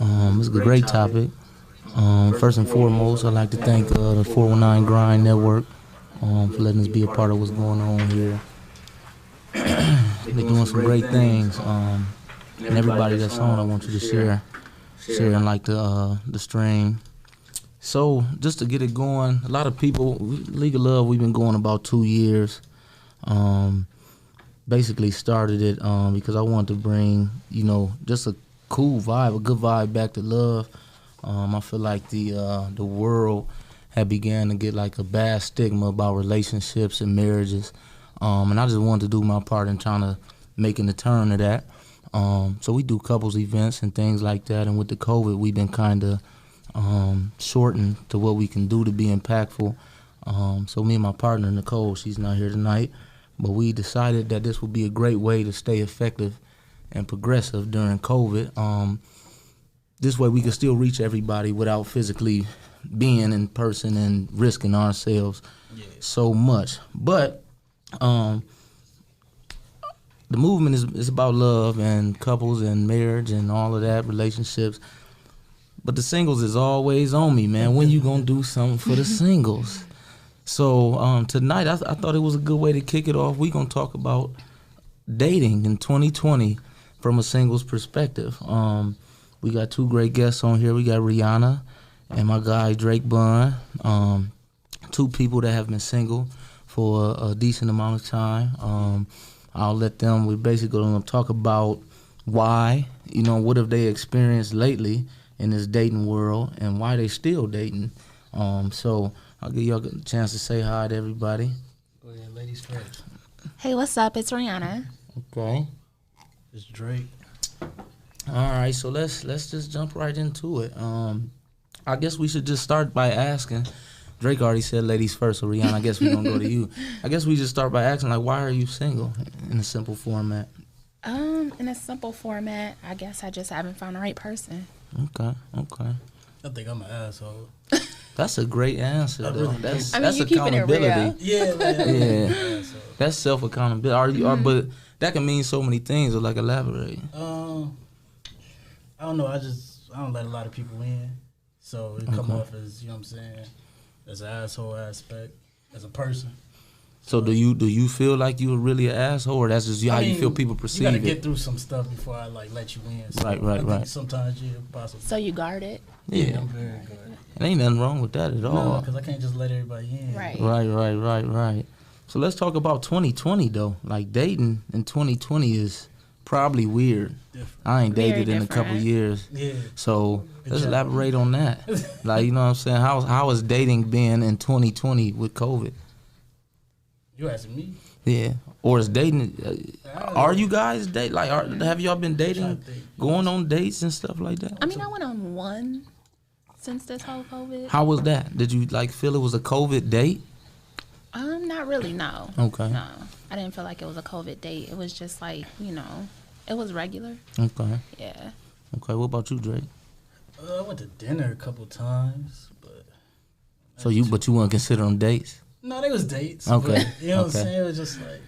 It's a great topic. First and foremost, I'd like to thank the 419 Grind Network for letting us be a part of what's going on here. They're doing some great things. And everybody that's on, I want you to share and like the stream. So just to get it going, a lot of people, League of Love, we've been going about 2 years. Basically started it because I wanted to bring, just a cool vibe, a good vibe back to love. I feel like the world had began to get like a bad stigma about relationships and marriages. And I just wanted to do my part in trying to making the turn of that. So we do couples events and things like that. And with the COVID, we've been kind of shortened to what we can do to be impactful. So me and my partner, Nicole, she's not here tonight, but we decided that this would be a great way to stay effective and progressive during COVID. This way we can still reach everybody without physically being in person and risking ourselves so much. But the movement is about love and couples and marriage and all of that, relationships. But the singles is always on me, man. When you gonna do something for the singles? So tonight I thought it was a good way to kick it off. We gonna talk about dating in 2020 from a singles perspective. We got two great guests on here. We got Rihanna and my guy Drake Bunn. Two people that have been single for a decent amount of time. I'll let them, we basically going to talk about why, what have they experienced lately in this dating world and why they still dating. So I'll give y'all a chance to say hi to everybody. Go ahead, ladies first. Hey, what's up? It's Rihanna. Okay. It's Drake. All right, so let's just jump right into it. I guess we should just start by asking. Drake already said ladies first, so Rihanna, I guess we're going to go to you. I guess we just start by asking, why are you single in a simple format? In a simple format, I guess I just haven't found the right person. Okay. I think I'm an asshole. That's a great answer, though. Really That's keeping it real. accountability. Yeah, man. Yeah. That's self-accountability. But that can mean so many things, like elaborate. I don't know. I don't let a lot of people in. So it come off as, as an asshole aspect, as a person. So do you feel like you were really an asshole, or that's just how you feel people perceive it? You gotta get through some stuff before I let you in. So Right. I think sometimes possible. So you guard it? Yeah, I'm very good. And ain't nothing wrong with that at all. No, because I can't just let everybody in. Right. Right. So let's talk about 2020 though. Like dating in 2020 is probably weird. Different. I ain't dated Very in a couple years. Yeah. So let's job. elaborate on that. Like, you know what I'm saying? How has dating been in 2020 with COVID? You asking me? Yeah. Or is dating? Are you guys date? Like, have y'all been dating, going on dates and stuff like that? I mean, I went on one since this whole COVID. How was that? Did you feel it was a COVID date? Not really. No. Okay. No, I didn't feel like it was a COVID date. It was just like it was regular. Okay. Yeah. Okay. What about you, Drake? I went to dinner a couple times, but. So you wouldn't consider them dates? No, they was dates. Okay. But, you know what I'm saying? It was just like.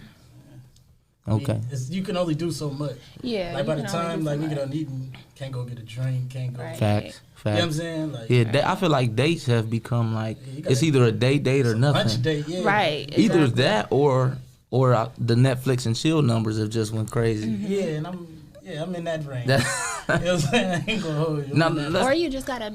Okay. You can only do so much. Yeah. Like by the time we get get on eating, can't go get a drink, can't go. Right. Facts. You know what I'm saying? Like, Yeah, I feel like dates have become like it's either a date or nothing. lunch date, yeah. Right. Either exactly. that or the Netflix and chill numbers have just went crazy. Yeah, and I'm in that range. You know what I'm saying? I ain't gonna hold you. Now, Or you just gotta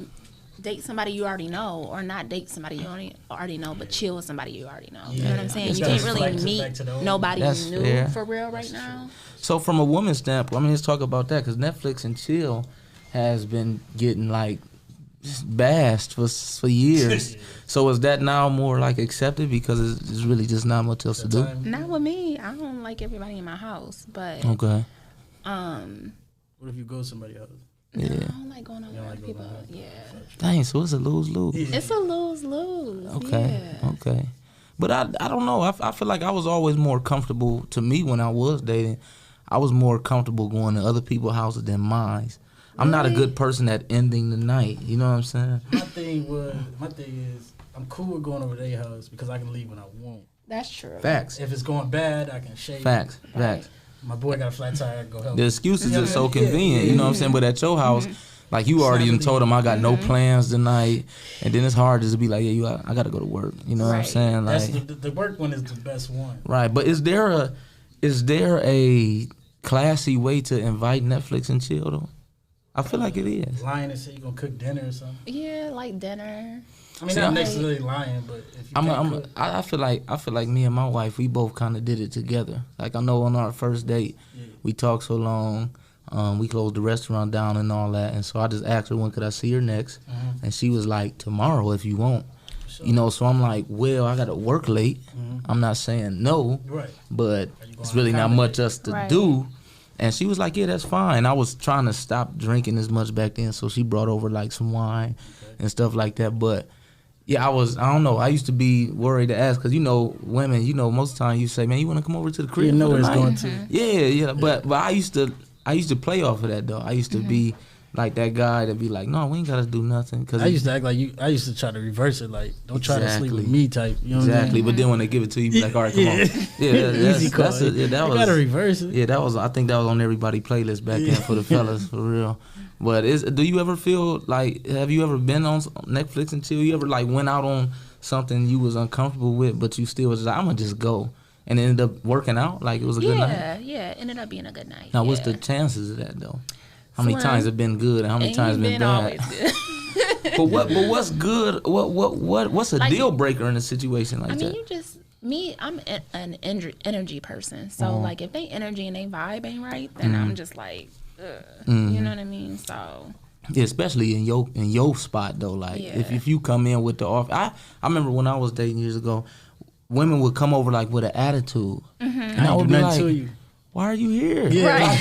date somebody you already know, or not date somebody you already know, but chill with somebody you already know. You know what I'm saying? You can't really meet nobody That's new fair. for real right now. So from a woman's standpoint, let's talk about that because Netflix and chill has been getting just bashed for years. So is that now more accepted because it's really just not much else to do? Not with me. I don't like everybody in my house, but Okay. What if you go to somebody else? Yeah. I don't like going over other people. Yeah. Dang, so it's a lose-lose. Yeah. It's a lose-lose. Okay. Yeah. Okay. But I don't know. I feel like I was always more comfortable, to me, when I was dating. I was more comfortable going to other people's houses than mine. I'm not a good person at ending the night. You know what I'm saying? My thing is, I'm cool with going over their house because I can leave when I want. That's true. Facts. If it's going bad, I can shake. Facts. My boy got a flat tire. Go help. The excuses are so convenient. You know what I'm saying? But at your house, like you already done told him I got no plans tonight, and then it's hard just to be like, yeah, I got to go to work. You know what I'm saying? Like that's the work one is the best one. Right, but is there a classy way to invite Netflix and chill though? I feel like it is. Lying and say you gonna cook dinner or something. Yeah, like dinner. I mean, not necessarily lying, but if you I feel like me and my wife, we both kind of did it together. Like I know on our first date, we talked so long. We closed the restaurant down and all that, and so I just asked her when could I see her next, and she was like tomorrow if you want. Sure. You know, so I'm like, well, I gotta work late. I'm not saying no, but it's really not much else to do. And she was like, yeah, that's fine. I was trying to stop drinking as much back then, so she brought over like some wine and stuff like that. But yeah, I don't know. I used to be worried to ask because, you know, women, you know, most of the time you say, man, you want to come over to the crib? You know where it's going to. Yeah. But I used to play off of that, though. I used to be like that guy that be like, no, we ain't got to do nothing. Cause I used to act like you. I used to try to reverse it, like, don't try to sleep with me type. You know what I mean? But then when they give it to you, you be like, all right, come on. Yeah, easy call. You gotta reverse it. Yeah, I think that was on everybody's playlist back then for the fellas, for real. But do you ever feel like, have you ever been on Netflix and chill? You ever like went out on something you was uncomfortable with, but you still was like, I'm gonna just go, and it ended up working out? Like it was a good night? Yeah, ended up being a good night. Now, what's the chances of that though? How many times have been good and how many times been bad? But what's good? What's a deal breaker in a situation like that? I'm an energy person. So like if they energy and they vibe ain't right, then I'm just like, you know what I mean? So yeah, especially in your spot though. Like if you come in with the off, I remember when I was dating years ago, women would come over like with an attitude, and I would be like, why are you here? Yeah,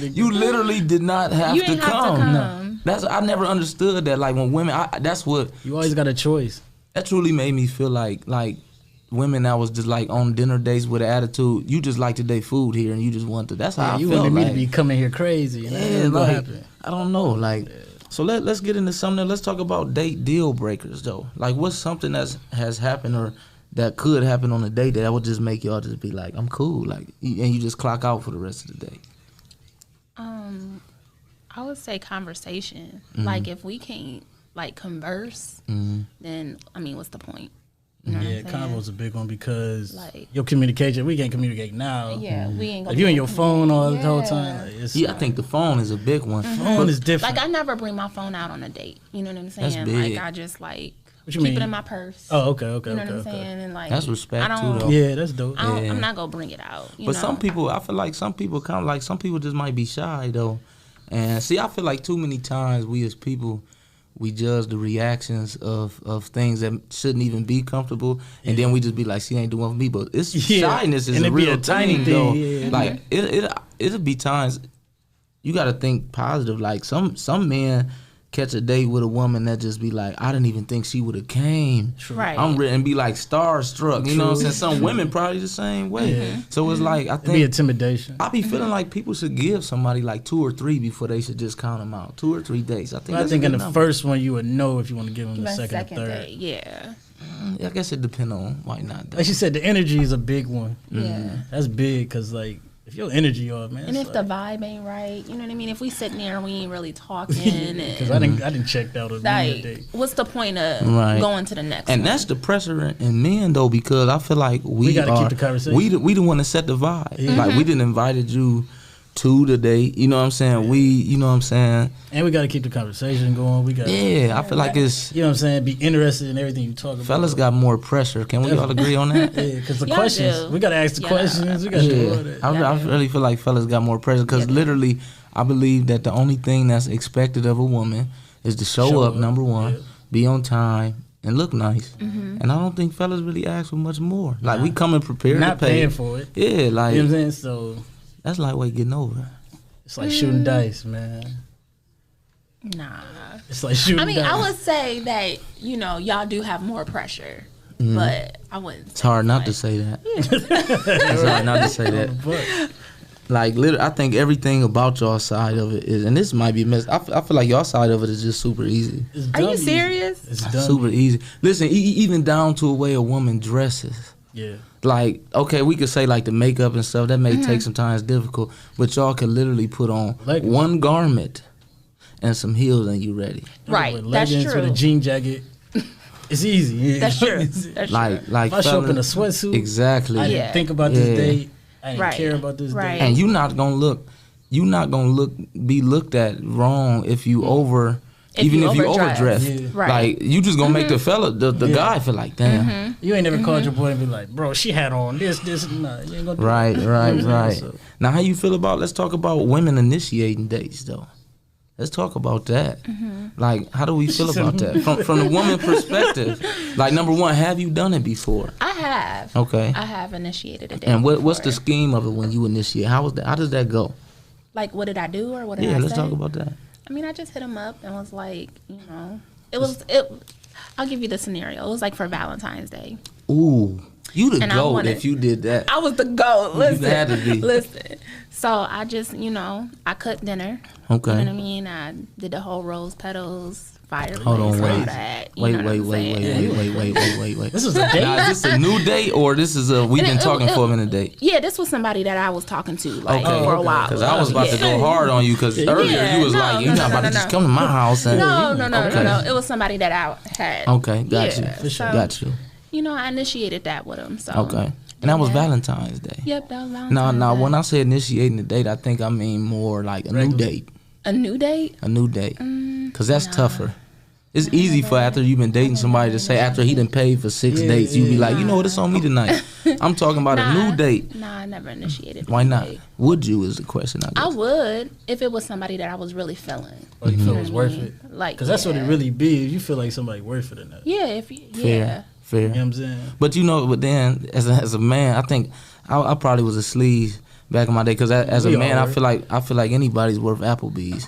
you literally did not have to come. No. I never understood that. Like when women, that's what you always got a choice. That truly made me feel like women that was just like on dinner dates with an attitude. You just like to date food here, and you just want to. That's how I you felt. You wanted me to be coming here crazy. And like I don't know. Like so, let's get into something. Let's talk about date deal breakers though. Like what's something that has happened or that could happen on a date that would just make y'all just be like, I'm cool, like, and you just clock out for the rest of the day? I would say conversation. Like, if we can't, like, converse, then, I mean, what's the point? You know convo's a big one because like, your communication, we can't communicate now. Yeah, we ain't gonna if you in your phone all the whole time. Like, I think the phone is a big one. Phone is different. Like, I never bring my phone out on a date. You know what I'm saying? That's big. Like, I just, like, what you keep mean? it in my purse. Oh, okay. You know what I'm saying? And like, that's respect too, though. Yeah, that's dope. I'm not gonna bring it out. But some people, I feel like some people kind of like some people just might be shy though. And see, I feel like too many times we as people, we judge the reactions of things that shouldn't even be comfortable, and then we just be like, she ain't doing for me. But it's shyness is a real thing though. Yeah. Like it'll be times you got to think positive. Like some men catch a date with a woman that just be like, I didn't even think she would have came. Right. I'm ready and be like starstruck. You know what I'm saying? Some women probably the same way. Yeah. So it's like, I think it'd be intimidation. I be feeling like people should give somebody like 2 or 3 before they should just count them out. 2 or 3 dates. I think in the first one you would know if you want to give them the second or third. Date, yeah. I guess it depends on why not. Though. Like she said, the energy is a big one. Yeah. That's big because like, if your energy off, man. And if the vibe ain't right, you know what I mean? If we sitting there and we ain't really talking. Because I didn't check out a date. What's the point of going to the next one? And that's the pressure in men, though, because I feel like we got to keep the conversation. We the one to set the vibe. Yeah. Like, we didn't invited you to the date. You know what I'm saying? You know what I'm saying? And we got to keep the conversation going. I feel like it's... You know what I'm saying? Be interested in everything you talk about. Fellas got more pressure. Can we all agree on that? Yeah, because the questions. We got to ask the questions. We got to do all that. I really feel like fellas got more pressure because literally, I believe that the only thing that's expected of a woman is to show up, number one, be on time, and look nice. And I don't think fellas really ask for much more. Like, we come and prepared to pay. Not paying for it. Yeah, like... You know what I'm saying? So... That's lightweight getting over. It's like shooting dice, man. Nah. It's like shooting dice. I would say that, you know, y'all do have more pressure. But I wouldn't. It's hard not to say that. It's hard not to say that. Like, literally, I think everything about y'all side of it is, and this might be messed. I feel like y'all side of it is just super easy. Are you serious? It's super easy. Listen, even down to the way a woman dresses. Yeah. Like, okay, we could say like the makeup and stuff that may take some time, it's difficult, but y'all could literally put on one garment and some heels and you ready. Right, with that's leggings, true. With a jean jacket, it's easy. Yeah. That's true. That's like true. If I show up in a sweatsuit, exactly. I didn't think about this date. I didn't care about this date. And you're not gonna be looked at wrong if you overdress. Yeah. Right. Like you just gonna make the fella, the guy feel like, damn. You ain't never called your boy and be like, bro, she had on this, nah, you ain't gonna do Right, that. right. So, Now, how you feel about? Let's talk about women initiating dates, though. Let's talk about that. Like, how do we feel about that from the woman perspective? Like, number one, have you done it before? I have. Okay. I have initiated a date. And what's before. the scheme of it when you initiate? How does that go? Like, what did I do or what did I say? Yeah, let's talk about that. I mean, I just hit him up and was like, I'll give you the scenario. It was like for Valentine's Day. Ooh, you the GOAT if you did that. I was the GOAT. Listen, you had to be. Listen. So I just, I cooked dinner. Okay. You know what I mean? I did the whole rose petals, fireplace, Hold on, all wait. that. Wait. this is a date? Now, is this a new date or this is we've been talking for a minute date? Yeah, this was somebody that I was talking to for a while. Because I was about to go hard on you because earlier you was like, you're not about to just come to my house. And, No. It was somebody that I had. Okay, got you. For sure. Got you. I initiated that with him. So. Okay. And that was Valentine's Day. Yep, that was Valentine's Now, Day. when I say initiating the date, I think I mean more like a new date. A new date? A new date. Because that's tougher. It's easy for after you've been dating somebody to say after he done paid for 6 dates, you be like, you know what, it's on me tonight. I'm talking about a new date. Nah, I never initiated. Why not? Would you is the question, I guess. I would if it was somebody that I was really feeling. Or you feel it was worth it. Like, because that's what it really be. If you feel like somebody worth it enough. Yeah, Fair. You know what I'm saying? But then as a man, I think I probably was a sleaze back in my day because as a man, I feel like anybody's worth Applebee's.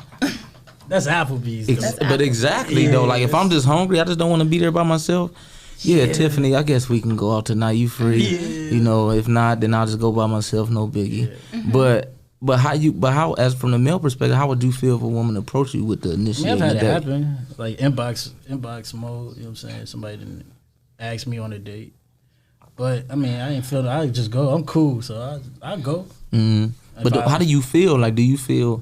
That's Applebee's. But exactly though, like if I'm just hungry, I just don't want to be there by myself. Yeah, Tiffany, I guess we can go out tonight. You free? Yeah. If not, then I'll just go by myself. No biggie. Yeah. But how as from the male perspective, how would you feel if a woman approached you with the initiating I've had the it date? happen, like inbox mode. You know what I'm saying? Somebody didn't ask me on a date, but I mean, I didn't feel that. I just go. I'm cool, so I go. Mm-hmm. But how do you feel? Like, do you feel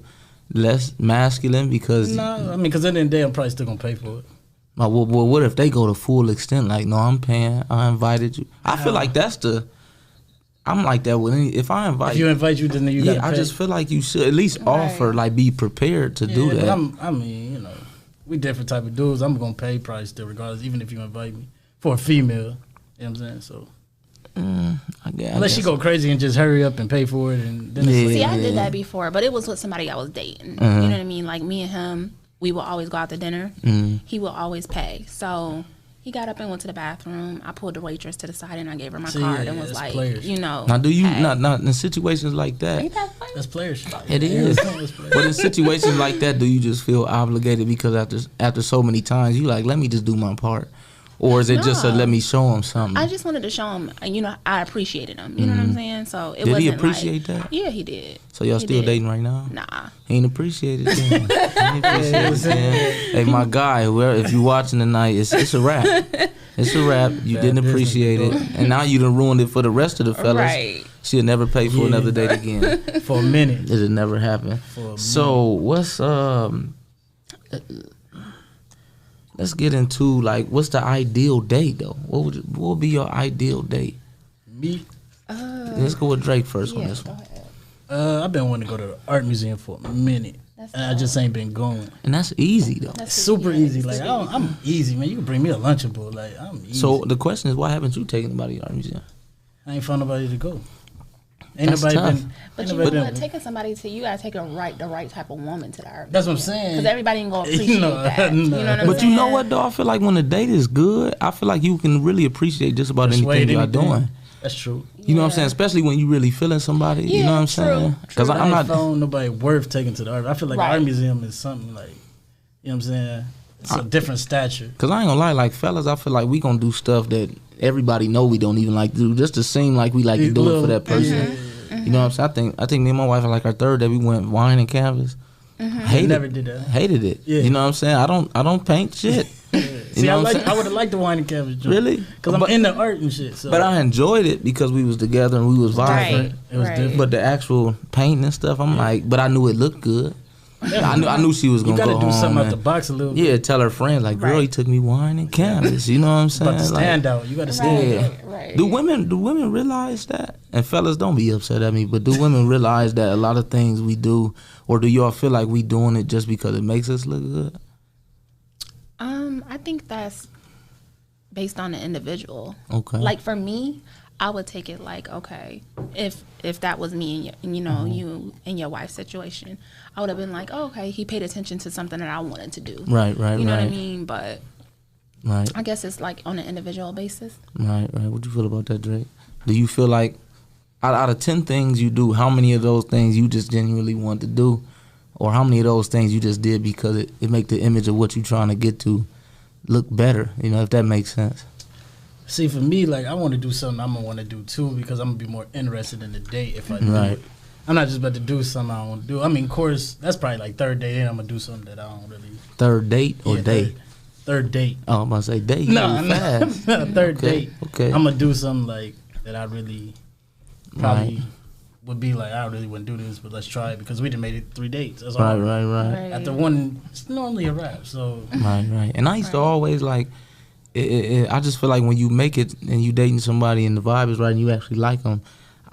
less masculine because? No, I mean, because at the end of the day, I'm probably still gonna pay for it. Well, what if they go to full extent? Like, no, I'm paying. I invited you. I feel like that's the. I'm like that with if I invite. If you invite you, then you gotta pay. I just feel like you should at least offer, like, be prepared to do that. But I mean, we different type of dudes. I'm gonna pay probably still, regardless, even if you invite me for a female. You know what I'm saying? So. Unless she go crazy and just hurry up and pay for it, and then See, I did that before, but it was with somebody I was dating. You know what I mean? Like me and him, we would always go out to dinner. He would always pay. So he got up and went to the bathroom. I pulled the waitress to the side and I gave her my card and was like, players. Now, do you not in situations like that? That's players. It is. But in situations like that, do you just feel obligated because after so many times you like, let me just do my part? Or is it just let me show him something? I just wanted to show him, I appreciated him. You know what I'm saying? So it did wasn't he appreciate that? Yeah, he did. So y'all still dating right now? Nah. He ain't appreciated it. He ain't appreciate it, man. Hey, my guy, if you watching tonight, it's a wrap. It's a wrap. You didn't appreciate it. And now you done ruined it for the rest of the fellas. Right. She'll never pay for another date again. For a minute. It'll never happen. So what's let's get into like what's the ideal date though? What would be your ideal date? Me? Let's go with Drake first on this one. I've been wanting to go to the art museum for a minute. And I just ain't been going. And that's easy though. That's super easy. Like I'm easy, man. You can bring me a Lunchable. Like I'm easy. So the question is, why haven't you taken anybody to the art museum? I ain't found nobody to go. Ain't that's nobody tough. But taking somebody to you gotta take the right type of woman to the art museum. That's what I'm saying. Because everybody ain't gonna appreciate that. You know what I'm saying? But you know what though? I feel like when the date is good, I feel like you can really appreciate just about anything y'all doing. That's true. You know what I'm saying? Especially when you really feeling somebody. You know what I'm saying? Because I'm not found nobody worth taking to the art. I feel like the art museum is something like, you know what I'm saying? It's a different stature. Because I ain't gonna lie, like fellas, I feel like we gonna do stuff that everybody know we don't even like to do, just to seem like we like to do it for that person. You know what I'm saying? I think me and my wife, like our third day, we went wine and canvas. Never did that. Hated it. Yeah. You know what I'm saying? I don't paint shit. See, I would have liked the wine and canvas joint. Really? Because I'm into art and shit. So. But I enjoyed it because we was together and we was vibing. Right. It was different. But the actual painting and stuff, I'm like, but I knew it looked good. I knew she was gonna go home. You gotta do something out and, the box a little bit. Yeah, tell her friends like, girl, he took me wine and canvas. You know what I'm saying? But to stand out, you gotta stand out. Right. Do women realize that? And fellas, don't be upset at me, but do women realize that a lot of things we do, or do y'all feel like we doing it just because it makes us look good? I think that's based on the individual. Okay. Like for me, I would take it like, okay, if that was me and you and your wife's situation, I would have been like, oh, okay, he paid attention to something that I wanted to do. Right. You know what I mean? But right. I guess it's like on an individual basis. Right. What do you feel about that, Drake? Do you feel like out of 10 things you do, how many of those things you just genuinely want to do? Or how many of those things you just did because it make the image of what you're trying to get to look better, if that makes sense? See, for me, like, I want to do something I'm going to want to do, too, because I'm going to be more interested in the date if I do it. I'm not just about to do something I don't want to do. I mean, of course, that's probably like third date, and I'm going to do something that I don't really... Third date or date? Third date. Oh, I'm about to say date. No, third date. Okay. I'm going to do something like that I really probably... would be like, I really wouldn't do this, but let's try it because we done made it 3 dates. That's all. Right. After one, it's normally a wrap. So right. And I used to always like, I just feel like when you make it and you dating somebody and the vibe is right and you actually like them,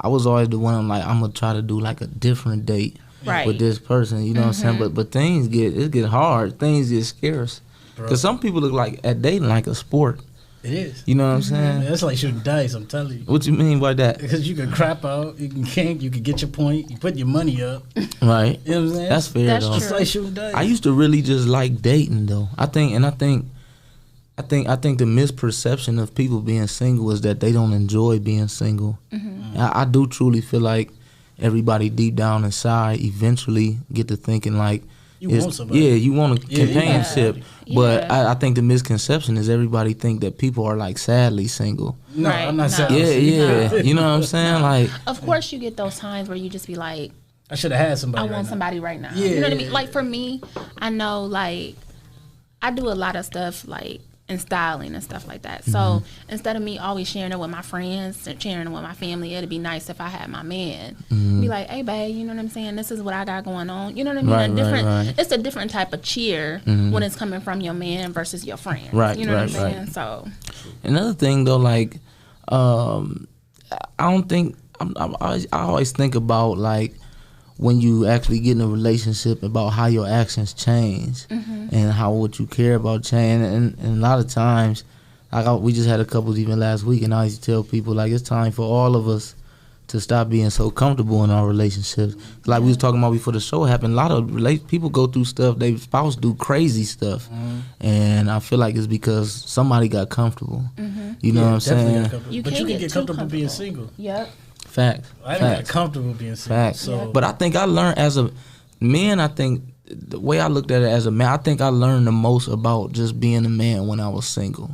I was always the one I'm gonna try to do like a different date with this person. You know what I'm saying? But things get hard. Things get scarce because some people look like at dating like a sport. It is. You know what I'm saying? That's like shooting dice, I'm telling you. What you mean by that? Because you can crap out, you can kink, you can get your point, you put your money up. Right. You know what I'm saying? That's fair though. It's like shooting dice. I used to really just like dating though. I think the misperception of people being single is that they don't enjoy being single. I do truly feel like everybody deep down inside eventually get to thinking like, you want somebody. Yeah, you want a companionship. Yeah. But I think the misconception is everybody think that people are like sadly single. No, I'm not sadly Yeah. You know what I'm saying? Like, of course you get those times where you just be like, I should have had somebody. I want somebody right now. Yeah. You know what I mean? Like for me, I know like I do a lot of stuff like in styling and stuff like that. So instead of me always sharing it with my friends and sharing it with my family, it'd be nice if I had my man be like, hey babe, you know what I'm saying? This is what I got going on. You know what I mean? Right. It's a different type of cheer when it's coming from your man versus your friend. Right. You know what I'm saying? So another thing though, like, I don't think I always think about like when you actually get in a relationship about how your actions change and how what you care about change. And a lot of times, like we just had a couples even last week, and I used to tell people like it's time for all of us to stop being so comfortable in our relationships. Like we was talking about before the show happened, a lot of people go through stuff, their spouse do crazy stuff, and I feel like it's because somebody got comfortable. You know what I'm saying? But you can get comfortable being single. Yep. Facts. I didn't get comfortable being single. Facts. So. But I think I learned as a man, I think the way I looked at it as a man, I think I learned the most about just being a man when I was single.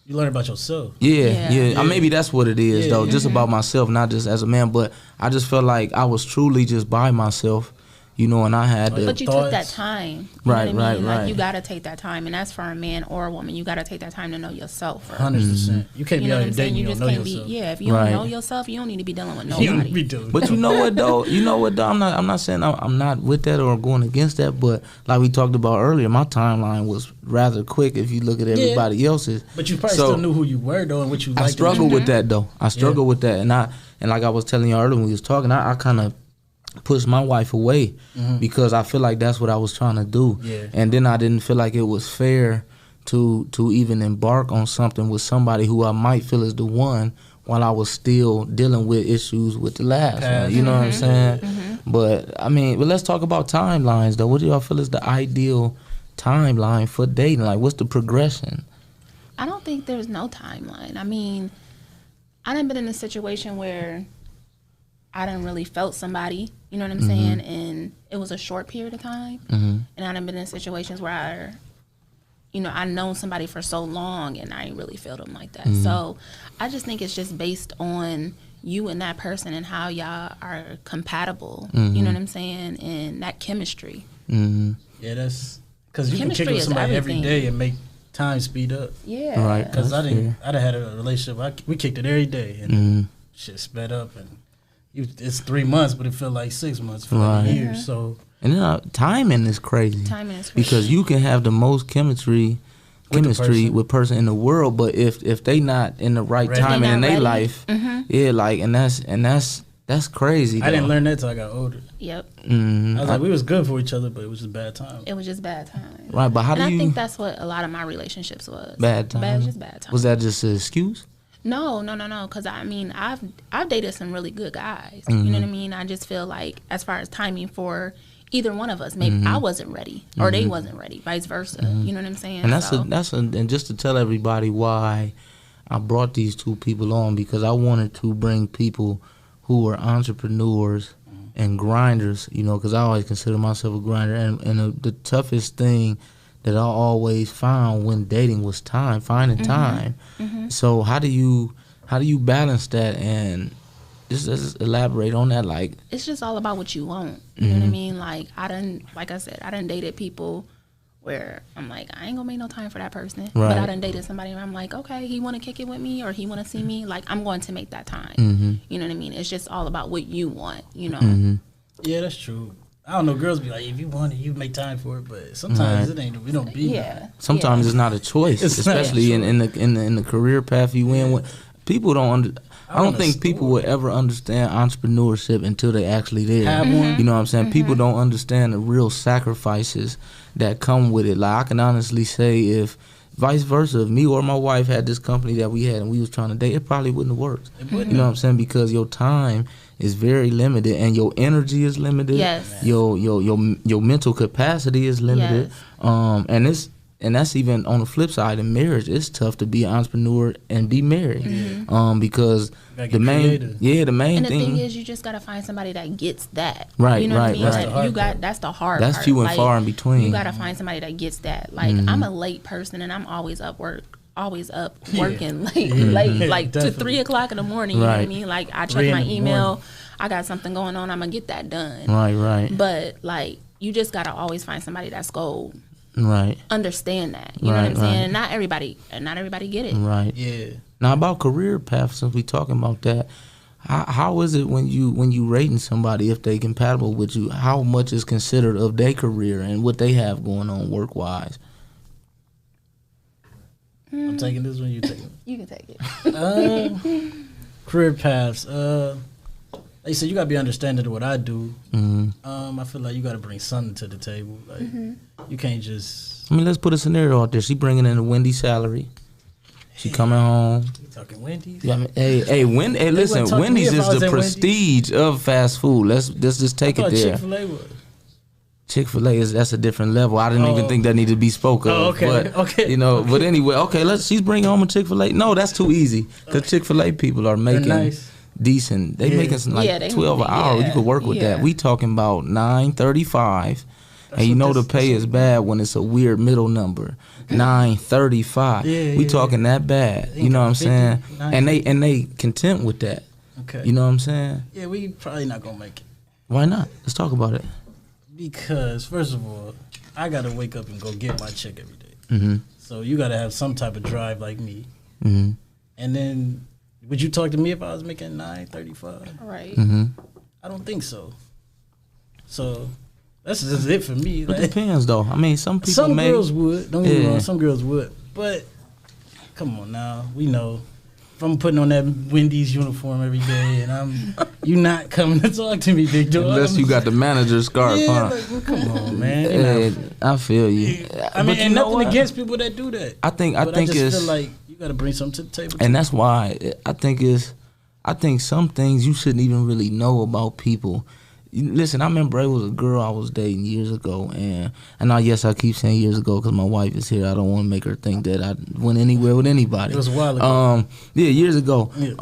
You learn about yourself. Yeah. Maybe that's what it is, though. Just about myself, not just as a man. But I just felt like I was truly just by myself, and I had to. But you took that time. Right. Like you got to take that time. And that's for a man or a woman. You got to take that time to know yourself. 100%. You can't be out here dating, you don't know yourself. If you don't know yourself, you don't need to be dealing with nobody. You don't be doing But you know what, though? I'm not saying I'm not with that or going against that. But like we talked about earlier, my timeline was rather quick if you look at everybody else's. But you probably still knew who you were, though, and what you liked. I struggled with that, though. I struggled with that. And like I was telling you earlier when we was talking, I kind of pushed my wife away because I feel like that's what I was trying to do. And then I didn't feel like it was fair to even embark on something with somebody who I might feel is the one while I was still dealing with issues with the last one. You know what I'm saying? But let's talk about timelines though. What do y'all feel is the ideal timeline for dating? Like what's the progression? I don't think there's no timeline. I done been in a situation where I done really felt somebody, you know what I'm saying? And it was a short period of time. And I done been in situations where I known somebody for so long and I ain't really felt them like that. So I just think it's just based on you and that person and how y'all are compatible, you know what I'm saying? And that chemistry. Yeah, that's because you can kick with somebody every day and make time speed up. Yeah. Right. Because I'd have had a relationship. We kicked it every day, and shit sped up, and it's 3 months, but it felt like 6 months, for like a year. So. And then timing is crazy. Timing is crazy. Because you can have the most chemistry with person in the world, but if they not in the right timing in their life, yeah, like, and that's crazy. I didn't learn that till I got older. Yep. I was like, we was good for each other, but it was just bad time. It was just bad time. Right, but how do you? I think that's what a lot of my relationships was. Bad time. Just bad time. Was that just an excuse? No. Because I mean, I've dated some really good guys. You know what I mean? I just feel like as far as timing for either one of us, maybe I wasn't ready or they wasn't ready, vice versa. You know what I'm saying? And and just to tell everybody why I brought these two people on, because I wanted to bring people who are entrepreneurs and grinders, you know, because I always consider myself a grinder, and the toughest thing that I always found when dating was finding time. So how do you balance that? And just elaborate on that. Like, it's just all about what you want. You know what I mean? Like, like I said, I done dated people where I'm like, I ain't gonna make no time for that person. Right. But I done dated somebody where I'm like, okay, he wanna kick it with me or he wanna see me. Like, I'm going to make that time. You know what I mean? It's just all about what you want, you know? Yeah, that's true. I don't know, girls be like, if you want it, you make time for it, but sometimes it ain't. We don't be. Sometimes it's not a choice, especially in the career path you in. People don't. I don't think people will ever understand entrepreneurship until they actually there. You know what I'm saying? People don't understand the real sacrifices that come with it. Like, I can honestly say, if vice versa, if me or my wife had this company that we had and we was trying to date, it probably wouldn't have worked. You know what I'm saying? Because your time is very limited and your energy is limited. Yes. Your mental capacity is limited. Yes. And that's even on the flip side. In marriage, it's tough to be an entrepreneur and be married, because the main thing. And the thing is, you just gotta find somebody that gets that. Right, you know what I mean? right. That's the hard part. That's few and far in between. You gotta find somebody that gets that. Like, I'm a late person, and I'm always up working late, like to 3 o'clock in the morning. You know what I mean? Like, I check my email. I got something going on. I'm gonna get that done. Right. But like, you just gotta always find somebody that's gold. Right. Understand that. You know what I'm saying? Not everybody get it. Right. Yeah. Now, about career path, since we talking about that, how is it when you rating somebody, if they compatible with you, how much is considered of their career and what they have going on work wise? I'm taking this one, you take it. You can take it. Career paths. Like you said, you gotta be understanding of what I do. I feel like you gotta bring something to the table. Like, you can't just. I mean, let's put a scenario out there. She bringing in a Wendy's salary. She coming home. You talking Wendy's? Yeah, I mean, hey, listen. Wendy's is the prestige of fast food. Let's just take it there. Chick-fil-A was. Chick-fil-A that's a different level. I didn't even think that needed to be spoke of. Okay. You know, but anyway, she's bringing home a Chick-fil-A. No, that's too easy, because Chick-fil-A people are making decent. They making some like 12 an hour. You could work with that. We talking about $9.35, and you know the pay is bad when it's a weird middle number. $9.35. We talking that bad. You know what I'm saying? And they content with that. Okay. You know what I'm saying? Yeah, we probably not gonna make it. Why not? Let's talk about it. Because first of all, I gotta wake up and go get my check every day. So you gotta have some type of drive like me. And then, would you talk to me if I was making $9.35? Right. I don't think so. So that's just it for me. It depends, though. I mean, some people. Some girls would. Don't get me wrong. Some girls would. But come on now, we know. If I'm putting on that Wendy's uniform every day and you not coming to talk to me, big dog. Unless you got the manager's scarf, huh? Like, come on, man. I feel you. I mean, and nothing against people that do that. I think it's feel like you got to bring something to the table. And that's why I think some things you shouldn't even really know about people. Listen, I remember it was a girl I was dating years ago, and I keep saying years ago because my wife is here. I don't want to make her think that I went anywhere with anybody. It was a while ago. Years ago. Yeah.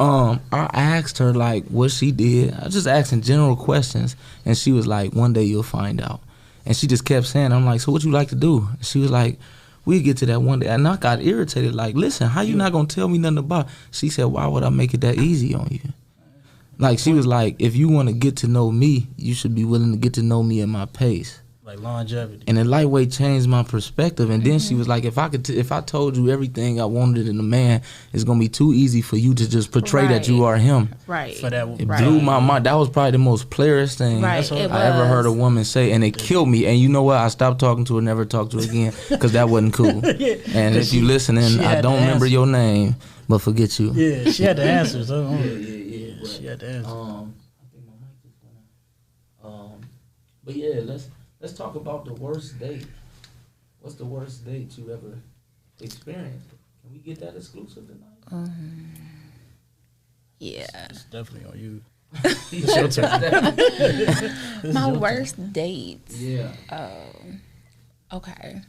I asked her like what she did. I was just asking general questions, and she was like, "One day you'll find out." And she just kept saying, "I'm like, so what you like to do?" And she was like, "We'll get to that one day." And I got irritated. Like, listen, how you not gonna tell me nothing about it? She said, "Why would I make it that easy on you?" Like, she was like, if you want to get to know me, you should be willing to get to know me at my pace. like longevity. And the lightweight changed my perspective. And then she was like, if I told you everything I wanted in a man, it's gonna be too easy for you to just portray that you are him. Right. For that, It blew my mind. That was probably the most playerist thing I ever heard a woman say, and it killed me. And you know what? I stopped talking to her, never talked to her again, because that wasn't cool. And if you listening, I don't remember your name, but forget you. Yeah, she had the answers. Yeah, she had the answers. I think my mic is gonna. But yeah, let's talk about the worst date. What's the worst date you ever experienced? Can we get that exclusive tonight? Yeah. It's definitely on you. It's your turn. My worst dates. Yeah. Okay.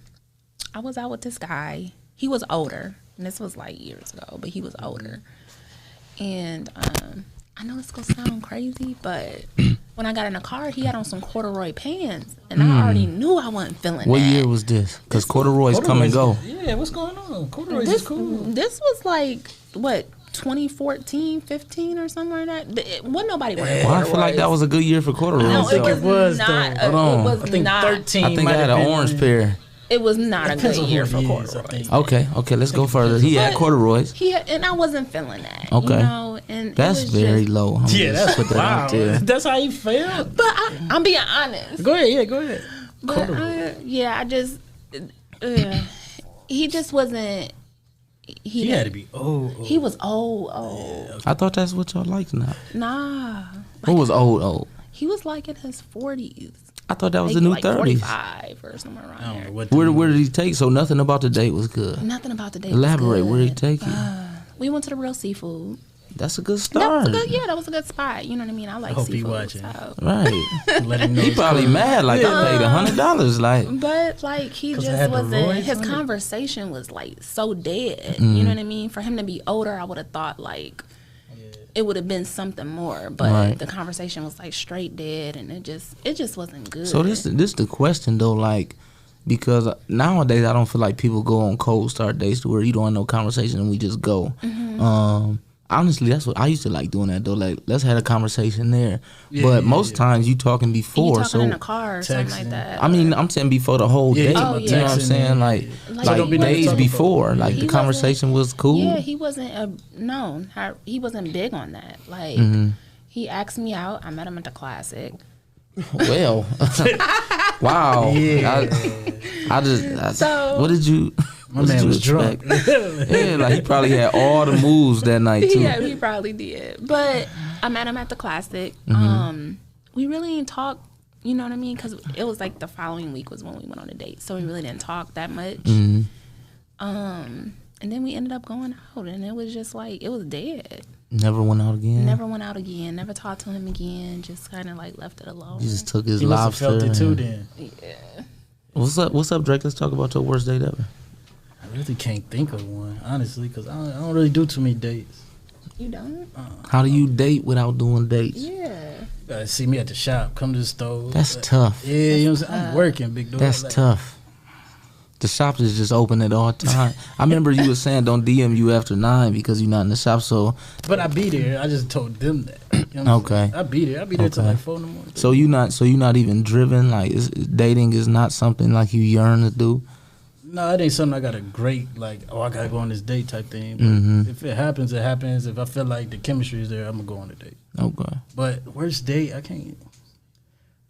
I was out with this guy. He was older. And this was like years ago, but he was older. And I know it's gonna sound crazy, but when I got in the car, he had on some corduroy pants, and I already knew I wasn't feeling What that. year was this? Because corduroys come and go. Yeah, what's going on? Corduroys This is cool. This was like what 2014, 15 or something like that. Wasn't nobody wearing Well, I corduroys. feel like that was a good year for corduroys. No, it think was, it was, not. though. Hold on. It was I think not. 13 I think I might had have an been orange pair. It was not a Depends good on year who for it is, I corduroys. think. Okay, let's go further. He had But corduroys. And I wasn't feeling that. Okay. You know, and That's it was very just, low. I'm Yeah, just that's put that wow. out there. That's how you felt. But I'm being honest. Go ahead. Yeah, go ahead. But I just he just wasn't. He had to be old. He was old. I thought that's what y'all liked now. Nah. Who was old? He was like in his 40s. I thought that was the Maybe new like 30s. 45 or somewhere around I don't know there. what. Where did he take? So nothing about the date was good. Nothing about the date. Elaborate. Was Where good. did he take you? We went to the Real Seafood. That's a good That start. was good. Yeah, that was a good spot. You know what I mean? I like hope he seafood. watching. So. Right. Let him know. He it's probably cool. mad. Like I paid $100. Like But like he 'Cause I just had the wasn't. Roy's His on it. conversation was like so dead. Mm-hmm. You know what I mean? For him to be older, I would have thought like it would have been something more. But Right. the conversation was like straight dead, and it just wasn't good. so. This the question though. Like because nowadays I don't feel like people go on cold start dates where you don't have no conversation and we just go. Honestly, that's what I used to like doing that though. Like, let's have a conversation there. But most times you talking And before, you talking so in a car or something like Texting. that. I mean, I'm saying before the whole Yeah, date. you talking You know what I'm texting saying? and- Like So don't be nothing to days talk about. before. Like He the conversation was cool. Yeah, he wasn't he wasn't big on that. Like Mm-hmm. he asked me out. I met him at the Classic. Well, wow. Yeah. So- what did you? My what did man you was drunk. expect? Yeah, like he probably had all the moves that night too. Yeah, he probably did. But I met him at the Classic. Mm-hmm. We really didn't talk. You know what I mean? Because it was like the following week was when we went on a date, so we really didn't talk that much. Mm-hmm. And then we ended up going out, and it was just like it was dead. Never went out again. Never went out again. Never talked to him again. Just kind of like left it alone. He just took his He must have lobster. felt it too. and- Then Yeah. What's up, Drake? Let's talk about your worst date ever. I really can't think of one honestly because I don't really do too many dates. You don't? How do you date without doing dates? Yeah. You gotta see me at the shop. Come to the store. That's tough. Yeah, you know what I'm saying? I'm working, big dog. That's Like, tough. The shop is just open at all time. I remember you was saying don't DM you after 9 because you're not in the shop. So But I be there. I just told them that. You know what I'm Okay. saying? I be there. I be there till Okay. like 4 in the morning. so you not even driven. Like dating is not something like you yearn to do. No, it ain't something I got a great like. Oh, I gotta go on this date type thing. But Mhm. if it happens, it happens. If I feel like the chemistry is there, I'm gonna go on a date. Okay. But worst date, I ain't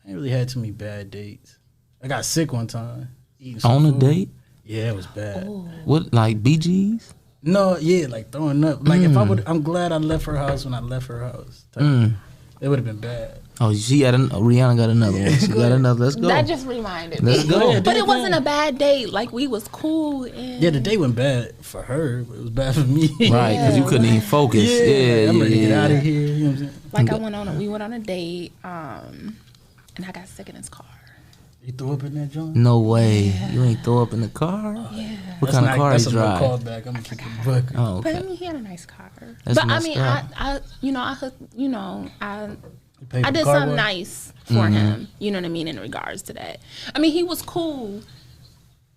really had too many bad dates. I got sick one time. Eating some On a food. date? Yeah, it was bad. What, like BGs? No, yeah, like throwing up. Like if I would, I'm glad I left her house when I left her house. Type. It would have been bad. Oh, she had Rihanna got another one. She got another. Let's go. That just reminded Let's me. go. But it wasn't a bad date. Like we was cool. And Yeah, the date went bad for her, but it was bad for me. Right, because you couldn't even focus. Yeah, I'm ready to get out yeah. of here. You know what I'm saying? Like we went on a date, and I got sick in his car. You threw up in that joint? No way. You ain't throw up in the car? Yeah. What kind of car that's you a no drive? callback. I'm gonna keep it buck. Oh, But I okay. mean, he had a nice car. That's but I messed mean, up. I did something nice for him. You know what I mean in regards to that. I mean, he was cool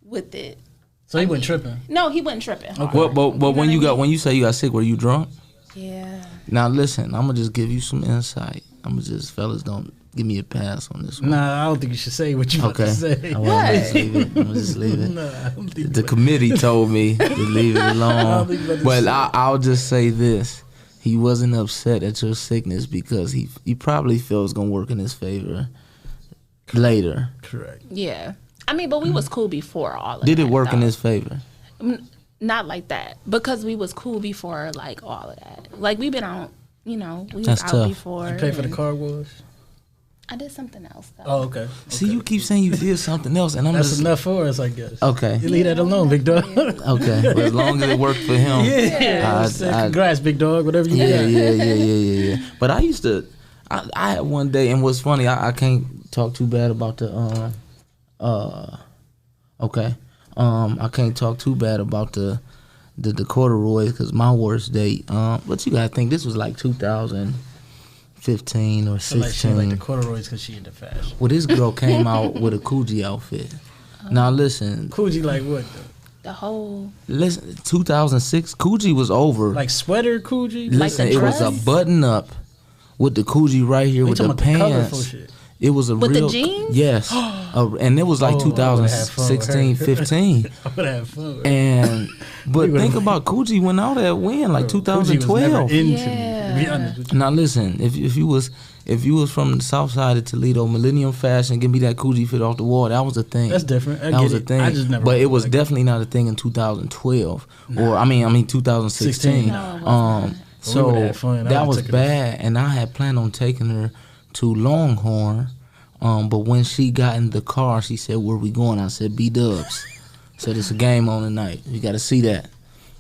with it. So he went tripping. No, he wasn't tripping. hard. But when you say you got sick, were you drunk? Yeah. Now listen, I'm gonna just give you some insight. I'm just fellas don't give me a pass on this one. Nah, I don't think you should say what you about to say. I'm gonna just leave it. Nah, I don't think The committee told me to leave it alone. But I'll just say this: he wasn't upset at your sickness because he probably feels it's gonna work in his favor later. Correct. Yeah. I mean, but we was cool before all of Did that. it work though. in his favor? Not like that, because we was cool before like all of that. Like we been out, we was That's out tough. before. You pay for the and car wash? I did something else though. Oh, okay. See, you keep saying you did something else, and I'm That's just enough for us, I guess. okay. You leave that alone, big dog. Okay, but as long as it worked for him. Yeah. Congrats, big dog. Whatever you got. Yeah. But I used to, I had one day, and what's funny, I can't talk too bad about the, I can't talk too bad about the corduroys because my worst date. But you gotta think this was like 2015 or I feel like she 16. like the corduroys because she into fashion. Well, this girl came out with a Coogee outfit. Now listen, Coogee like what though? The whole 2006 Coogee was over. Like sweater Coogee? Listen, the it was a dress? button up with the Coogee right here with the talking about the colorful pants. shit? It was a With the real jeans? yes, and it was like Oh, I would've had fun with her. 2016, 15. I would have fun with her. And but would've- think about Coogee went out at when like Coogee was never 2012. into me, Yeah. to be honest with you. Now listen, if you was from the south side of Toledo, Millennium Fashion, give me that Coogee fit off the wall. That was a thing. That's different. I That get was a it. thing. I just never but it rocked was like definitely not a thing in 2012 or I mean 2016. No, it was not. So would've had fun. I that would've was took her. bad, and I had planned on taking her to Longhorn. But when she got in the car, she said, "Where we going?" I said, "B-Dubs." Said it's a game on tonight. You got to see that.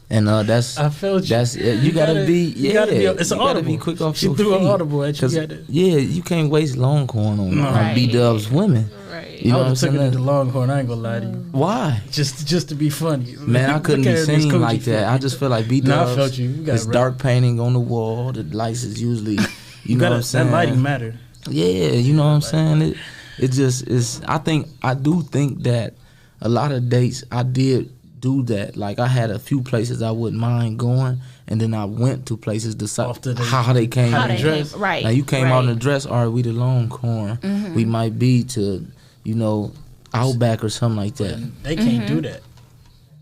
And that's I felt you. that's you gotta be you gotta be- it's you an gotta audible. be quick off She your threw an feet. audible at you. 'Cause, You had to- yeah, you can't waste Longhorn on Right. B-Dubs women. right. You know I what I'm would have taken her saying? to Longhorn. I ain't gonna lie to you. Why? Just to be funny. Man, I couldn't Look be at her in this seen Coogee like fit. that. I just feel like B-Dubs. Nah, I felt you. You got It's it right. dark painting on the wall. The lights is usually, you know what I'm saying? That lighting matter. Yeah, you know what I'm saying? It just is. I do think that a lot of dates I did do that. Like I had a few places I wouldn't mind going, and then I went to places to Off to the- how they came how How out. they dress. came, right. Now you came right. out in a dress. All right, we the Longhorn. We might be to, Outback or something like that. They can't do that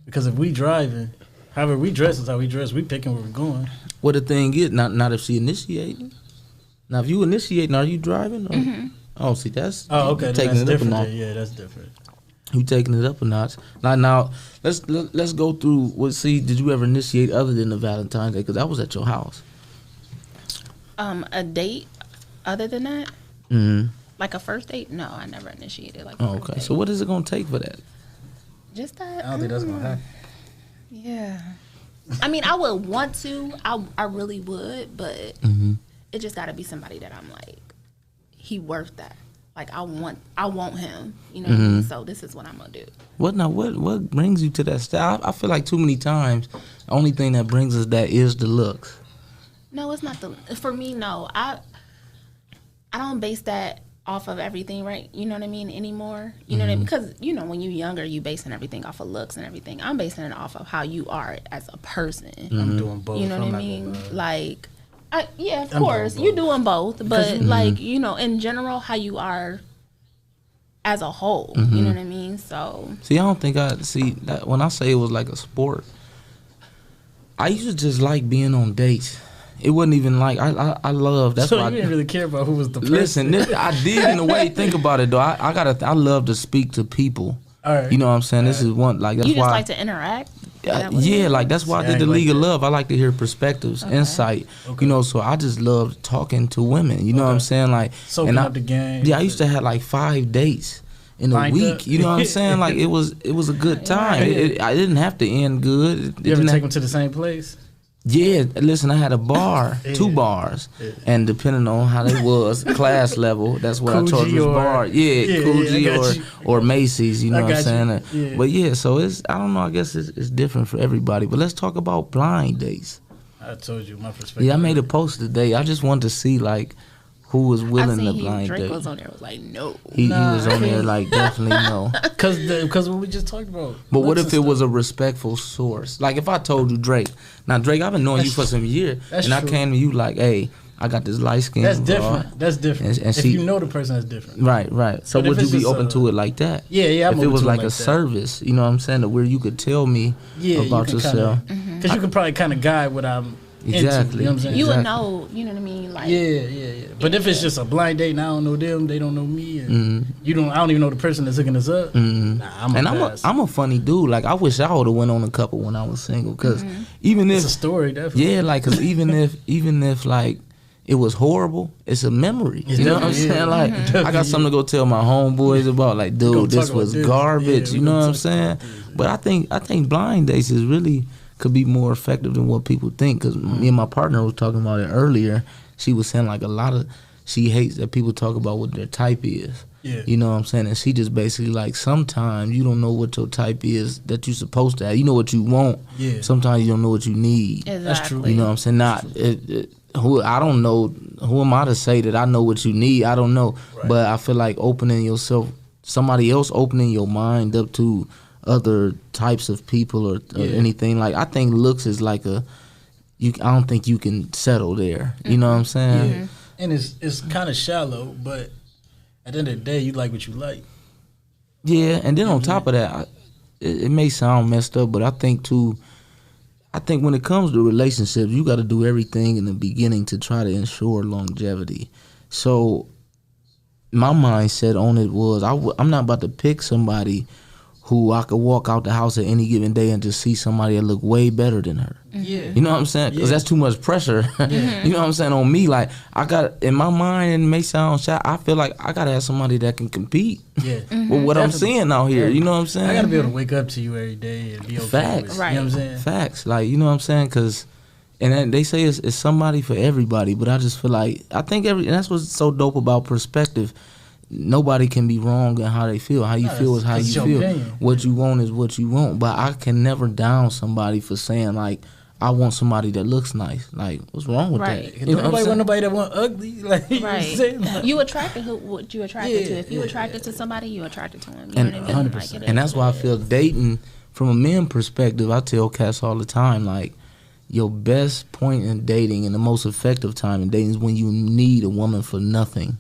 because if we driving, however we dress is how we dress. We picking where we're going. What the thing is, not if she initiating. Now if you initiating, are you driving? Or, oh, see that's Oh, okay. you Then taking that's it up a different. notch. then. Yeah, that's different. You taking it up a notch. Now let's go through. See, did you ever initiate other than the Valentine's Day? Because that was at your house. A date other than that? Mm-hmm. Like a first date? No, I never initiated like a Oh, first okay. date. So what is it gonna take for that? Just that. I don't think that's gonna happen. Yeah. I mean, I would want to. I really would, but it just got to be somebody that I'm like, he worth that. Like I want him. You know what I mean? So this is what I'm gonna do. What brings you to that style? I feel like too many times the only thing that brings us that is the looks. No, it's not for me. No, I don't base that off of everything, right? You know what I mean? Anymore. You know what I mean? Because when you're younger, you basing everything off of looks and everything. I'm basing it off of how you are as a person. I'm doing both. You know I'm what I not mean? gonna lie. Like, yeah, of I'm course, doing you're both. doing both, but like, in general, how you are as a whole. You know what I mean? So See, I don't think I see that when I say it was like a sport. I used to just like being on dates. It wasn't even like I love. That's So why. you didn't really care about who was the person. Listen, I did in a way. Think about it though. I love to speak to people. All right. You know what I'm saying? This is one like that's you just why. like to interact. Is that what it Yeah, is? like that's why I See, I did the ain't like League of that. Love. I like to hear perspectives, insight. So I just love talking to women. You know what I'm saying? Like, Soaking I, up the game. Yeah, I used to have like 5 dates in a Lined week. up. You know what I'm saying? Like it was a good time. I didn't have to end good. It You ever didn't take have- them to the same place? yeah, listen, I had a bar, 2 Yeah. bars, and depending on how they was, class level, that's what I Coogee charged was or- bar. Yeah, Yeah, Coogee I got you. or Macy's, you know I what I'm got saying? you. Yeah. But yeah, so I don't know, I guess it's different for everybody. But let's talk about blind dates. I told you my perspective. Yeah, I made a post today. I just wanted to see like who was I willing to seen blind Drake date. was on there. Was like, no. He Nah, was on there like definitely no. Because what we just talked about. But what looks if it and was stuff. a respectful source? Like if I told you Drake, now Drake, I've been knowing you for some years, That's and I true. came to you like, hey, I got this light skin. That's different. That's different. And if you know the person, that's different. Right. So would you be open to it like that? Yeah. If it was like a service, you know what I'm saying, where you could tell me about yourself. Because you could probably kind of guide what I'm into. You know what I'm saying? You would know, you know what I mean? Like, yeah. But if it's just a blind date and I don't know them, they don't know me, and I don't even know the person that's hooking us up. I'm a funny dude. Like, I wish I would have went on a couple when I was single, because even if it's a story, definitely. Yeah, like, because even if like it was horrible, it's a memory. You know what I'm saying? Like, I got something to go tell my homeboys about. Like, dude, this was garbage. You know what I'm saying? But I think blind dates is really could be more effective than what people think. Because me and my partner was talking about it earlier. She was saying like she hates that people talk about what their type is. Yeah. You know what I'm saying? And she just basically like, sometimes you don't know what your type is that you're supposed to have. You know what you want. Yeah. Sometimes you don't know what you need. Exactly. That's true. You know what I'm saying? I don't know. Who am I to say that I know what you need? I don't know. Right. But I feel like somebody else opening your mind up to other types of people or anything. Like, I think looks is like I don't think you can settle there. You know what I'm saying? Yeah. And it's kind of shallow, but at the end of the day, you like what you like. Yeah, and then on top of that, it may sound messed up, but I think when it comes to relationships, you got to do everything in the beginning to try to ensure longevity. So my mindset on it was I'm not about to pick somebody who I could walk out the house at any given day and just see somebody that look way better than her. Yeah. You know what I'm saying? Because that's too much pressure. You know what I'm saying, on me. Like, I got, in my mind, and it may sound shy, I feel like I got to have somebody that can compete with what I'm seeing out here. You know what I'm saying? I got to be able to wake up to you every day and be okay Facts. with it. Right. You know what I'm saying? Facts. Like, you know what I'm saying? Because, and then they say it's somebody for everybody, but I just feel like, and that's what's so dope about perspective. Nobody can be wrong in how they feel. How you feel is how you feel. Opinion. What you want is what you want. But I can never down somebody for saying, like, I want somebody that looks nice. Like, what's wrong with that? You know nobody want nobody that want ugly. Like, right. You attracted what you attracted to. If you attracted to somebody, you attracted to him. You know what I mean? 100%. And that's why I feel dating, from a man perspective, I tell cats all the time, like, your best point in dating and the most effective time in dating is when you need a woman for nothing.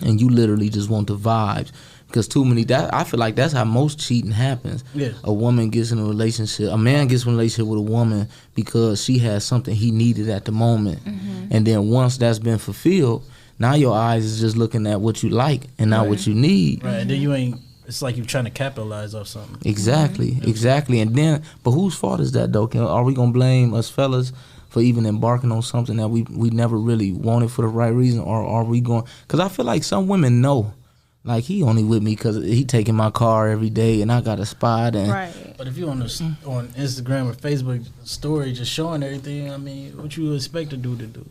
And you literally just want the vibes, because I feel like that's how most cheating happens. A woman gets in a relationship, a man gets in a relationship with a woman because she has something he needed at the moment, and then once that's been fulfilled, now your eyes is just looking at what you like and not what you need. Right, and then it's like you're trying to capitalize off something. Exactly. And then, but whose fault is that though? Are we gonna blame us fellas for even embarking on something that we never really wanted for the right reason? Or are we going, because I feel like some women know, like, he only with me because he taking my car every day and I got a spot. And right. But if you on Instagram or Facebook story just showing everything, I mean, what you expect a dude to do?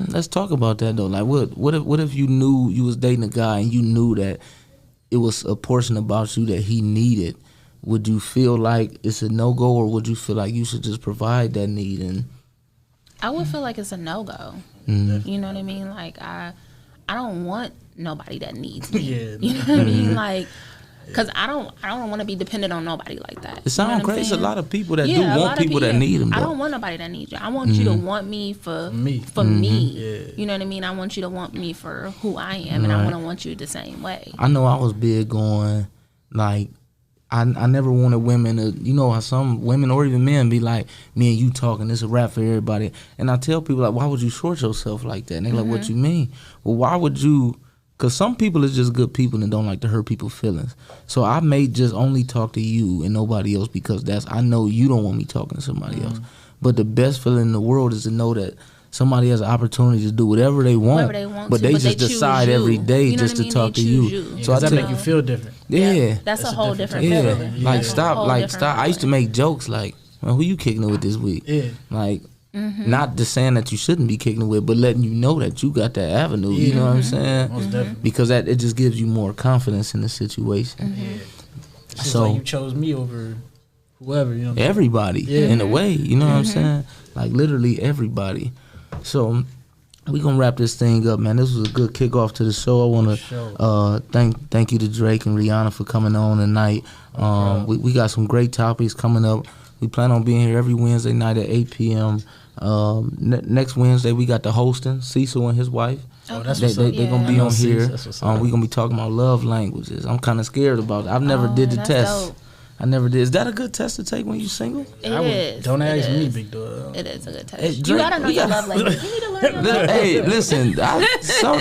Let's talk about that though. Like, what if you knew you was dating a guy and you knew that it was a portion about you that he needed? Would you feel like it's a no-go, or would you feel like you should just provide that need? And I would feel like it's a no-go. You know what I mean? Like, I don't want nobody that needs me. You know what I mean? Like, because I don't want to be dependent on nobody like that. It sounds crazy. There's a lot of people that do want people that need them. Though. I don't want nobody that needs you. I want you to want me for me. Yeah. You know what I mean? I want you to want me for who I am, and I want you the same way. I know I was big on, like, I never wanted women to, you know how some women or even men be like, me and you talking, this is a rap for everybody. And I tell people, like, why would you short yourself like that? And they're like, what you mean? Well, why would you? Because some people is just good people and don't like to hurt people's feelings. So I may just only talk to you and nobody else, because I know you don't want me talking to somebody else. But the best feeling in the world is to know that somebody has an opportunity to do whatever they want, but they just decide every day just to talk to you. So I make you feel different. Yeah. That's a whole different feeling. Like, stop. I used to make jokes like, well, who you kicking it with this week? Like, not just saying that you shouldn't be kicking it with, but letting you know that you got that avenue. You know what I'm saying? Most definitely. Because it just gives you more confidence in the situation. So like you chose me over whoever, you know. Everybody, in a way, you know what I'm saying? Like, literally everybody. So we're going to wrap this thing up, man. This was a good kickoff to the show. I want to thank you to Drake and Rihanna for coming on tonight. We got some great topics coming up. We plan on being here every Wednesday night at 8 p.m. Next Wednesday we got the hosting, Cecil and his wife. Oh, that's They're gonna be on here. We're gonna be talking about love languages. I'm kind of scared about it. I've never did the test. Dope. I never did. Is that a good test to take when you single? It is. Don't ask me, big dog. It is a good test. Hey, You gotta know your love language. You need to learn your love language. Hey,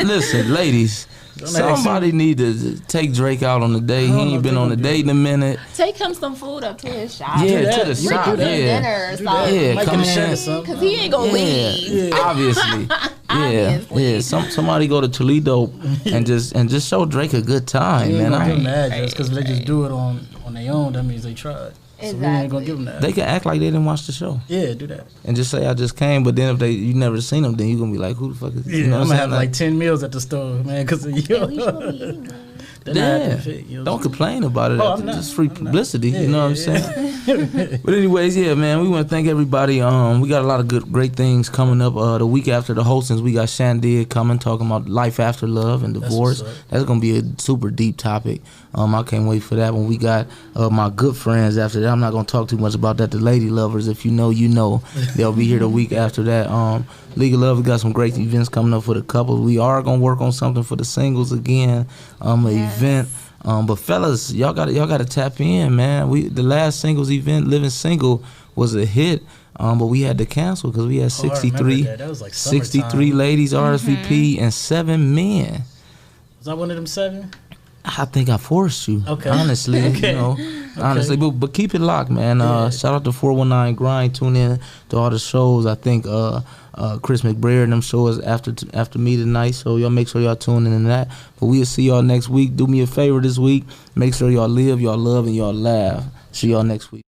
listen, ladies. Somebody need to take Drake out on a date. He ain't been on a date in a minute. Take him some food up to his shop. Yeah, to the shop. Bring him dinner or something. Yeah, come in. Because he ain't gonna leave. Obviously. Yeah. Somebody go to Toledo and just show Drake a good time, man. I ain't mad just because they just do it on their own. That means they tried. So we ain't gonna give them that. They can act like they didn't watch the show. Yeah, do that. And just say I just came, but then if you never seen them, then you gonna be like, who the fuck is? Yeah, you know I'm gonna have like 10 meals at the store, man, because of you. Don't complain about it. It's just free publicity. You know what I'm saying? But anyways, man, we want to thank everybody. We got a lot of great things coming up. The week after the hostings, we got Shandia coming, talking about life after love and divorce. That's gonna be a super deep topic. I can't wait for that one. We got my good friends after that. I'm not gonna talk too much about that. The lady lovers, if you know, you know. They'll be here the week after that. League of Love, we got some great events coming up for the couples. We are gonna work on something for the singles again. Event. But fellas, y'all gotta tap in, man. The last singles event, Living Single, was a hit. But we had to cancel because we had 63 ladies RSVP and 7 men. Was I one of them 7? I think I forced you. Okay. Honestly, you know. Honestly, but keep it locked, man. Shout out to 419 Grind. Tune in to all the shows. I think Chris McBrayer and them shows after me tonight. So y'all make sure y'all tune in to that. But we'll see y'all next week. Do me a favor this week. Make sure y'all live, y'all love, and y'all laugh. See y'all next week.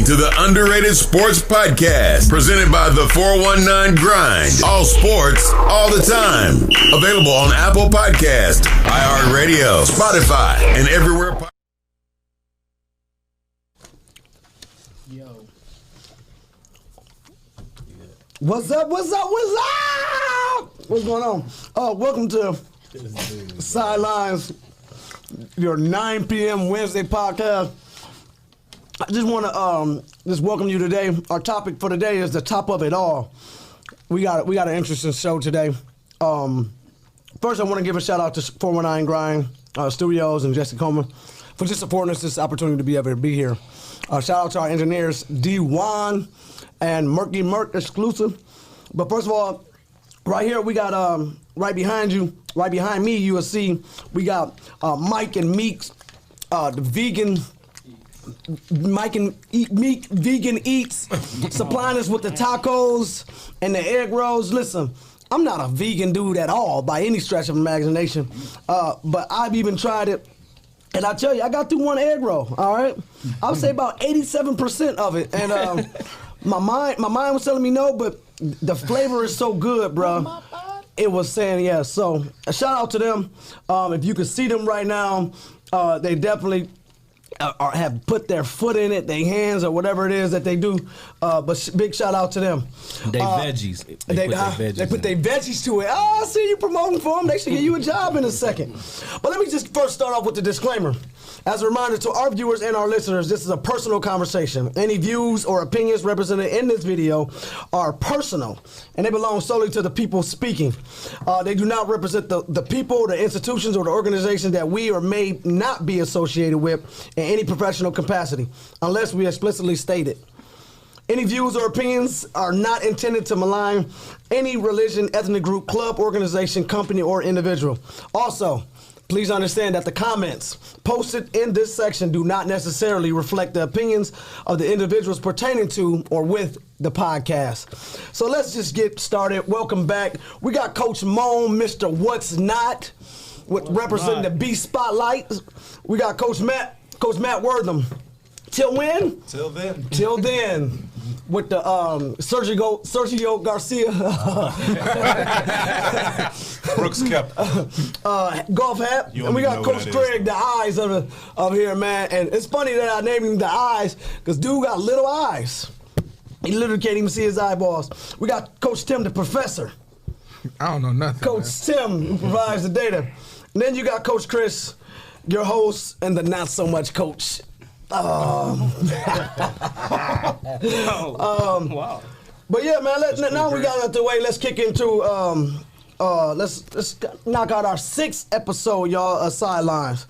To the Underrated Sports Podcast, presented by the 419 Grind. All sports, all the time. Available on Apple Podcast, iHeartRadio, Spotify, and everywhere. Yo. What's up? What's going on? Welcome to Sidelines, your 9 p.m. Wednesday podcast. I just want to just welcome you today. Our topic for today is the top of it all. We got an interesting show today. First, I want to give a shout out to 419 Grind Studios and Jesse Coleman for just affording us this opportunity to be able to be here. Shout out to our engineers D1 and Murky Merc Exclusive. But first of all, right here we got right behind me, you will see we got Mike and Meeks, the vegan. Mike and Meek Vegan Eats supplying us with the tacos and the egg rolls. Listen, I'm not a vegan dude at all by any stretch of imagination, but I've even tried it, and I tell you, I got through one egg roll. All right, I would say about 87% of it, and my mind was telling me no, but the flavor is so good, bro. It was saying yes. So a shout out to them. If you could see them right now, they definitely. or have put their foot in it, their hands or whatever it is that they do. But big shout out to them. They veggies. They put their veggies to it. Oh, I see you promoting for them. They should give you a job in a second. But let me just first start off with the disclaimer. As a reminder to our viewers and our listeners, this is a personal conversation. Any views or opinions represented in this video are personal, and they belong solely to the people speaking. They do not represent the people, the institutions, or the organizations that we or may not be associated with in any professional capacity, unless we explicitly state it. Any views or opinions are not intended to malign any religion, ethnic group, club, organization, company, or individual. Also, please understand that the comments posted in this section do not necessarily reflect the opinions of the individuals pertaining to or with the podcast. So let's just get started. Welcome back. We got Coach Moan, Mr. What's Not, representing the B Spotlight. We got Coach Matt Wortham. Till when? Till then. Till then. With the Sergio Garcia. Brooks Koepka. Golf hat. And we got Coach Craig, the eyes of here, man. And it's funny that I named him the eyes, because dude got little eyes. He literally can't even see his eyeballs. We got Coach Tim, the professor. I don't know nothing. Coach Tim, who provides the data. And then you got Coach Chris, your host, and the not so much coach. Wow. But yeah, man. Now we got it out the way. Let's kick into. Let's knock out our 6th episode, y'all. Sidelines.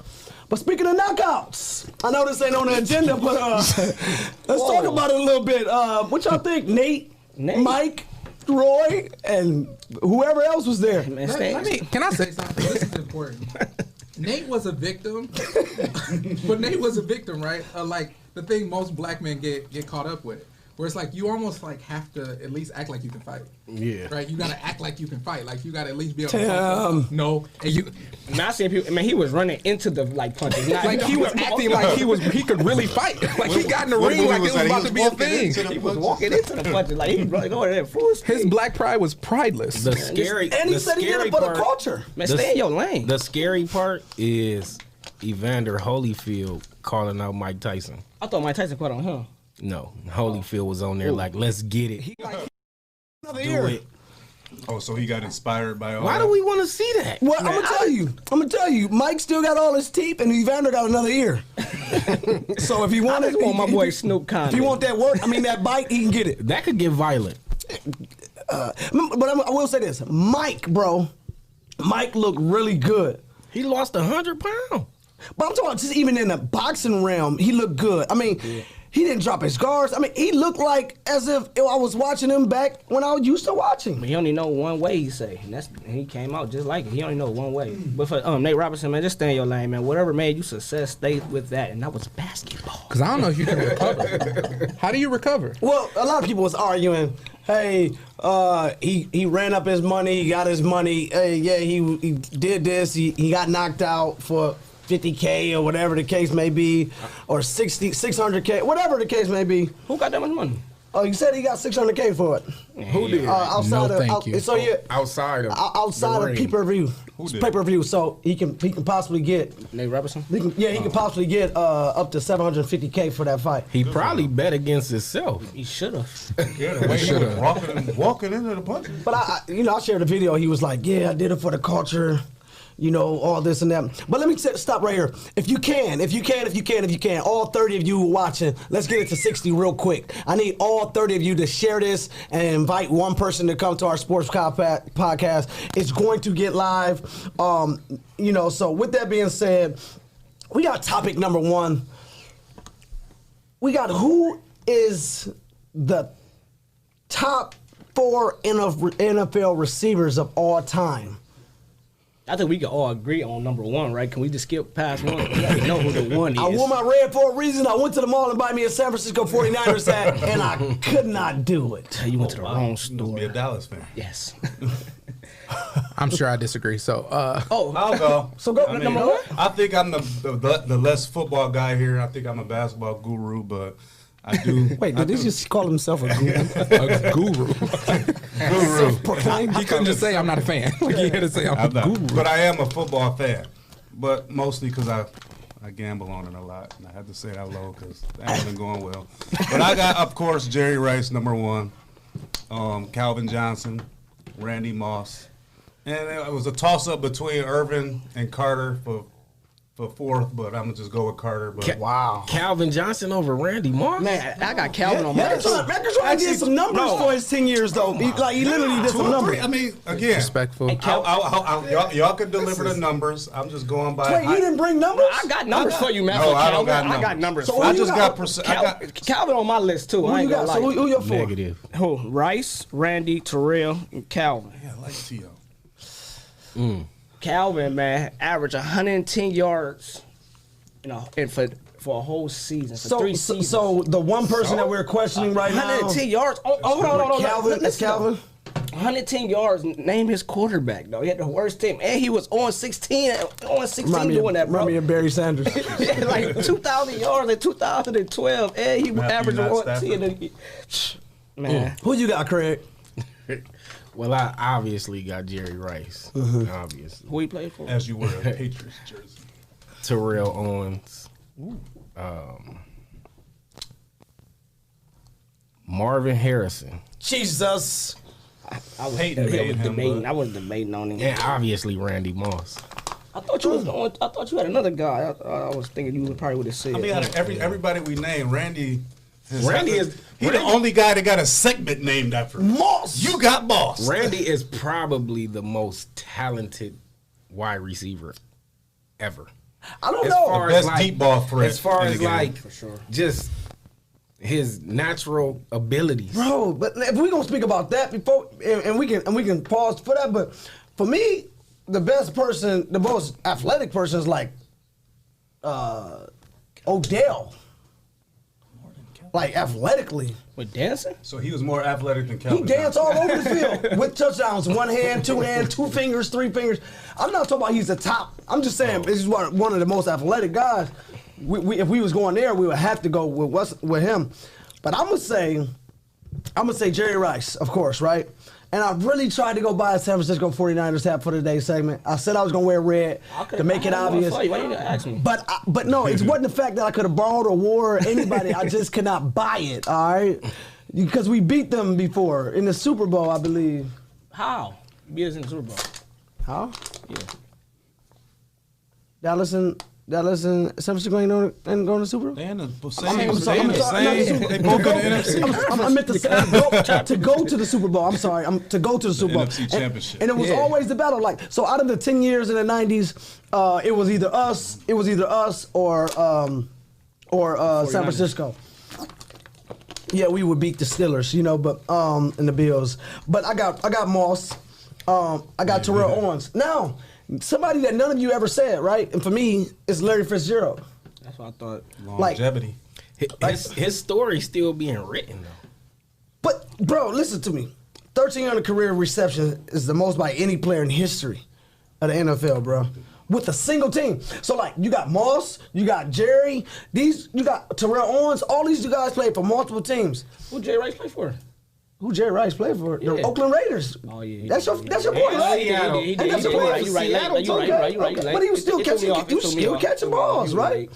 But speaking of knockouts, I know this ain't on the agenda, but let's talk about it a little bit. What y'all think, Nate, Mike, Roy, and whoever else was there? Can I say something? This is important. Nate was a victim, but Nate was a victim, right? Like the thing most black men get caught up with, where it's like you almost like have to at least act like you can fight. Yeah. Right. You gotta act like you can fight. Like you gotta at least be able to fight. No. And you. Not seeing people. I mean, he was running into the punches. Like he was acting like he could really fight. Like he got in the ring like it was about to be a thing. He was walking into the punches like he was going there full speed. His black pride was prideless. The scary. And he said he did it for the culture. Man, stay in your lane. The scary part is Evander Holyfield calling out Mike Tyson. I thought Mike Tyson caught on him. No, Holyfield was on there like, let's get it. Another year. Oh, so he got inspired by all Why that? do we want to see that? Well, I'm gonna tell you. Mike still got all his teeth, and Evander got another ear. So if he I just want my boy Snoop Conn. If he want that work, that bite, he can get it. That could get violent. But I will say this, Mike looked really good. He lost 100 pounds. But I'm talking about just even in the boxing realm, he looked good. He didn't drop his guards. He looked like as if I was watching him back when I used to watch him. But he only know one way, he say. And he came out just like it. He only know one way. But for Nate Robinson, man, just stay in your lane, man. Whatever made you success, stay with that. And that was basketball. Because I don't know if you can recover. How do you recover? Well, a lot of people was arguing, hey, he ran up his money, he got his money. Hey, yeah, he did this. He got knocked out for $50K or whatever the case may be, or $600K, whatever the case may be. Who got that much money? Oh, you said he got $600K for it. Who did? Outside no, of, thank you. So yeah, outside of pay-per-view. Who did? Pay-per-view. So he can possibly get. Nate Robinson. He can possibly get up to $750K for that fight. He probably bet against himself. He should have. Yeah, the way he was walking into the punches. But I shared a video. He was like, "Yeah, I did it for the culture." All this and that. But let me stop right here. If you can, all 30 of you watching, let's get it to 60 real quick. I need all 30 of you to share this and invite one person to come to our Sports podcast. It's going to get live. So with that being said, we got topic number 1. We got who is the top 4 NFL receivers of all time. I think we can all agree on number 1, right? Can we just skip past 1? We already know who the 1 is. I wore my red for a reason. I went to the mall and buy me a San Francisco 49ers hat, and I could not do it. You went to the wrong store. Must be a Dallas fan. Yes. I'm sure I disagree. So, I'll go. So go number 1. I think I'm the less football guy here. I think I'm a basketball guru, but I do. Wait, did he just call himself a guru? a guru. He couldn't just say I'm not a fan. Like he had to say I'm a guru. But I am a football fan, but mostly because I I gamble on it a lot, and I had to say that low because that hasn't been going well. But I got, of course, Jerry Rice, number 1, Calvin Johnson, Randy Moss, and it was a toss-up between Irvin and Carter for 4th, but I'm gonna just go with Carter. But Wow. Calvin Johnson over Randy Moss? Man, I got Calvin on my Megatron trying to get some numbers for his 10 years, though. He literally did some numbers. I mean, again, Respectful. y'all can deliver the numbers. I'm just going by. Wait, you didn't bring numbers? I got numbers for you, man. No, for I don't Calvin. got I got numbers. So for who I you just got? got Calvin on my list too. Who I you ain't got? gonna So lie. who you for? Negative. Who? Rice, Randy, Terrell, and Calvin. Yeah, I like T.O. Calvin, man, averaged 110 yards, and for a whole season, for 3 seasons. So the one person that we're questioning right now, 110 yards. Hold on. Calvin. It's Calvin. 110 yards. Name his quarterback though. He had the worst team, and he was on 16 doing that, bro. Remind me of Barry Sanders. Like 2,000 yards in 2012, and he averaged Matt 110. Man, Who you got, Craig? Well, I obviously got Jerry Rice. Obviously. who he played for? As you wear a Patriots jersey. Terrell Owens. Marvin Harrison. Jesus. I was Hating him, debating. but- I was debating on him. And obviously Randy Moss. I thought you was going. I thought you had another guy. I was thinking you probably would have said. I mean, out of everybody we named, Randy. He's Randy- the only guy that got a segment named after him. Moss. You got Moss. Randy is probably the most talented wide receiver ever. I don't As know. far The as best deep ball threat As far in the as game. like For sure. just his natural abilities. Bro, but if we gonna speak about that before, and we can pause for that, but for me, the best person, the most athletic person is like Odell. Like athletically, With dancing? So he was more athletic than he Calvin danced Johnson. all over the field with touchdowns, 1 hand, 2 hands, 2 fingers, 3 fingers. I'm not talking about he's the top. I'm just saying this is one of the most athletic guys. If we was going there, we would have to go with him. But I'm gonna say Jerry Rice, of course, right? And I really tried to go buy a San Francisco 49ers hat for today's segment. I said I was gonna wear red to make it obvious. Why you didn't ask me? But no, it wasn't the fact that I could have borrowed or wore anybody. I just could not buy it, all right? Because we beat them before in the Super Bowl, I believe. How? You beat us in the Super Bowl. How? Yeah. Dallas and San Francisco ain't going to the Super Bowl? They in the I'm same. sorry, They in the same. They both in the NFC. I meant to say to go to the Super Bowl. I'm sorry, to go to the Super Bowl. NFC Championship. And it was always the battle. Like so, out of the 10 years in the '90s, it was either us or San Francisco. Yeah, we would beat the Steelers, but and the Bills. But I got Moss. I got Terrell Owens. Now, somebody that none of you ever said, right? And for me, it's Larry Fitzgerald. That's what I thought. Longevity. His story's still being written though. But bro, listen to me. 1,300 career reception is the most by any player in history of the NFL, bro. With a single team. So like you got Moss, you got Jerry, you got Terrell Owens, all these guys played for multiple teams. Who Jerry Rice play for? Who Jerry Rice played for? The Yeah. Oakland Raiders. Oh, yeah. That's your point, right? He did. That's your point. You're right. But he was still catching balls, right?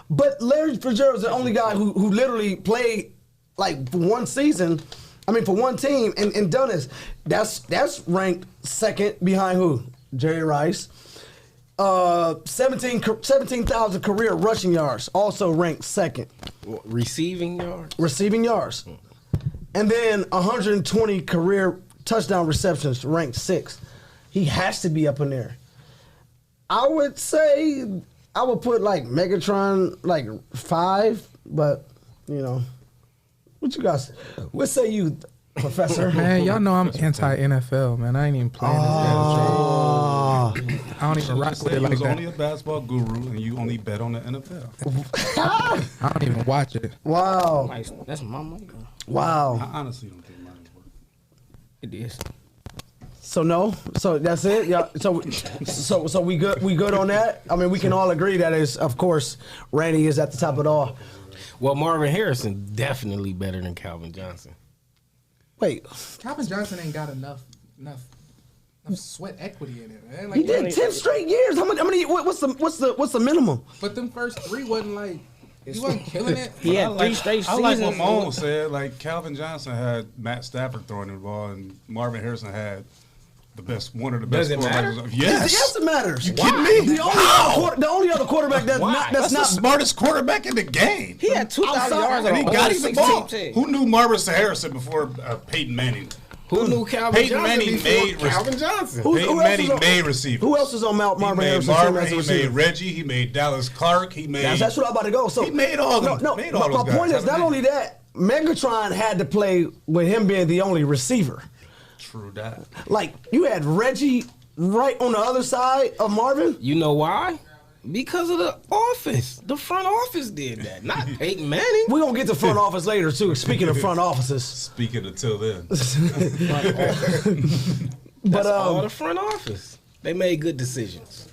But Larry Fitzgerald is the only guy who literally played like for one season. I mean, for one team and done this. That's ranked second behind who? Jerry Rice. 17,000 career rushing yards, also ranked second. Receiving yards? Receiving yards. And then 120 career touchdown receptions, ranked sixth. He has to be up in there. I would say I would put like Megatron like 5, but what you guys? What say you, Professor? Man, y'all know I'm anti-NFL, man. I ain't even playing this game. I don't even rock with it You like was that. only a basketball guru, and you only bet on the NFL. I don't even watch it. Wow. Nice. That's my money. Wow. I honestly don't think mine is worth It is. So no, so that's it. Yeah. So we good. We good on that. I mean, we can all agree that is, of course, Randy is at the top of it all. Well, Marvin Harrison definitely better than Calvin Johnson. Wait, Calvin Johnson ain't got enough sweat equity in it, man. He did 10 straight years. How many? What's the minimum? But them first 3 wasn't like he wasn't killing it. He had 3 straight seasons. I like what Moan said. Like Calvin Johnson had Matt Stafford throwing the ball, and Marvin Harrison had one of the best. Does it matter? Yes, it matters. You kidding me? The only other quarterback that's not the smartest quarterback in the game. He had 2,000 yards and he got him the ball. Team. Who knew Marvin Harrison before Peyton Manning? Who knew Calvin Johnson Manning made Calvin Johnson? Peyton Manning made receivers. Who else is on Marvin Harrison? He made Reggie. He made Dallas Clark. He made. That's what I'm about to go. So he made all them. My point is not only that. Megatron had to play with him being the only receiver. True that. Like you had Reggie right on the other side of Marvin. You know why? Because of the office. The front office did that, not Peyton Manning. We're going to get to front office later, too. Speaking of front offices. Speaking until then. That's all the front office. They made good decisions.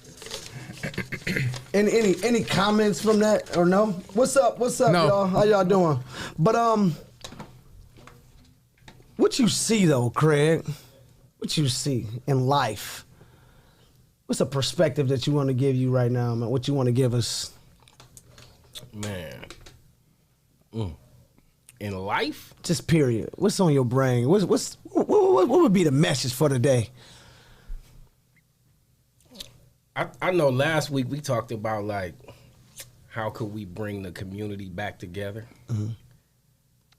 Any comments from that or no? What's up, No. y'all? How y'all doing? But what you see, though, Craig? What you see in life? What's a perspective that you want to give you right now, man? What you want to give us? Man. In life? Just period. What's on your brain? What would be the message for today? I know last week we talked about, like, how could we bring the community back together? Mm-hmm.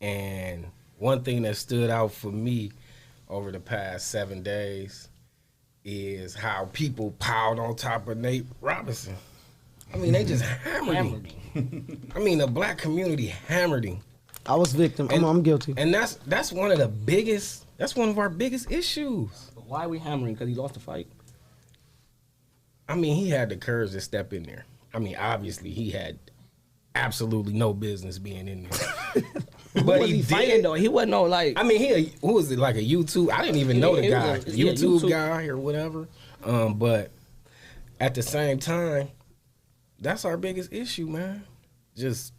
And one thing that stood out for me over the past 7 days is how people piled on top of Nate Robinson. I mean, they just hammered him. I mean, the black community hammered him. I was victim. I'm guilty. And that's one of the biggest. That's one of our biggest issues. But why are we hammering? Because he lost the fight. I mean, he had the courage to step in there. I mean, obviously, he had absolutely no business being in there. But he fighting though. He wasn't no like. I mean, who was it? Like a YouTube? I didn't even know the guy, YouTube guy or whatever. But at the same time, that's our biggest issue, man. Just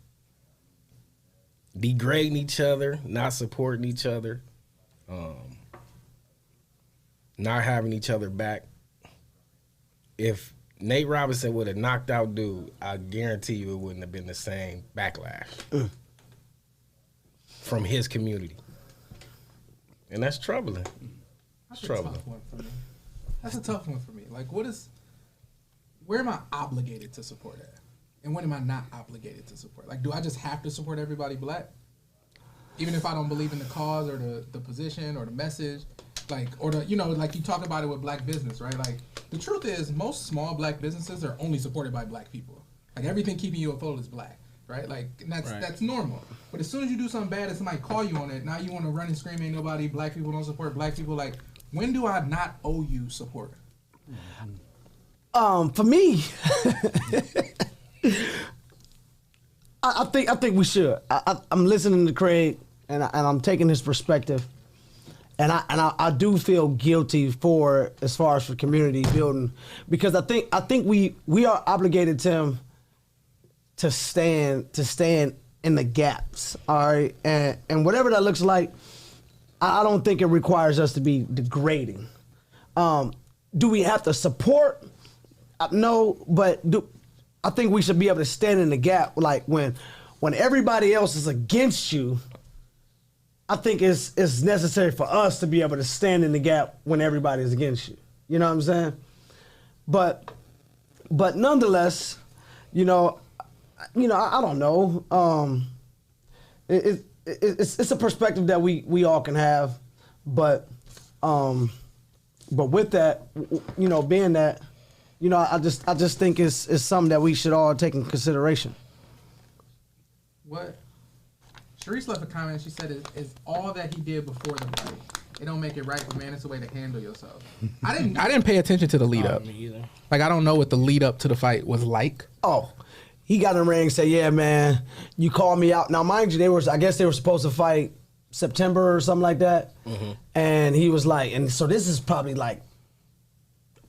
degrading each other, not supporting each other, not having each other back. If Nate Robinson would have knocked out dude, I guarantee you it wouldn't have been the same backlash from his community. And that's troubling. That's a tough one for me. That's a tough one for me. Like, where am I obligated to support at? And when am I not obligated to support? Like, do I just have to support everybody black? Even if I don't believe in the cause or the position or the message? Like, or like you talk about it with black business, right? Like, the truth is most small black businesses are only supported by black people. Like, everything keeping you afloat is black, right? Like, and that's normal. But as soon as you do something bad and somebody call you on it, now you want to run and scream, ain't nobody, black people don't support black people. Like, when do I not owe you support? For me, I think we should. I'm listening to Craig, and I'm taking his perspective, and I do feel guilty for as far as for community building, because I think we are obligated to stand in the gaps, all right, and whatever that looks like, I don't think it requires us to be degrading. Do we have to support? No, but I think we should be able to stand in the gap. Like when everybody else is against you, I think it's necessary for us to be able to stand in the gap when everybody is against you. You know what I'm saying? But nonetheless, I don't know. It's a perspective that we all can have, but with that, being that, I just think it's something that we should all take in consideration. What? Sharice left a comment. She said, "Is all that he did before the fight. It don't make it right, but man, it's a way to handle yourself." I didn't pay attention to the lead up. Me either. Like, I don't know what the lead up to the fight was like. Oh, he got in the ring and said, "Yeah, man, you called me out." Now, mind you, I guess they were supposed to fight September or something like that, and he was like, and so this is probably like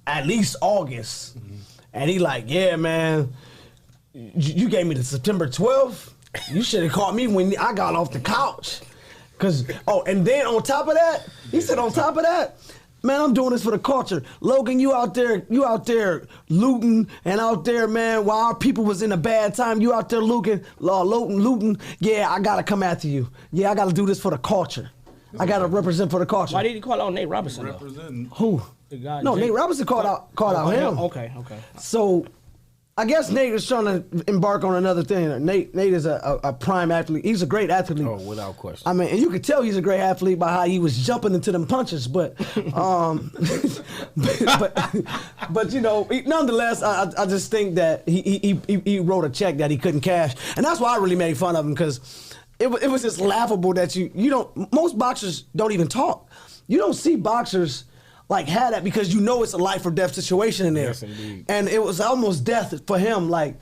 at least August, and he like, "Yeah, man, you gave me the September 12th. You should have called me when I got off the couch." And then on top of that, he said, on top of that, Man, I'm doing this for the culture. Logan, you out there looting and out there, man, while our people was in a bad time, you out there looting. Yeah, I gotta come after you. Yeah, I gotta do this for the culture. I gotta represent for the culture. Why did he call out Nate Robinson? Representing. Who? The guy. No, Nate Robinson called out him. Okay. So, I guess Nate is trying to embark on another thing. Nate is a prime athlete. He's a great athlete. Oh, without question. I mean, and you could tell he's a great athlete by how he was jumping into them punches. But, but you know, nonetheless, I just think that he wrote a check that he couldn't cash, and that's why I really made fun of him, because it was just laughable that you don't. Most boxers don't even talk. You don't see boxers like had that, because you know it's a life or death situation in there. Yes, indeed. And it was almost death for him. Like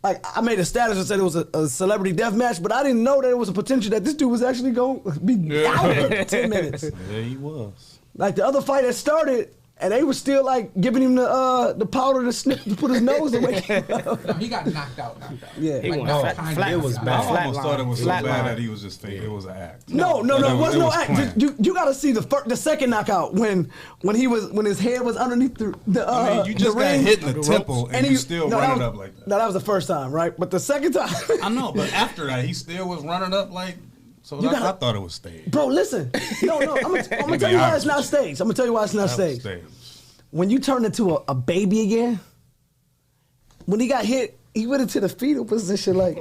I made a status and said it was a celebrity death match, but I didn't know that it was a potential that this dude was actually going to be out in 10 minutes. There he was. Like the other fight had started, and they were still like giving him the powder to snip to put his nose away. No, he got knocked out. Yeah. He Like, went no, flat. kinda. It was I bad. almost thought it was so Flatline. bad that he was just thinking it was an act. No, it was no act. planned. You got to see the second knockout when his head was underneath the I mean, you just the got ring. hit in the temple and you still that running was- up like that. No, that was the first time, right? But the second time, I know, but after that, he still was running up like. So You I gotta- thought it was staged. bro, listen. No, I'm gonna tell you why it's not staged. I'm gonna tell you why it's not That was staged. When you turn into a baby again, when he got hit, he went into the fetal position like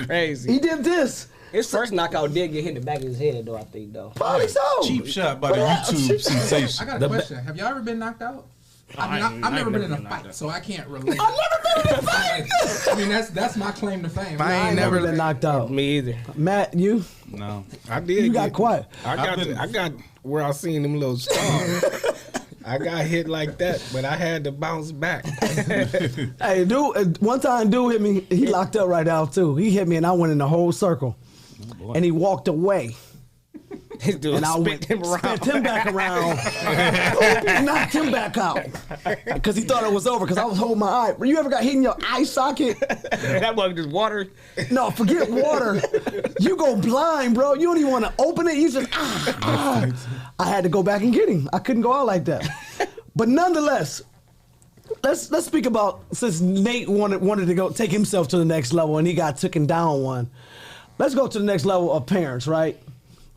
Crazy. he did this. His first knockout did get hit in the back of his head, though, I think, though. Probably so. Cheap shot by the But, YouTube I sensation. got a question. Have y'all ever been knocked out? I've never been in a fight, so I can't relate. I've never been in a fight. I mean, that's my claim to fame. I ain't never been knocked out. Me either. Matt, you No. I did. you got quiet. I got where I seen them little stars. I got hit like that, but I had to bounce back. Hey, dude, one time dude hit me. He locked up right now too. He hit me and I went in the whole circle, and he walked away. His dude And I spit him around. spent him back around, knocked him back out, because he thought it was over. Because I was holding my eye. You ever got hit in your eye socket? That wasn't just water. No, forget water. You go blind, bro. You don't even want to open it. You just I had to go back and get him. I couldn't go out like that. But nonetheless, let's speak about, since Nate wanted to go take himself to the next level and he got taken down one. Let's go to the next level of parents, right?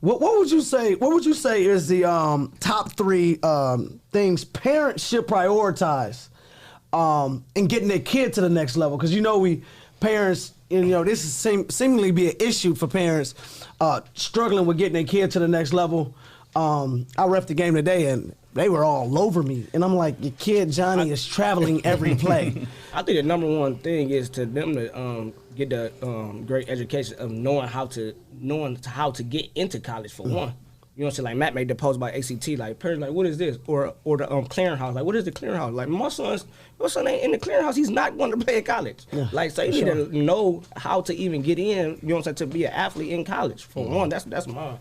What would you say? What would you say is the top three things parents should prioritize in getting their kid to the next level? Because parents, this is seemingly be an issue for parents struggling with getting their kid to the next level. I ref the game today and they were all over me, and I'm like, your kid Johnny is traveling every play. I think the number one thing is to them to get the great education of knowing how to get into college for one. You know what I'm saying? Like Matt made the post about ACT, like parents like, what is this? Or the clearinghouse, like what is the clearinghouse? Like your son ain't in the clearinghouse, he's not going to play at college. Yeah, like so you need to know how to even get in, you know what I'm saying, to be an athlete in college. For one, that's mine.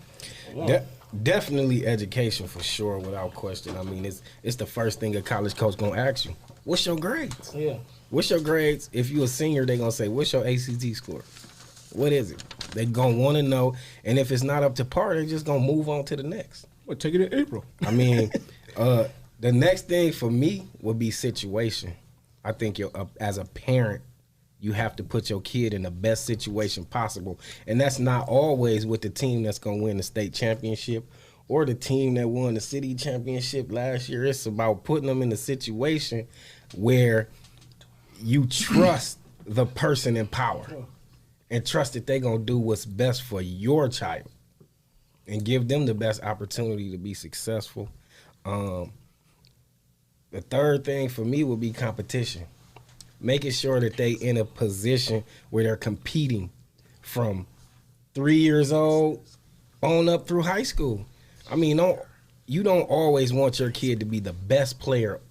Definitely education for sure, without question. I mean, it's the first thing a college coach gonna ask you. What's your grades? Yeah. What's your grades? If you're a senior, they gonna say, what's your ACT score? What is it? They gonna want to know, and if it's not up to par, they just gonna move on to the next. We'll take it in April. I mean, the next thing for me would be situation. I think as a parent, you have to put your kid in the best situation possible. And that's not always with the team that's going to win the state championship or the team that won the city championship last year. It's about putting them in a situation where you trust the person in power and trust that they're going to do what's best for your child and give them the best opportunity to be successful. The third thing for me would be competition. Making sure that they in a position where they're competing from 3 years old on up through high school. I mean, you don't always want your kid to be the best player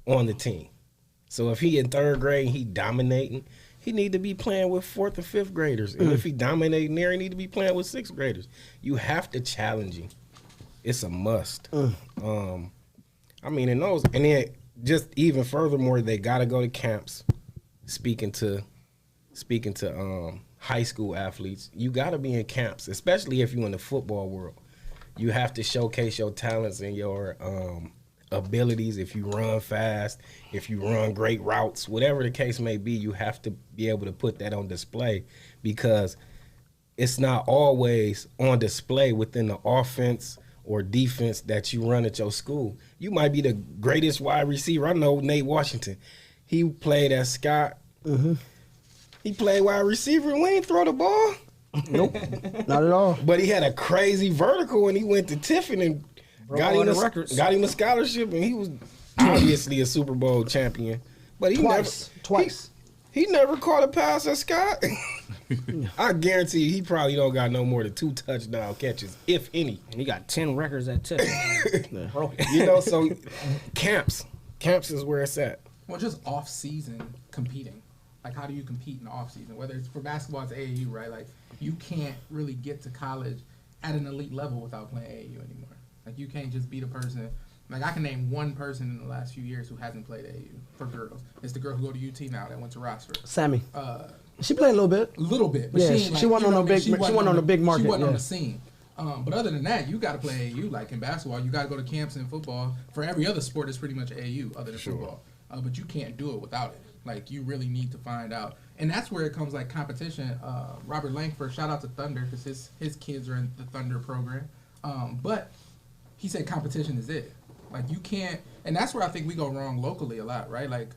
on the team. So if he in third grade and he dominating, he need to be playing with fourth and fifth graders. And if he dominating there, he need to be playing with sixth graders. You have to challenge him. It's a must. I mean, and then just even furthermore, they gotta go to camps. Speaking to high school athletes, you gotta be in camps, especially if you're in the football world. You have to showcase your talents and your abilities. If you run fast, if you run great routes, whatever the case may be, you have to be able to put that on display, because it's not always on display within the offense or defense that you run at your school. You might be the greatest wide receiver. I know Nate Washington. He played at Scott. Mm-hmm. He played wide receiver and we ain't throw the ball. Nope, not at all. But he had a crazy vertical and he went to Tiffin and got him a scholarship, and he was obviously a Super Bowl champion. But he twice. He never caught a pass at Scott. I guarantee you, he probably don't got no more than 2 touchdown catches, if any. And he got 10 records at Tiffin. You know, so camps is where it's at. Well, just off-season competing. Like, how do you compete in the off-season? Whether it's for basketball, it's AAU, right? Like, you can't really get to college at an elite level without playing AAU anymore. Like, you can't just be the person. Like, I can name one person in the last few years who hasn't played AAU for girls. It's the girl who go to UT now that went to Roxford. Sammy. She played a little bit. But yeah, she wasn't on the big market. She wasn't on the scene. But other than that, you got to play AAU. Like in basketball, you got to go to camps in football. For every other sport, it's pretty much AAU other than football. But you can't do it without it. Like, you really need to find out. And that's where it comes, like, competition. Robert Langford, shout out to Thunder, because his kids are in the Thunder program. But he said competition is it. Like, you can't, and that's where I think we go wrong locally a lot, right? Like,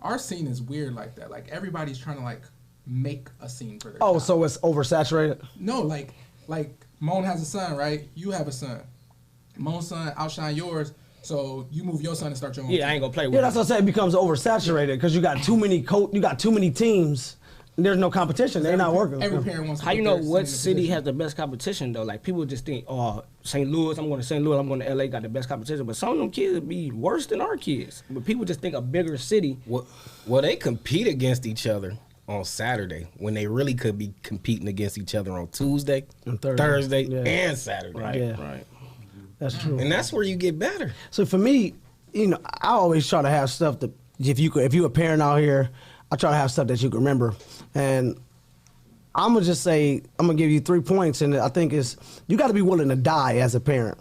our scene is weird like that. Like, everybody's trying to, like, make a scene for their child. So it's oversaturated? No, like Moan has a son, right? You have a son. Moan's son outshine yours. So you move your son and start your own team. I ain't gonna play with him. Yeah, that's what I said. It becomes oversaturated because you got too many teams. There's no competition. They're not working. Every parent wants to. How you know what city has the best competition though? Like, people just think, oh, St. Louis, I'm going to St. Louis, I'm going to LA, got the best competition. But some of them kids be worse than our kids. But people just think a bigger city. Well, they compete against each other on Saturday when they really could be competing against each other on Tuesday, and Thursday, and Saturday. Right. That's true. And that's where you get better. So for me, I always try to have stuff that if you a parent out here, I try to have stuff that you can remember. And I'm gonna just say, I'm gonna give you 3 points, and I think is you got to be willing to die as a parent,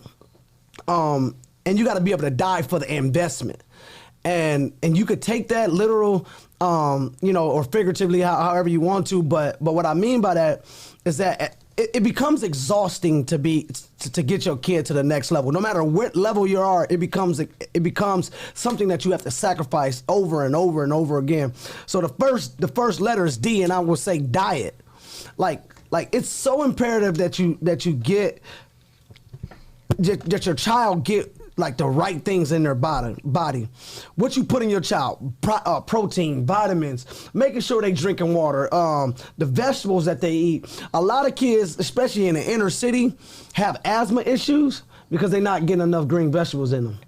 and you got to be able to die for the investment. And you could take that literal, or figuratively, however you want to. But what I mean by that is that it becomes exhausting to get your kid to the next level. No matter what level you are, it becomes something that you have to sacrifice over and over and over again. So the first letter is D, and I will say diet. Like it's so imperative that you get that your child get like the right things in their body. What you put in your child, protein, vitamins, making sure they drinking water, the vegetables that they eat. A lot of kids, especially in the inner city, have asthma issues because they're not getting enough green vegetables in them.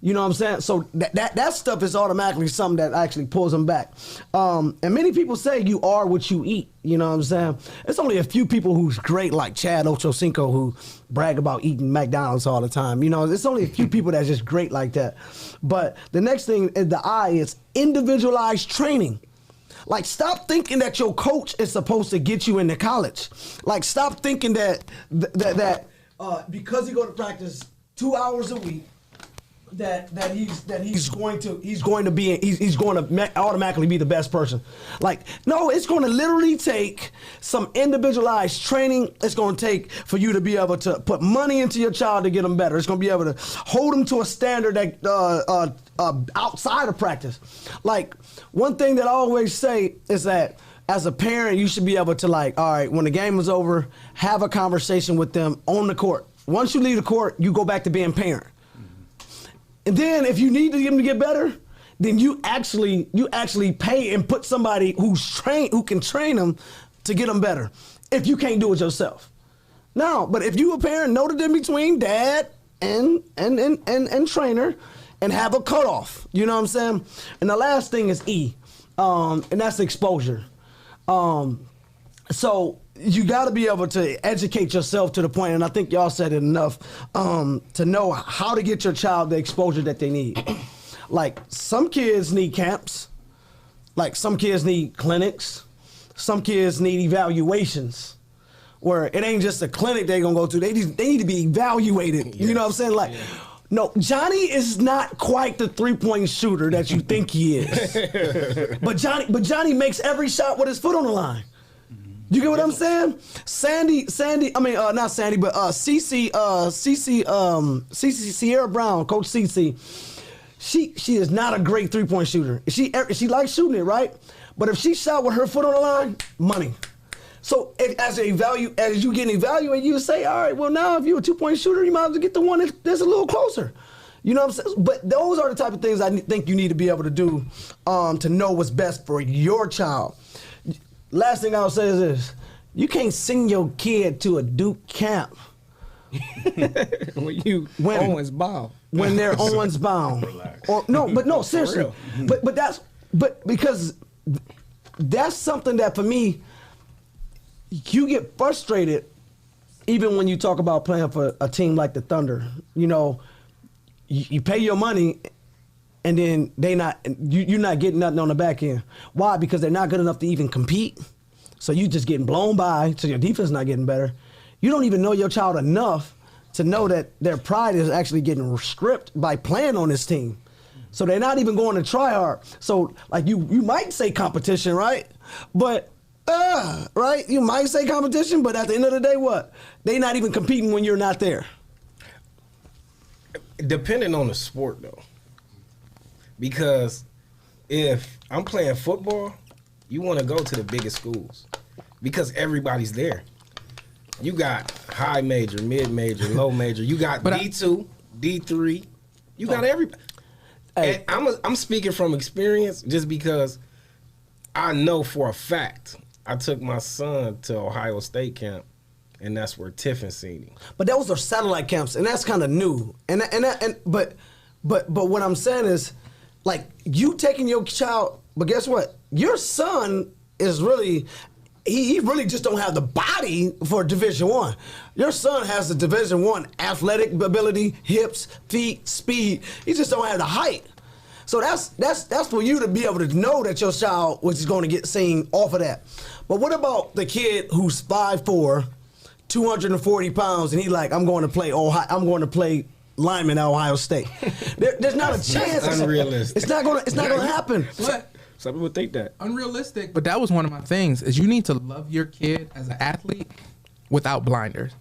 You know what I'm saying? So that stuff is automatically something that actually pulls them back. And many people say you are what you eat. You know what I'm saying? It's only a few people who's great, like Chad Ochocinco, who brag about eating McDonald's all the time. It's only a few people that's just great like that. But the next thing is the I is individualized training. Like, stop thinking that your coach is supposed to get you into college. Like, stop thinking that because you go to practice 2 hours a week, that he's going to automatically be the best person. Like, no, it's going to literally take some individualized training. It's going to take for you to be able to put money into your child to get them better. It's going to be able to hold them to a standard that outside of practice. Like, one thing that I always say is that as a parent, you should be able to, like, all right, when the game is over, have a conversation with them on the court. Once you leave the court, you go back to being parent. And then if you need to get them to get better, then you actually pay and put somebody who can train them to get them better. If you can't do it yourself. No, but if you a parent, know the difference between dad and trainer, and have a cutoff. You know what I'm saying? And the last thing is E, and that's exposure. So you got to be able to educate yourself to the point, and I think y'all said it enough, to know how to get your child the exposure that they need. Like, some kids need camps. Like, some kids need clinics. Some kids need evaluations. where it ain't just a clinic they gonna go to. They need to be evaluated. You know what I'm saying? Like, no, Johnny is not quite the 3-point shooter that you think he is. but Johnny makes every shot with his foot on the line. You get what I'm saying? Cece Sierra Brown, Coach Cece, she is not a great 3-point shooter. She likes shooting it, right? But if she shot with her foot on the line, money. So as you getting evaluated, you say, all right, well now if you're a 2-point shooter, you might as well get the one that's a little closer. You know what I'm saying? But those are the type of things I think you need to be able to do to know what's best for your child. Last thing I'll say is this: you can't send your kid to a Duke camp when Owens bound. When they're Owens bound. No, seriously. But because that's something that for me, you get frustrated even when you talk about playing for a team like the Thunder. You know, you pay your money and then you're not getting nothing on the back end. Why? Because they're not good enough to even compete. So you just getting blown by, so your defense not getting better. You don't even know your child enough to know that their pride is actually getting stripped by playing on this team. So they're not even going to try hard. So like you might say competition, right? But right? You might say competition, but at the end of the day, what? They not even competing when you're not there. Depending on the sport, though. Because if I'm playing football, you want to go to the biggest schools because everybody's there. You got high major, mid major, low major. You got D2, D3. You got everybody. Hey. And I'm speaking from experience just because I know for a fact I took my son to Ohio State camp, and that's where Tiffin seen him. But those are satellite camps, and that's kind of new. But what I'm saying is, like, you taking your child, but guess what? Your son is really, he really just don't have the body for Division I. Your son has the Division I athletic ability, hips, feet, speed. He just don't have the height. So that's for you to be able to know that your child was going to get seen off of that. But what about the kid who's 5'4", 240 pounds, and he like, I'm going to play lineman at Ohio State. There's not a chance. It's unrealistic. It's not gonna happen. But some people think that unrealistic. But that was one of my things: is you need to love your kid as an athlete without blinders.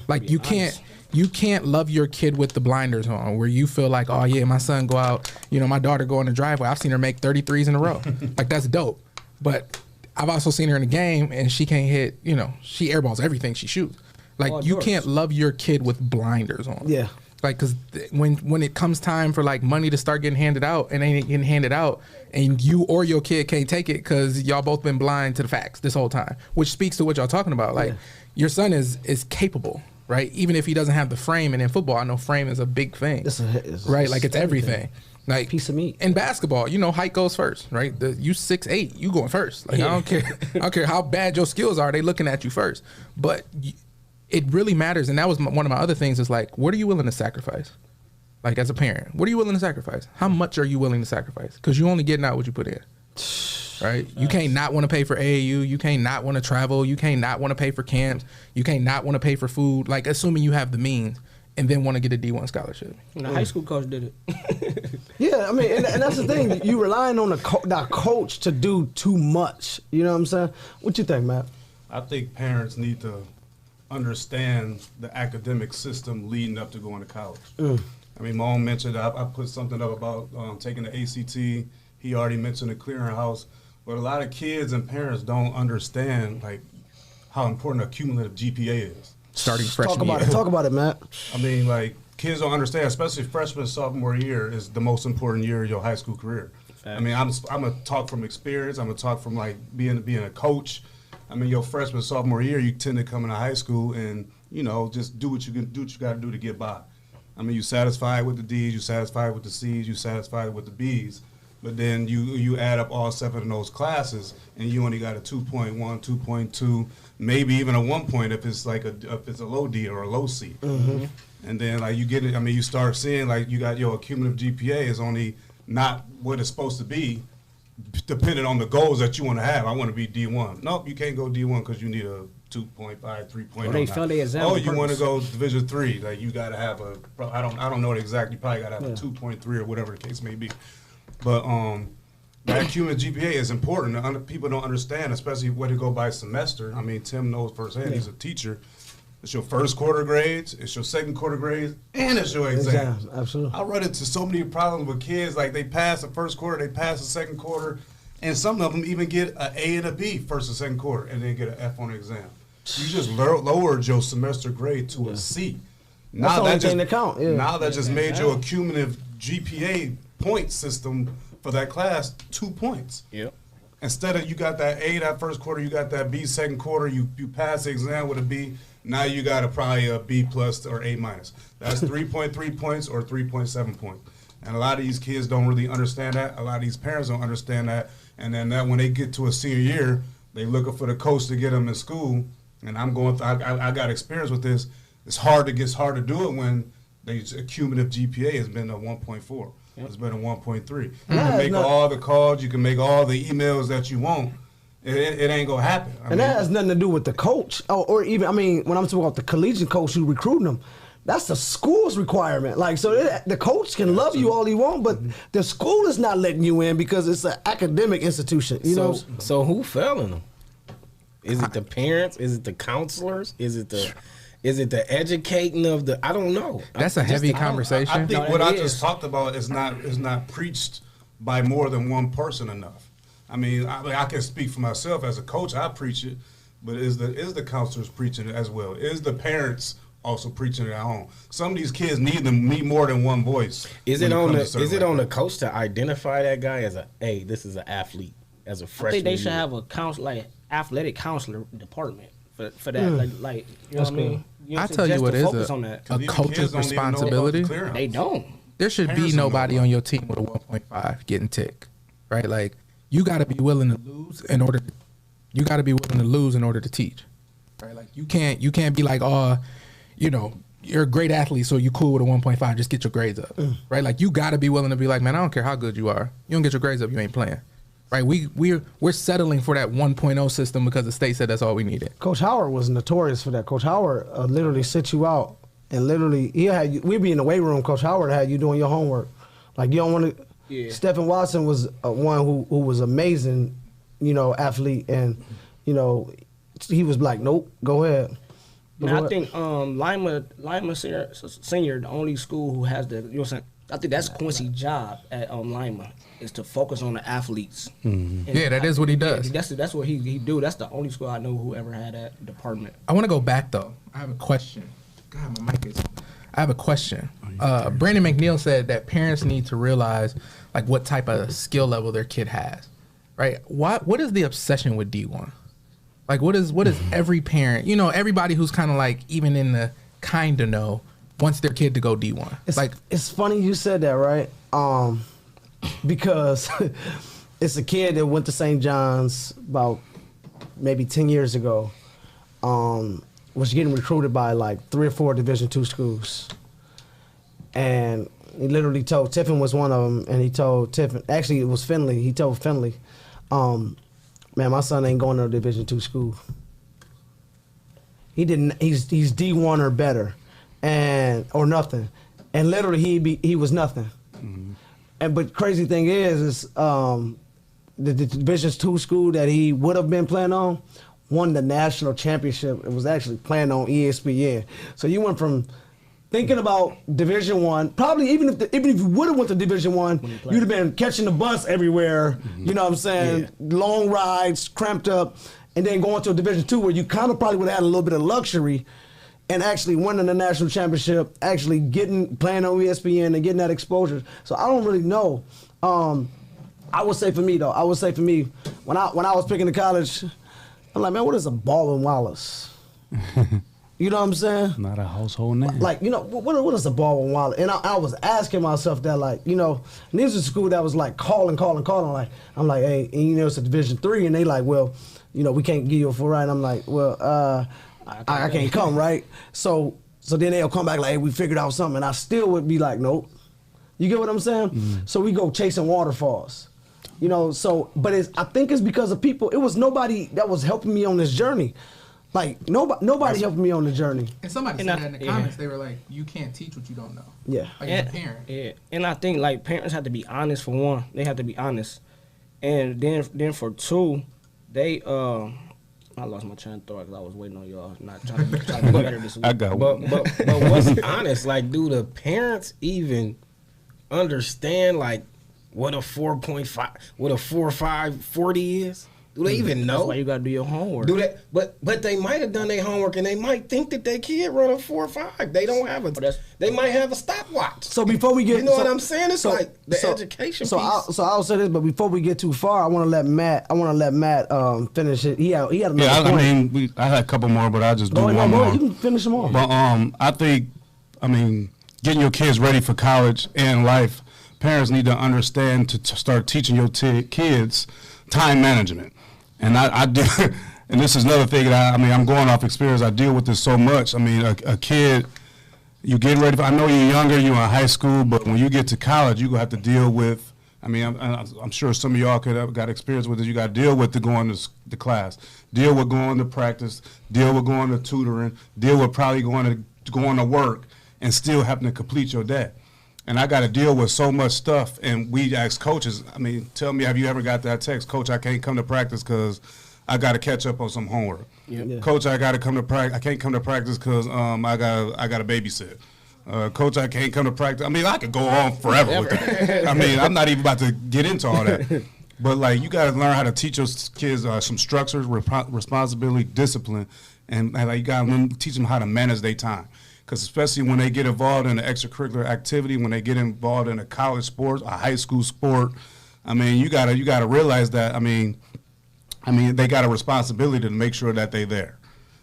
Like you can't love your kid with the blinders on, where you feel like, oh yeah, my son go out, my daughter go in the driveway. I've seen her make 33s in a row. Like that's dope. But I've also seen her in a game and she can't hit. She airballs everything she shoots. Like you can't love your kid with blinders on. Yeah. Like, cause when it comes time for like money to start getting handed out and ain't getting handed out, and you or your kid can't take it because y'all both been blind to the facts this whole time, which speaks to what y'all talking about. Like, your son is capable, right? Even if he doesn't have the frame, and in football, I know frame is a big thing, right? Like it's everything. Like piece of meat. In basketball, height goes first, right? You 6'8", you going first. Like I don't care how bad your skills are, they looking at you first. But it really matters, and that was one of my other things. Is like, what are you willing to sacrifice? Like as a parent, what are you willing to sacrifice? How much are you willing to sacrifice? Because you only getting out what you put in, right? You can't not want to pay for AAU. You can't not want to travel. You can't not want to pay for camps. You can't not want to pay for food. Like assuming you have the means, and then want to get a D1 scholarship. The high school coach did it. Yeah, I mean, and that's the thing. You relying on the coach to do too much. You know what I'm saying? What you think, Matt? I think parents need to understand the academic system leading up to going to college. I mean, Mom mentioned, I put something up about taking the ACT. He already mentioned the clearinghouse. But a lot of kids and parents don't understand, like, how important a cumulative GPA is. Starting freshman year. Talk about it, Matt. I mean, like, kids don't understand, especially freshman and sophomore year is the most important year of your high school career. I mean, I'm going to talk from experience. I'm going to talk from, like, being a coach. I mean, your freshman, sophomore year, you tend to come into high school and, just do what you got to do to get by. I mean, you satisfied with the D's, you satisfied with the C's, you satisfied with the B's, but then you add up all 7 of those classes and you only got a 2.1, 2.2, maybe even a 1 point if it's a low D or a low C. Mm-hmm. And then like you start seeing like you got your cumulative GPA is only not what it's supposed to be, depending on the goals that you want to have. I want to be D1. Nope, you can't go D1 because you need a 2.5, 3.0. They fail their exam. Oh, you want to go Division III? Like you got to have I don't know the exact. You probably got to have a 2.3 or whatever the case may be. But that cumulative GPA is important. People don't understand, especially when you go by semester. I mean, Tim knows firsthand. He's a teacher. It's your first quarter grades, it's your second quarter grades, and it's your exams. Absolutely. I run into so many problems with kids. Like they pass the first quarter, they pass the second quarter, and some of them even get an A and a B first and second quarter, and then get an F on the exam. You just lowered your semester grade to a C. Now that just Now that just made your cumulative GPA point system for that class 2 points. Yep. Instead of you got that A that first quarter, you got that B second quarter, you pass the exam with a B. Now you got probably a B plus or A minus. That's 3.3 points or 3.7 points. And a lot of these kids don't really understand that. A lot of these parents don't understand that. And then that when they get to a senior year, they looking for the coach to get them in school. And I'm going. I got experience with this. It's hard to do it when the cumulative GPA has been a 1.4. It's been a 1.3. You can make all the calls. You can make all the emails that you want. It ain't gonna happen. I mean, that has nothing to do with the coach, or even when I'm talking about the collegiate coach who recruiting them, that's the school's requirement. Like, so the coach can love you all he want, but the school is not letting you in because it's an academic institution. You know. So who failing them? Is it the parents? Is it the counselors? Is it the educating of the? I don't know. That's a heavy conversation. I think what I just talked about is not preached by more than one person enough. I mean, I can speak for myself as a coach. I preach it, but is the counselors preaching it as well? Is the parents also preaching it at home? Some of these kids need more than one voice. Is it on the coach to identify that guy as this is an athlete as a freshman? I think they should have a athletic counselor department for that. Like you know what I mean? I tell you what is a coach's responsibility. They don't. There should be nobody on your team with a 1.5 getting tick, right? Like. You got to be willing to lose in order to teach, right? Like you can't be like, you're a great athlete, so you cool with a 1.5, just get your grades up, right? Like you got to be willing to be like, man, I don't care how good you are, you don't get your grades up, you ain't playing, right? We're settling for that 1.0 system because the state said that's all we needed. Coach Howard was notorious for that. Coach Howard literally sit you out and literally we'd be in the weight room. Coach Howard had you doing your homework, like you don't want to. Yeah. Stephen Watson was one who was amazing, athlete, and he was like, nope, go ahead. I think Lima Senior, the only school who has the, I think that's Quincy's job at Lima is to focus on the athletes. Mm-hmm. Yeah, that is what he does. That's what he do. That's the only school I know who ever had that department. I want to go back though. I have a question. God, my mic is. I have a question. Brandon McNeil said that parents need to realize like what type of skill level their kid has, right? What is the obsession with D1? Like what is every parent, everybody who's kind of like even in the kind of know wants their kid to go D1. It's funny you said that, right? Because it's a kid that went to St. John's about maybe 10 years ago. Was getting recruited by like 3 or 4 Division II schools. And he literally told, Tiffin was one of them, and he told Tiffin, actually it was Finley, he told Finley, man, my son ain't going to a Division II school. He's D1 or better, or nothing. And literally he was nothing. Mm-hmm. But crazy thing is the Division II school that he would have been playing on won the national championship. It was actually playing on ESPN. So you went from thinking about Division I, probably even if you would have went to Division I, you'd have been catching the bus everywhere. Mm-hmm. You know what I'm saying? Yeah. Long rides, cramped up, and then going to a Division II where you kind of probably would have had a little bit of luxury and actually winning the national championship, actually playing on ESPN and getting that exposure. So I don't really know. I would say for me, when I was picking the college, I'm like, man, what is a Baldwin Wallace? You know what I'm saying? Not a household name. Like, what is a Baldwin Wallace? And I was asking myself that, like, and this was a school that was like calling. Like, I'm like, hey, and, it's a Division III, and they like, well, we can't give you a full ride. I'm like, well, I can't come, right? So then they'll come back like, hey, we figured out something, and I still would be like, nope. You get what I'm saying? Mm-hmm. So we go chasing waterfalls. But I think it's because of people. It was nobody that was helping me on this journey. Like nobody helped me on the journey. And somebody said that in the comments. They were like, "You can't teach what you don't know." Yeah, like as a parent. Yeah, and I think like parents have to be honest for one. They have to be honest, and then for two, they I lost my train of thought because I was waiting on y'all. Not trying to be better this week. I got one. But what's honest? Like, do the parents even understand like what a 4.5, what a 4.5 40 is? Do they even know? That's why you gotta do your homework. Do that? But they might have done their homework and they might think that their kid run a 4.5. They don't have they might have a stopwatch. So before we get, you know what I'm saying? It's like the education piece. I'll say this, but before we get too far, I want to let Matt finish it. He had another point. I mean, I had a couple more, but I'll just do one more. You can finish them all. But I think, getting your kids ready for college and life, parents need to understand to start teaching your kids time management. And I do, and this is another thing that I'm going off experience. I deal with this so much. A kid, you getting ready for, I know you're younger, you're in high school, but when you get to college, you're going to have to deal with, I'm sure some of y'all could have got experience with it. You got to deal with going to class, deal with going to practice, deal with going to tutoring, deal with probably going to work and still having to complete your day. And I got to deal with so much stuff. And we ask coaches, tell me, have you ever got that text? Coach, I can't come to practice because I got to catch up on some homework. Yeah. Coach, I got to come to practice. I can't come to practice because I got to babysit. Coach, I can't come to practice. I could go on forever with that. I'm not even about to get into all that. But, you got to learn how to teach your kids some structure, responsibility, discipline, and you got to teach them how to manage their time. Because especially when they get involved in an extracurricular activity, when they get involved in a college sport, a high school sport, you gotta realize that. They got a responsibility to make sure that they're there.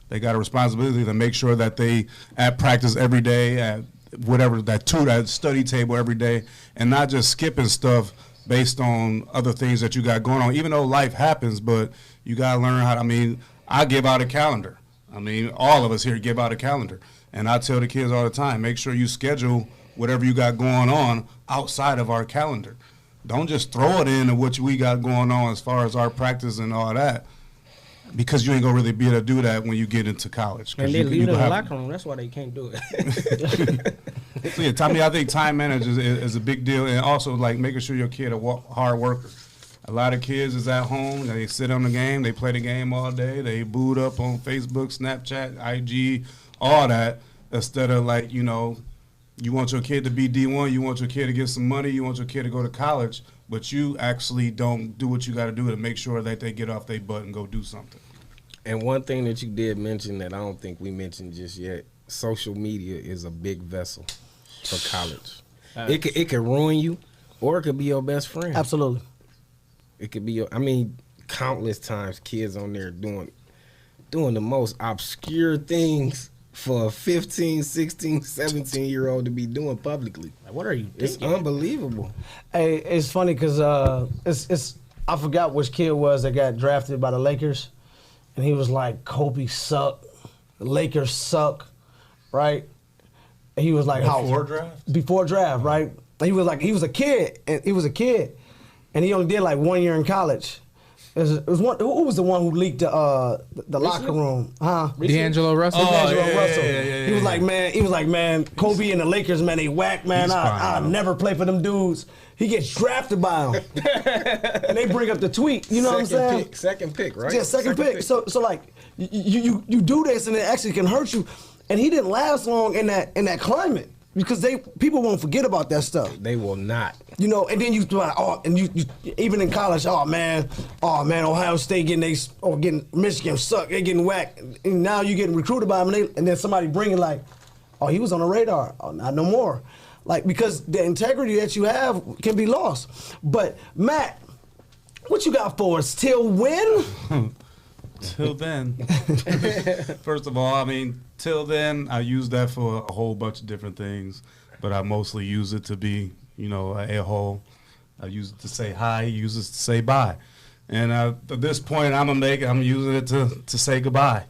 They got a responsibility to make sure that they at practice every day, at whatever that study table every day, and not just skipping stuff based on other things that you got going on. Even though life happens, but you gotta learn how. I give out a calendar. All of us here give out a calendar. And I tell the kids all the time, make sure you schedule whatever you got going on outside of our calendar. Don't just throw it into what we got going on as far as our practice and all that, because you ain't going to really be able to do that when you get into college. And they leave it in the locker room. That's why they can't do it. So yeah, Tommy, I think time management is a big deal. And also, making sure your kid a hard worker. A lot of kids is at home. They sit on the game. They play the game all day. They boot up on Facebook, Snapchat, IG, all that, instead of you want your kid to be D1, you want your kid to get some money, you want your kid to go to college, but you actually don't do what you got to do to make sure that they get off their butt and go do something. And one thing that you did mention that I don't think we mentioned just yet, social media is a big vessel for college. It could ruin you, or it could be your best friend. Absolutely. It could be countless times kids on there doing the most obscure things for a 15, 16, 17-year-old to be doing publicly. What are you thinking? It's unbelievable. Hey, it's funny because I forgot which kid it was that got drafted by the Lakers, and he was like, Kobe suck, the Lakers suck, right? And he was like, before draft, right? He was a kid, and he only did 1 year in college. It was one. Who was the one who leaked the locker room? Huh? D'Angelo Russell. Russell. Yeah. He was like, man, Kobe and the Lakers, man, they whack, man. I'll never play for them dudes. He gets drafted by them, and they bring up the tweet. You know what I'm saying? Second pick, right? Yeah, second pick. So you do this, and it actually can hurt you. And he didn't last long in that climate. Because people won't forget about that stuff. They will not. And then you even in college, oh man, Ohio State getting Michigan suck, they getting whacked. And now you getting recruited by them, and then somebody bringing he was on the radar. Oh, not no more. Because the integrity that you have can be lost. But Matt, what you got for us? Till when? Till then. First of all, till then, I use that for a whole bunch of different things, but I mostly use it to be, a hole. I use it to say hi, use it to say bye. And at this point, I'm using it to say goodbye.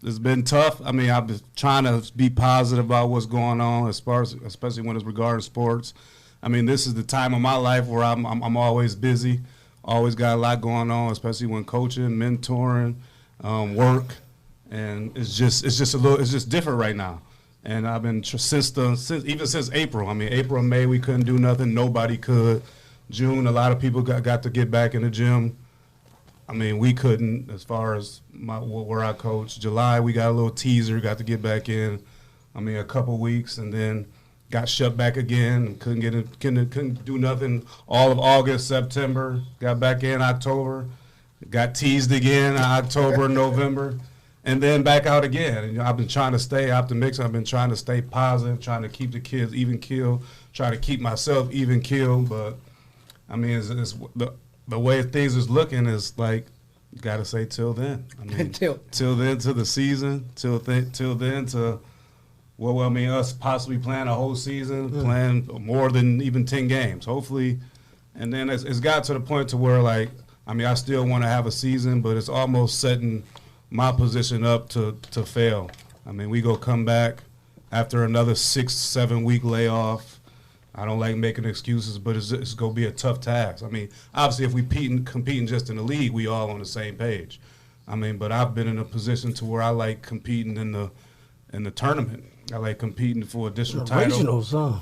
It's been tough. I've been trying to be positive about what's going on, especially when it's regarding sports. This is the time of my life where I'm always busy. Always got a lot going on, especially when coaching, mentoring. work, and it's just different right now. And I've been since April. I mean, April and May we couldn't do nothing. Nobody could. June, a lot of people got to get back in the gym. I mean, we couldn't as far as where I coach. July, we got a little teaser, got to get back in. I mean, a couple weeks, and then got shut back again and couldn't do nothing all of August, September. Got back in October, got teased again October, November, and then back out again. And, I've been trying to stay optimistic. I've been trying to stay positive, trying to keep the kids even keeled, trying to keep myself even keeled. But I mean, it's the way things is looking is like, you got to say till then. I mean, till then to the season, till then to. Well, I mean, us possibly playing a whole season, playing more than even 10 games, hopefully. And then it's got to the point to where, like, I mean, I still want to have a season, but it's almost setting my position up to fail. I mean, we go come back after another 6-7 week layoff. I don't like making excuses, but it's going to be a tough task. I mean, obviously, if we competing just in the league, we all on the same page. I mean, but I've been in a position to where I like competing in the tournament. I like competing for a district title. Regionals, huh?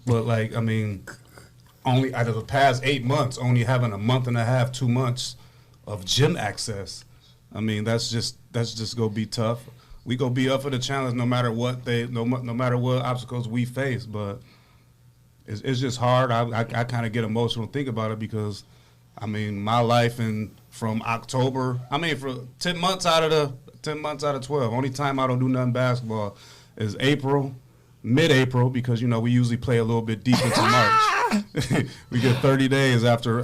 But, like, I mean, only out of the past 8 months, only having a month and a half, 2 months of gym access. I mean, that's just gonna be tough. We gonna be up for the challenge no matter what no matter what obstacles we face. But it's just hard. I kind of get emotional and think about it because, I mean, my life from October. I mean, for 10 months out of 12, only time I don't do nothing basketball is April, mid-April, because, you know, we usually play a little bit deep into March. We get 30 days after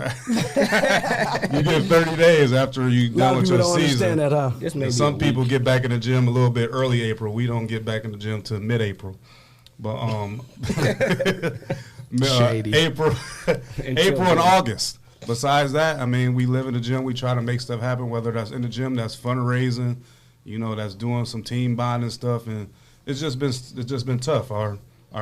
you done with your season. That, huh? And some people get back in the gym a little bit early April. We don't get back in the gym till mid-April. But April and August. Besides that, I mean, we live in the gym. We try to make stuff happen, whether that's in the gym, that's fundraising, you know, that's doing some team bonding stuff, and it's just been tough. Our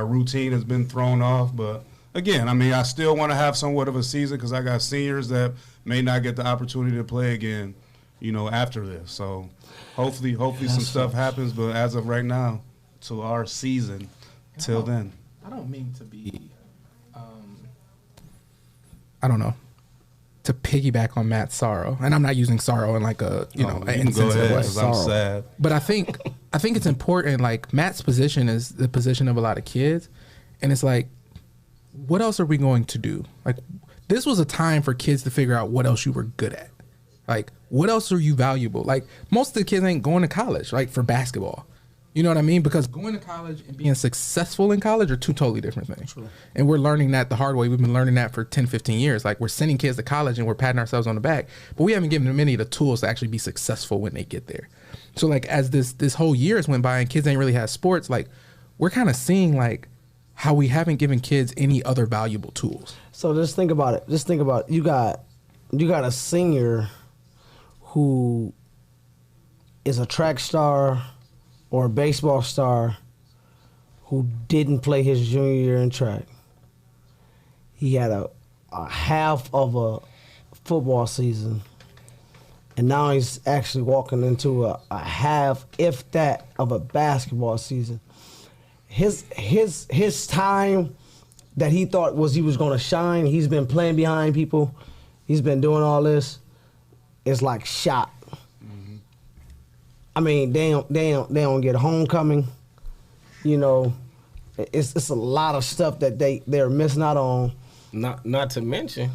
routine has been thrown off, but again, I mean, I still want to have somewhat of a season because I got seniors that may not get the opportunity to play again, you know, after this. So hopefully some stuff happens, but as of right now, to our season, till then. I don't mean to be, I don't know, to piggyback on Matt's sorrow, and I'm not using sorrow in like a an insensitive way. I'm sad, but I think it's important. Like, Matt's position is the position of a lot of kids, and it's like, what else are we going to do? Like, this was a time for kids to figure out what else you were good at. Like, what else are you valuable? Like, most of the kids ain't going to college, like, for basketball. You know what I mean? Because going to college and being successful in college are two totally different things. True. And we're learning that the hard way. We've been learning that for 10, 15 years. Like, we're sending kids to college and we're patting ourselves on the back, but we haven't given them any of the tools to actually be successful when they get there. So, like, as this whole year has went by and kids ain't really had sports, like, we're kind of seeing, like, how we haven't given kids any other valuable tools. So just think about it. You got a senior who is a track star or a baseball star who didn't play his junior year in track. He had a half of a football season, and now he's actually walking into a half, if that, of a basketball season. His time that he thought he was gonna shine, he's been playing behind people, he's been doing all this, is like shot. Mm-hmm. I mean, they don't get a homecoming. You know, it's a lot of stuff that they're missing out on. Not to mention,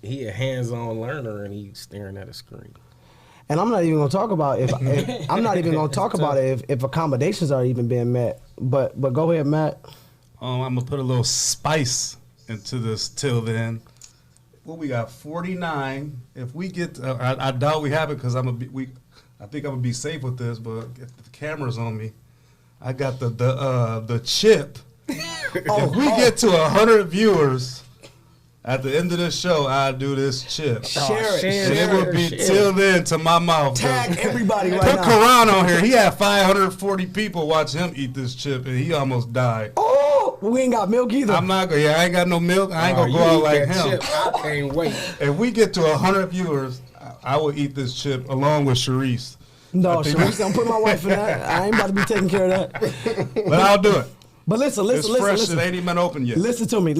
he a hands-on learner and he's staring at a screen. And I'm not even gonna talk about if accommodations are even being met. But go ahead, Matt. I'm gonna put a little spice into this till then. Well, we got 49. If we get, I doubt we have it because I think I'm gonna be safe with this. But if the camera's on me, I got the chip. If we get to 100 viewers at the end of this show, I'll do this chip. Share it. It would be till then to my mouth. Tag everybody right now. Put now. Karan on here. He had 540 people watch him eat this chip, and he almost died. Oh, we ain't got milk either. I'm not gonna. Yeah, I ain't got no milk. I ain't gonna go out like him. Chip, I can't wait. If we get to 100 viewers, I will eat this chip along with Sharice. No, Sharice, don't put my wife in that. I ain't about to be taking care of that. But I'll do it. But listen. It's fresh. It ain't even open yet. Listen to me,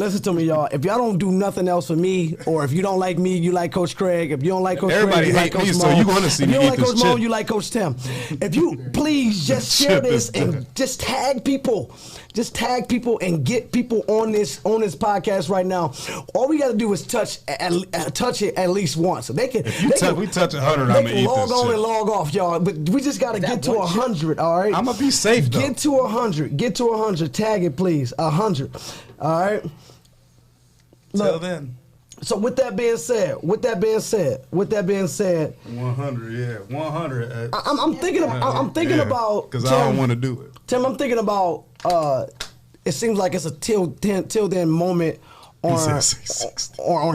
y'all. If y'all don't do nothing else for me, or if you don't like me, you like Coach Craig. If you don't like Coach Craig, you like Coach Mo. So you want to see me eat this chip. If you don't like Coach Mo, you like Coach Tim. If you please just share this and just tag people. Just tag people and get people on this podcast right now. All we got to do is touch it at least once. So they can. We touch 100. I'm gonna eat log this on chip. and log off, y'all. But we just got to get to 100. All right. I'm gonna be safe though. Get to 100. Get to 100. Tag it, please. 100. All right. Till then. So with that being said, 100, yeah, 100. I'm thinking about because I don't want to do it. Tim, I'm thinking about. It seems like it's a till then moment on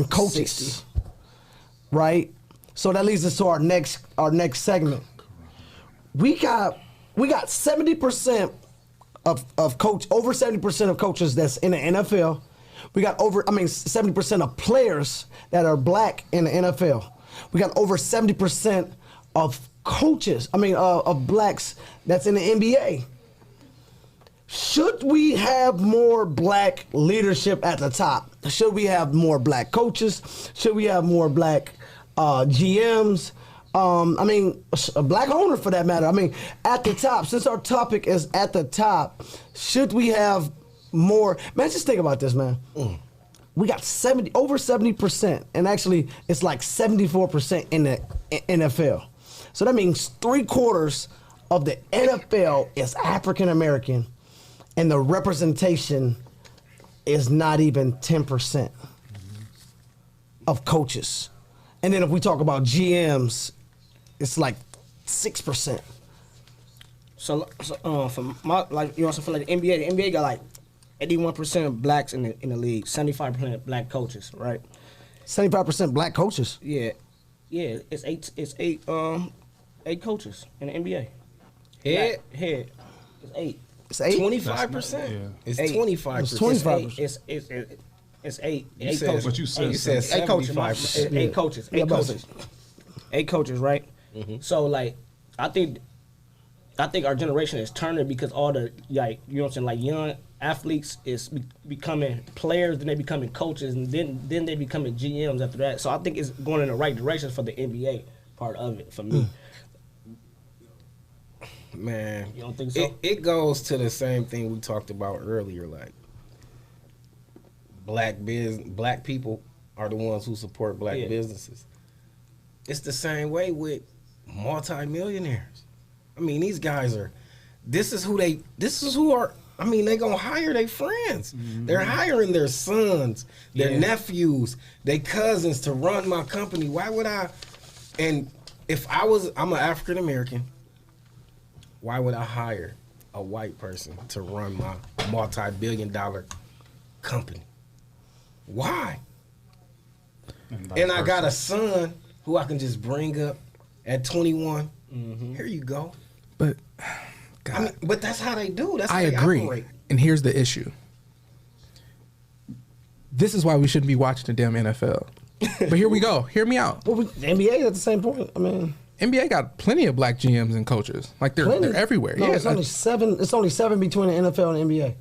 coaches, 60. Right? So that leads us to our next segment. We got 70% of coach, over 70% of coaches that's in the NFL. We got 70% of players that are black in the NFL. We got over 70% of coaches, of blacks that's in the NBA. Should we have more black leadership at the top? Should we have more black coaches? Should we have more black GMs? A black owner for that matter. At the top, since our topic is at the top, should we have more? Man, just think about this, man. We got over 70%, and actually it's like 74% in the NFL. So that means 3/4 of the NFL is African American, and the representation is not even 10% of coaches. And then if we talk about GMs, it's like 6%. So from my for like the NBA got like 81% of blacks in the league, 75% black coaches, right? 75% black coaches. Yeah, it's eight coaches in the NBA. Head. It's 8. It's 8. 25%. It's 25%. It's 25%. It's 8. You 8 said, coaches. but you said 8 coaches. 75%. 8 coaches. 8 coaches. 8 coaches, right? Mm-hmm. So like, I think our generation is turning because all the young athletes is becoming players, then they becoming coaches, and then they becoming GMs after that. So I think it's going in the right direction for the NBA part of it for me. Man, you don't think so? It goes to the same thing we talked about earlier. Like, black people are the ones who support black businesses. It's the same way with multimillionaires. These guys are. They gonna hire their friends. Mm-hmm. They're hiring their sons, their nephews, their cousins to run my company. Why would I? And if I'm an African American. Why would I hire a white person to run my multi-billion-dollar company? Why? And I got a son who I can just bring up at 21. Mm-hmm. Here you go. But, God, but that's how they do. That's how they agree. Operate. And here's the issue. This is why we shouldn't be watching the damn NFL. But here we go. Hear me out. Well, the NBA at the same point. NBA got plenty of black GMs and coaches. Like they're everywhere. No, it's only 7. It's only 7 between the NFL and the NBA.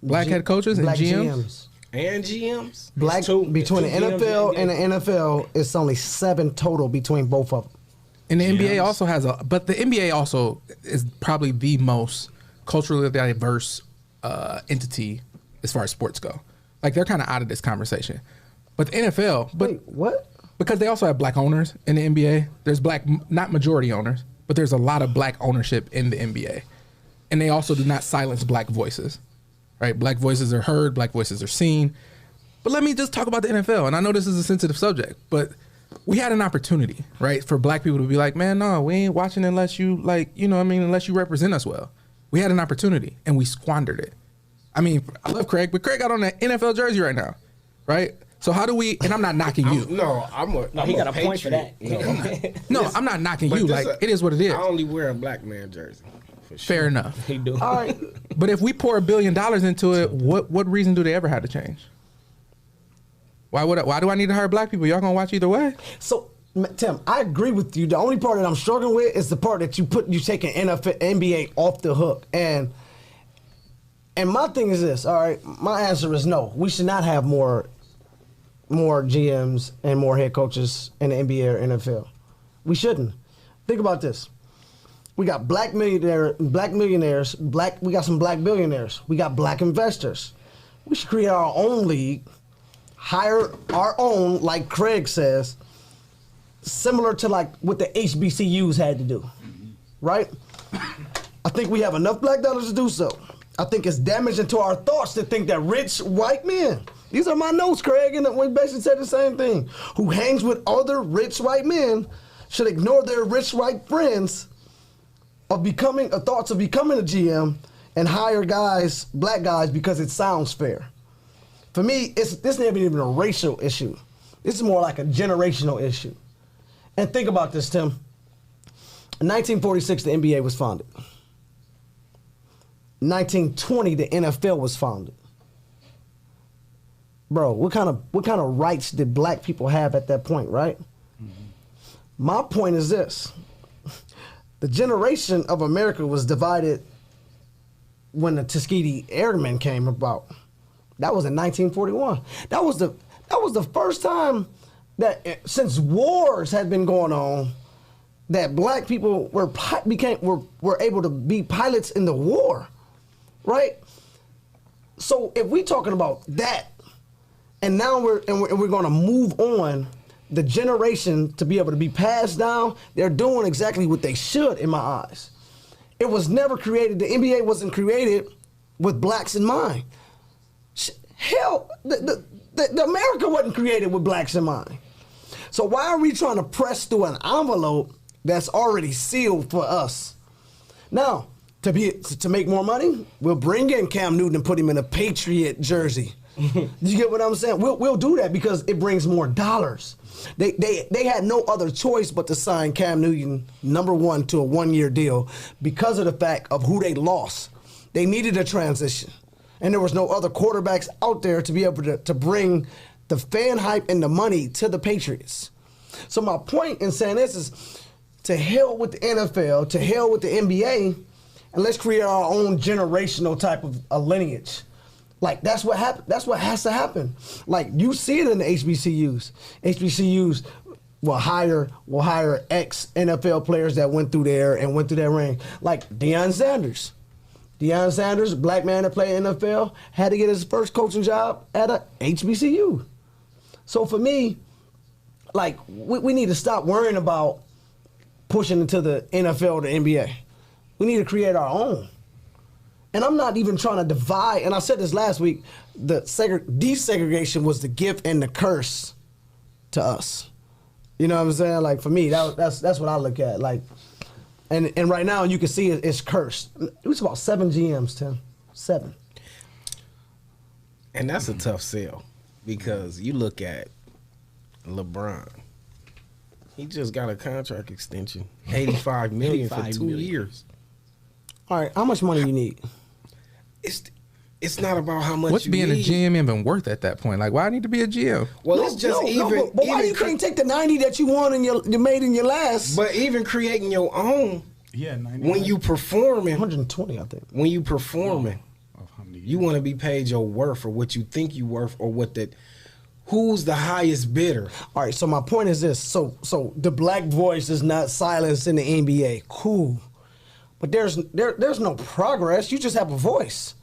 Black head coaches and GMs. And GMs. Black between the NFL and the NFL, it's only 7 total between both of them. And the NBA also has but the NBA also is probably the most culturally diverse entity as far as sports go. Like they're kind of out of this conversation. But the NFL, wait, what? Because they also have black owners in the NBA. There's black, not majority owners, but there's a lot of black ownership in the NBA. And they also do not silence black voices, right? Black voices are heard, black voices are seen. But let me just talk about the NFL. And I know this is a sensitive subject, but we had an opportunity, right? For black people to be like, man, no, we ain't watching unless you unless you represent us well. We had an opportunity and we squandered it. I love Craig, but Craig got on an NFL jersey right now, right? So how do we? And I'm not knocking you. He got a point for that. I'm not knocking you. Like it is what it is. I only wear a black man jersey. For sure. Fair enough. He do. All right. But if we pour $1 billion into it, what reason do they ever have to change? Why do I need to hire black people? Y'all gonna watch either way? So Tim, I agree with you. The only part that I'm struggling with is the part that you taking NBA off the hook. And my thing is this, all right? My answer is no. We should not have more GMs and more head coaches in the NBA or NFL. We shouldn't. Think about this. We got black millionaires, we got some black billionaires. We got black investors. We should create our own league, hire our own, like Craig says, similar to like what the HBCUs had to do, right? I think we have enough black dollars to do so. I think it's damaging to our thoughts to think that rich white men, these are my notes, Craig, and we basically said the same thing, who hangs with other rich white men should ignore their rich white friends of thoughts of becoming a GM and hire guys, black guys, because it sounds fair. For me, this isn't even a racial issue. This is more like a generational issue. And think about this, Tim. In 1946, the NBA was founded. In 1920, the NFL was founded. Bro, what kind of rights did black people have at that point, right? Mm-hmm. My point is this. The generation of America was divided when the Tuskegee Airmen came about. That was in 1941. That was the first time that since wars had been going on that black people were able to be pilots in the war, right? So if we're talking about that, and now we're going to move on, the generation to be able to be passed down, they're doing exactly what they should in my eyes. It was never created, the NBA wasn't created with blacks in mind. Hell, the America wasn't created with blacks in mind. So why are we trying to press through an envelope that's already sealed for us? Now, to make more money, we'll bring in Cam Newton and put him in a Patriot jersey. You get what I'm saying? We'll do that because it brings more dollars. They had no other choice but to sign Cam Newton, #1, to a 1-year deal because of the fact of who they lost. They needed a transition. And there was no other quarterbacks out there to be able to bring the fan hype and the money to the Patriots. So my point in saying this is to hell with the NFL, to hell with the NBA, and let's create our own generational type of a lineage. Like, that's what happened. That's what has to happen. Like, you see it in the HBCUs. HBCUs will hire ex-NFL players that went through there and went through that ring. Like Deion Sanders. Deion Sanders, black man that played NFL, had to get his first coaching job at a HBCU. So for me, like, we need to stop worrying about pushing into the NFL or the NBA. We need to create our own. And I'm not even trying to divide, and I said this last week, desegregation was the gift and the curse to us. You know what I'm saying? Like, for me, that's what I look at. Like, and right now you can see it's cursed. It was about 7 GMs, Tim. 7. And that's a tough sell because you look at LeBron. He just got a contract extension, $85 million for 2 years. All right, how much money you need? It's not about how much. What's you being need. a GM even worth at that point? Like, why I need to be a GM? Well, it's just but why you can't take the 90 that you won and you made in your last? But even creating your own. Yeah, 90. When you performing, 120, I think. When you performing, you want to be paid your worth or what you think you worth or what that. Who's the highest bidder? All right. So my point is this. So the black voice is not silenced in the NBA. Cool. But there's no progress. You just have a voice.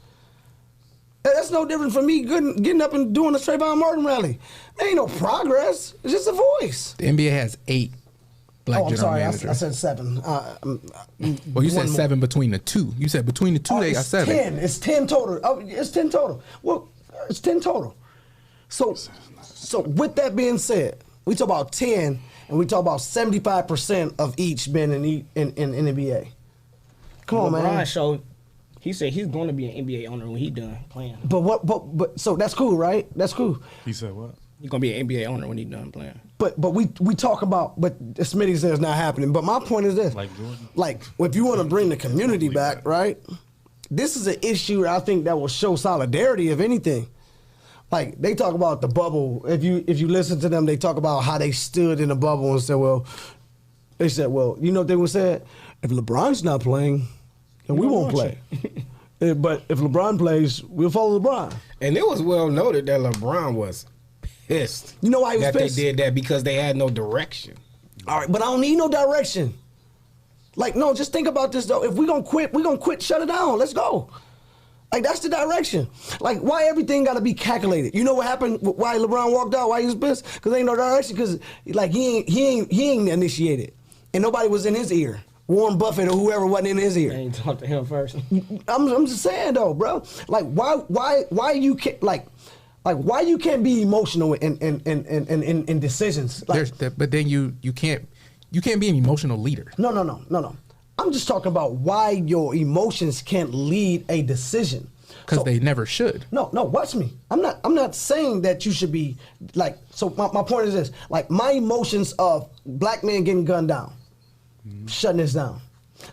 That's no different from me getting up and doing a Trayvon Martin rally. There ain't no progress. It's just a voice. The NBA has 8 black general managers. I said 7. Well, you said 7 between the 2. You said between the 2 they got 7. 10. It's 10 total. Oh, it's 10 total. Well, it's 10 total. So with that being said, we talk about 10, and we talk about 75% of each being in NBA. Come on, man. Showed, he said he's going to be an NBA owner when he's done playing. But so that's cool, right? That's cool. He said what? He's going to be an NBA owner when he's done playing. But we talk about, but Smitty says it's not happening. But my point is this. Like Jordan? Like, if you want to bring the community back, right? This is an issue I think that will show solidarity, if anything. like they talk about the bubble. If you listen to them, they talk about how they stood in the bubble and said, well, you know what they would say? If LeBron's not playing, then we won't play. But if LeBron plays, we'll follow LeBron. And it was well noted that LeBron was pissed. You know why he was pissed? pissed? They did that because they had no direction. All right, but I don't need no direction. Like, no, just think about this, though. If we're going to quit, shut it down. Let's go. Like, that's the direction. Like, why everything got to be calculated? You know what happened? Why LeBron walked out? Why he was pissed? Because ain't no direction. Because, like, he ain't initiated. And nobody was in his ear. Warren Buffett or whoever wasn't in his ear. I ain't talk to him first. I'm just saying, though, bro. Like, why you can't, like why you can't be emotional in decisions? Like, but then you can't be an emotional leader. No. I'm just talking about why your emotions can't lead a decision. Because they never should. No, watch me. I'm not saying that you should be like, so my point is this, like my emotions of black men getting gunned down, shutting this down.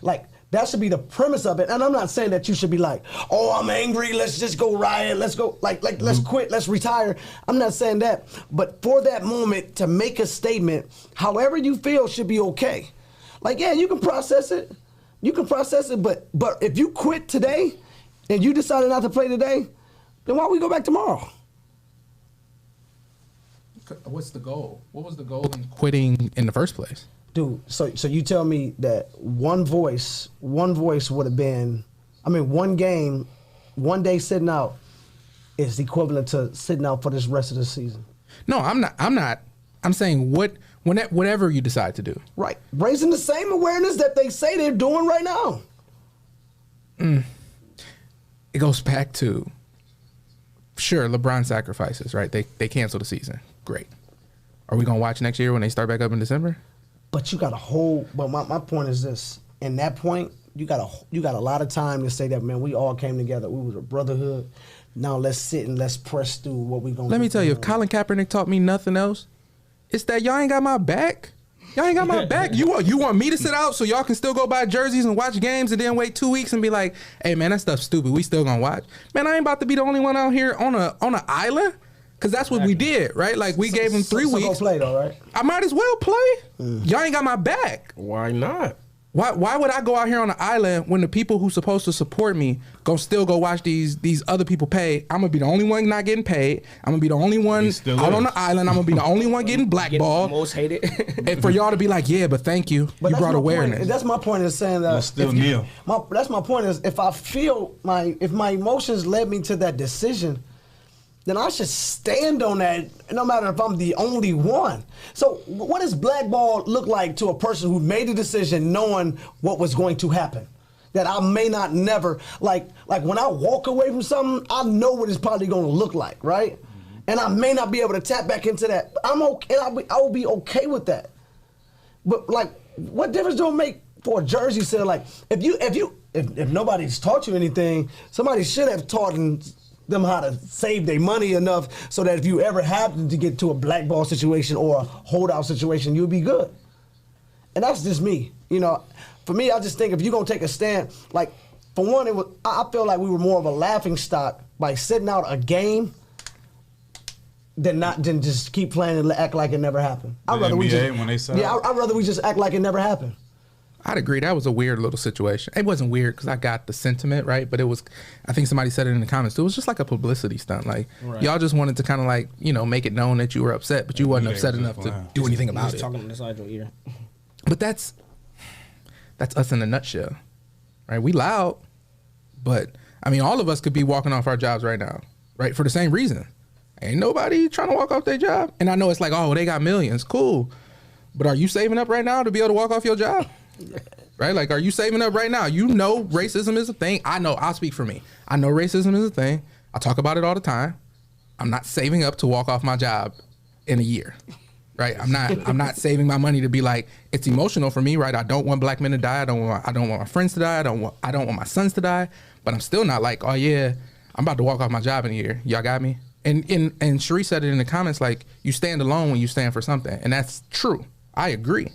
Like that should be the premise of it. And I'm not saying that you should be like, oh, I'm angry, let's just go riot, let's go, like let's quit, let's retire. I'm not saying that. But for that moment to make a statement, however you feel should be okay. Like, yeah, you can process it. But if you quit today and you decided not to play today, then why don't we go back tomorrow? What's the goal? What was the goal in quitting in the first place? Dude, so you tell me that one voice would have been, I mean, one game, one day sitting out is equivalent to sitting out for this rest of the season. No, I'm not. I'm saying whatever you decide to do. Right. Raising the same awareness that they say they're doing right now. It goes back to, sure, LeBron sacrifices, right? They cancel the season. Great. Are we going to watch next year when they start back up in December? But you got a whole, but my point is this. In that point, you got a lot of time to say that, man, we all came together. We was a brotherhood. Now let's sit and let's press through what we going to do. Let me tell you, if Colin Kaepernick taught me nothing else, it's that y'all ain't got my back. Y'all ain't got my back. You want me to sit out so y'all can still go buy jerseys and watch games and then wait 2 weeks and be like, hey, man, that stuff's stupid. We still gonna watch. Man, I ain't about to be the only one out here on an island. Because that's what we did, right? Like, we gave them 3 weeks. So go play, though, right? I might as well play. Y'all ain't got my back. Why not? Why would I go out here on an island when the people who's supposed to support me gonna still go watch these other people pay? I'm gonna be the only one not getting paid. I'm gonna be the only one out on the island. I'm gonna be the only one getting blackballed. Most hated. And for y'all to be like, yeah, but thank you. But you brought awareness. Point. That's my point is saying that. Still kneel. That's my point is if I feel if my emotions led me to that decision, then I should stand on that no matter if I'm the only one. So what does blackball look like to a person who made a decision knowing what was going to happen? That I may not never, like when I walk away from something, I know what it's probably going to look like, right? And I may not be able to tap back into that. I'm okay, I will be okay with that. But like, what difference do it make for a jersey sale? Like, if nobody's taught you anything, somebody should have taught them how to save their money enough so that if you ever happen to get to a blackball situation or a holdout situation, you'll be good. And that's just me. You know, for me, I just think if you're going to take a stand, like, for one, I feel like we were more of a laughing stock by sitting out a game than just keep playing and act like it never happened. I'd rather we just act like it never happened. I'd agree. That was a weird little situation. It wasn't weird because I got the sentiment, right? But it was, I think somebody said it in the comments too. It was just like a publicity stunt. Like, y'all just wanted to kind of like, make it known that you were upset, but you wasn't upset enough to do anything about it. Talking inside your ear. But that's us in a nutshell, right? We loud, but I mean, all of us could be walking off our jobs right now, right? For the same reason. Ain't nobody trying to walk off their job. And I know it's like, oh, they got millions. Cool. But are you saving up right now to be able to walk off your job? Right? Like, are you saving up right now? You know racism is a thing. I know. I'll speak for me. I know racism is a thing. I talk about it all the time. I'm not saving up to walk off my job in a year. Right? I'm not saving my money to be like, it's emotional for me, right? I don't want black men to die. I don't want my friends to die. I don't want my sons to die. But I'm still not like, oh yeah, I'm about to walk off my job in a year. Y'all got me? And Cherie said it in the comments, like, you stand alone when you stand for something. And that's true. I agree.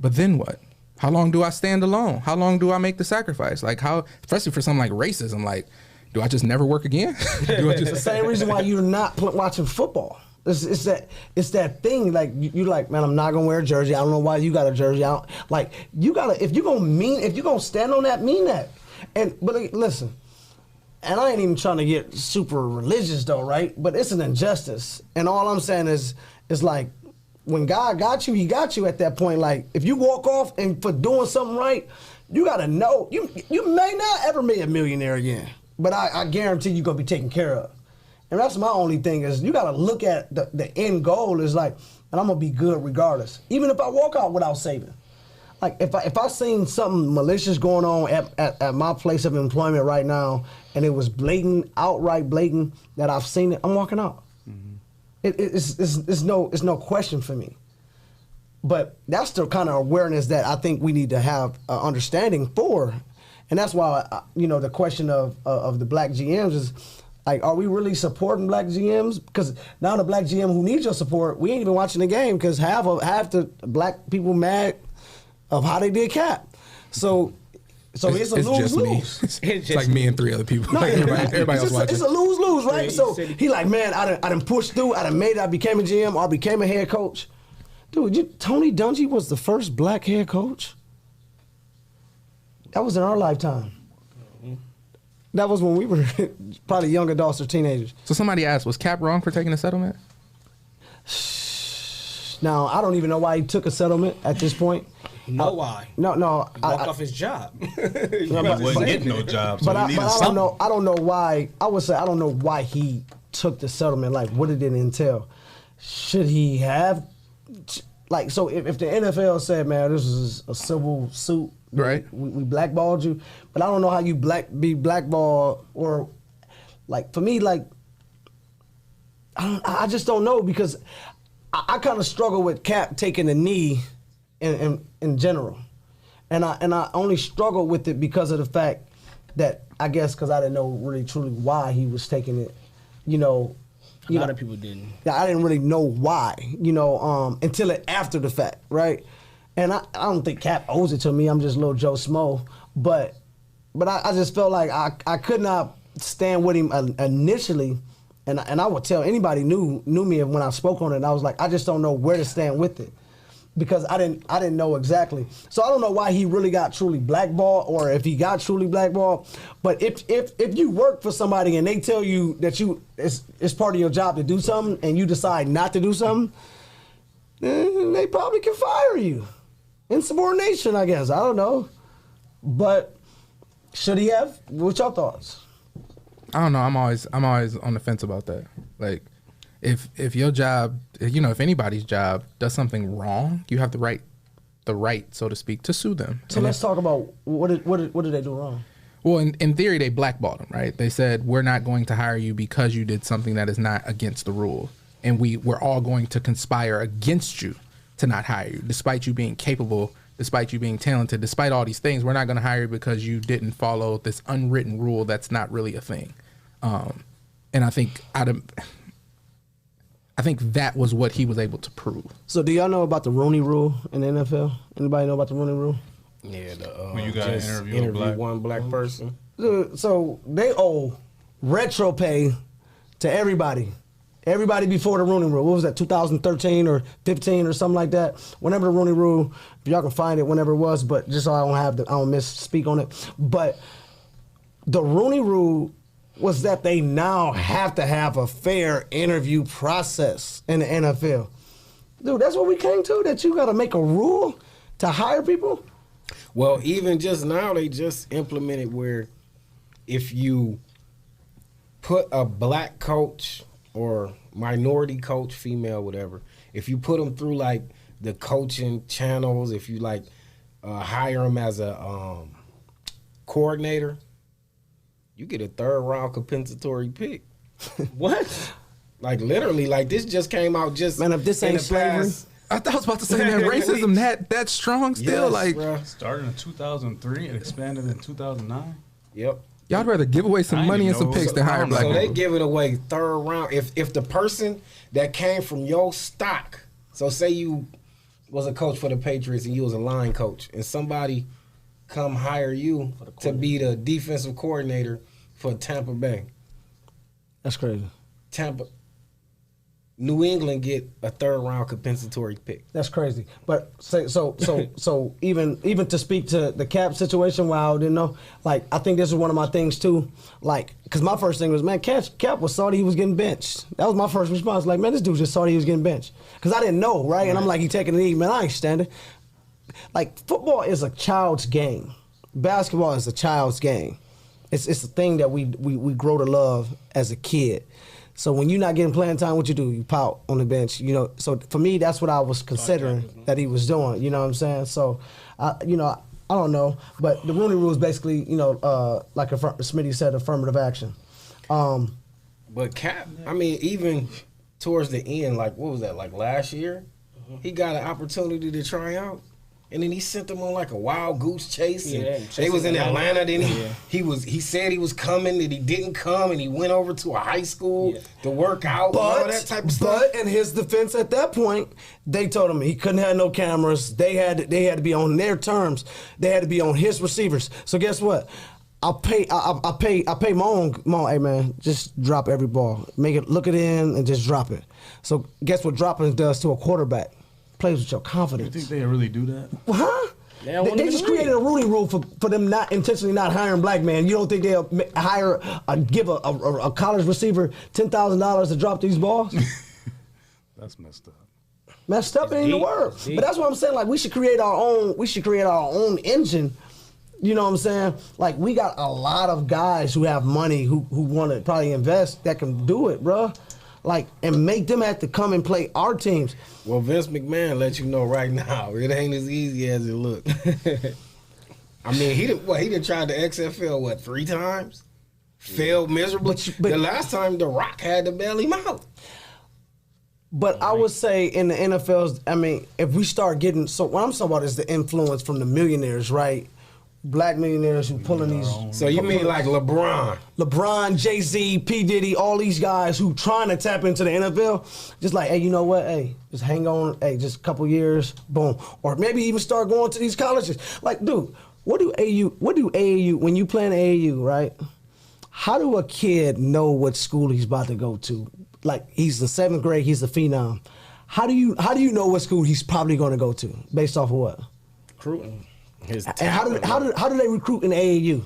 But then what? How long do I stand alone? How long do I make the sacrifice? Like, how, especially for something like racism, like, do I just never work again? Do I It's the same reason why you're not watching football. It's that thing, like you like, man, I'm not gonna wear a jersey. I don't know why you got a jersey. You gotta, if you're gonna stand on that, mean that. But listen, and I ain't even trying to get super religious though, right? But it's an injustice, and all I'm saying is like, when God got you, He got you at that point. Like, if you walk off and for doing something right, you gotta know you may not ever be a millionaire again, but I guarantee you're gonna be taken care of. And that's my only thing is you got to look at the end goal is like, and I'm going to be good regardless. Even if I walk out without saving. Like if I seen something malicious going on at my place of employment right now and it was outright blatant that I've seen it, I'm walking out. Mm-hmm. It's no question for me. But that's the kind of awareness that I think we need to have understanding for. And that's why, the question of the black GMs is, like, are we really supporting black GMs? Because now the black GM who needs your support, we ain't even watching the game because half the black people mad of how they did Cap. So it's a lose-lose. It's like me and 3 other people. No, everybody else watching. It's a lose-lose, right? So he like, man, I done pushed through. I done made it. I became a GM. Or I became a head coach. Dude, Tony Dungy was the first black head coach. That was in our lifetime. That was when we were probably young adults or teenagers. So somebody asked, was Cap wrong for taking a settlement? Now, I don't even know why he took a settlement at this point. You know why? No. He walked off his job. He wasn't getting no job, so but he needed I something. don't know why. I would say I don't know why he took the settlement. Like, what did it entail? Should he have? Like, so if the NFL said, man, this is a civil suit, right? We blackballed you, but I don't know how you be blackballed or, like, for me, like, I just don't know because I kind of struggle with Cap taking the knee in general, and I only struggle with it because of the fact that I guess because I didn't know really truly why he was taking it, A lot of people didn't. Yeah, I didn't really know why, until after the fact, right? And I don't think Cap owes it to me. I'm just little Joe Smo. But I just felt like I could not stand with him initially. And I would tell anybody knew me when I spoke on it. And I was like, I just don't know where to stand with it. Because I didn't know exactly. So I don't know why he really got truly blackballed or if he got truly blackballed. But if you work for somebody and they tell you that it's part of your job to do something and you decide not to do something, then they probably can fire you. Insubordination, I guess. I don't know. But should he have? What's your thoughts? I don't know. I'm always on the fence about that. Like, if your job, if anybody's job does something wrong, you have the right, so to speak, to sue them. So let's talk about what did they do wrong? Well, in theory, they blackballed him, right? They said, we're not going to hire you because you did something that is not against the rule. And we're all going to conspire against you to not hire you, despite you being capable, despite you being talented, despite all these things. We're not going to hire you because you didn't follow this unwritten rule that's not really a thing. And I think that was what he was able to prove. So do y'all know about the Rooney Rule in the NFL? Anybody know about the Rooney Rule? Yeah, when you got to interview one black person. So they owe retro pay to everybody. Everybody before the Rooney Rule. What was that, 2013 or 15 or something like that? Whenever the Rooney Rule, if y'all can find it, whenever it was, but just so I don't misspeak on it. But the Rooney Rule was that they now have to have a fair interview process in the NFL. Dude, that's what we came to, that you got to make a rule to hire people? Well, even just now, they just implemented where if you put a black coach or minority coach, female, whatever, if you put them through like the coaching channels, if you like hire them as a coordinator, you get a 3rd round compensatory pick. What? Like literally, like this just came out just. Man, if this ain't slavery. I thought I was about to say, man, racism that strong still. Yes, like, bruh. Started in 2003 and expanded in 2009. Yep. Y'all rather give away some money and some picks than hire black So people. they give it away 3rd round. If the person that came from your stock, so say you was a coach for the Patriots and you was a line coach, and somebody come hire you to be the defensive coordinator for Tampa Bay. That's crazy. New England get a 3rd round compensatory pick. That's crazy. But so even to speak to the Cap situation, wow, didn't know. Like, I think this is one of my things too. Like, because my first thing was, man, Cap was salty he was getting benched. That was my first response. Like, man, this dude just salty he was getting benched. Because I didn't know, right? And I'm like, he taking the knee, man. I ain't standing. Like, football is a child's game. Basketball is a child's game. It's a thing that we grow to love as a kid. So when you're not getting playing time, what you do? You pout on the bench, you know. So for me, that's what I was considering that he was doing. You know what I'm saying? So, I don't know, but the Rooney Rule is basically, like Smitty said, affirmative action. But Cap, I mean, even towards the end, like what was that? Like last year, he got an opportunity to try out. And then he sent them on like a wild goose chase. And they was in Atlanta. Then he said he was coming, and he didn't come, and he went over to a high school to work out, and all that type of stuff. But in his defense, at that point, they told him he couldn't have no cameras. They had to be on their terms. They had to be on his receivers. So guess what? I pay my own. Hey man, just drop every ball. Look it in, and just drop it. So guess what dropping does to a quarterback? Plays with your confidence. You think they really do that? Huh? They just created a Rooney Rule for them not intentionally not hiring black men. You don't think they'll give a college receiver $10,000 to drop these balls? That's messed up. Messed up ain't the word. But that's what I'm saying. Like, we should create our own engine. You know what I'm saying? Like, we got a lot of guys who have money who want to probably invest that can do it, bro. Like, and make them have to come and play our teams. Well, Vince McMahon let you know right now, it ain't as easy as it looks. I mean, he done tried the XFL, 3 times? Failed miserably. But the last time, The Rock had to bail him out. But I would say in the NFL, I mean, if we start getting, so what I'm talking about is the influence from the millionaires, right? Black millionaires who pulling these. So you mean like LeBron, Jay-Z, P. Diddy, all these guys who trying to tap into the NFL, just like, hey, you know what? Hey, just hang on. Hey, just a couple years, boom. Or maybe even start going to these colleges. Like, dude, what do AAU, when you play in AAU, right? How do a kid know what school he's about to go to? Like, he's in 7th grade, he's a phenom. How do you know what school he's probably going to go to based off of what? Recruiting. And how do they recruit in AAU?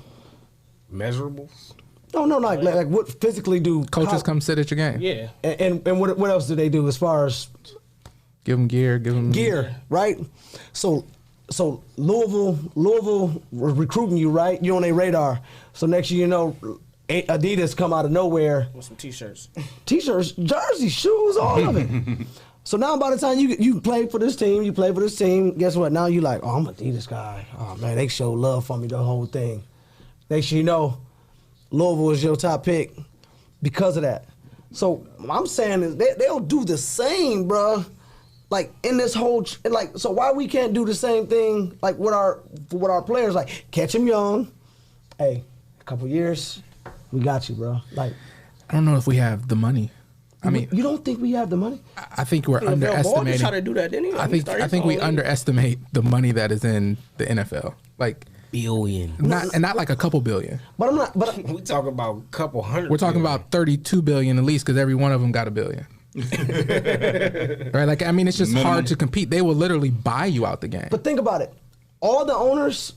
Measurables? No, like what physically do coaches come sit at your game? Yeah. And what else do they do as far as give them gear, right? So Louisville was recruiting you, right? You're on their radar. So next year, you know, Adidas come out of nowhere with some t-shirts, jerseys, shoes, all of it. So now by the time you play for this team, guess what? Now you like, oh, I'm an Adidas guy. Oh, man, they show love for me the whole thing. Next you know, Louisville is your top pick because of that. So what I'm saying is they'll do the same, bro. Like in this whole, like, so why we can't do the same thing like with our players? Like, catch them young. Hey, a couple years, we got you, bro. Like, I don't know if we have the money. I mean, you don't think we have the money? I think we're underestimating. Try to do that, didn't he? I think we underestimate the money that is in the NFL. Like billion, not like a couple billion. But I'm not. But we talking about a couple hundred. We're talking about 32 billion at least because every one of them got $1 billion. Right? Like, I mean, it's just hard to compete. They will literally buy you out the game. But think about it. All the owners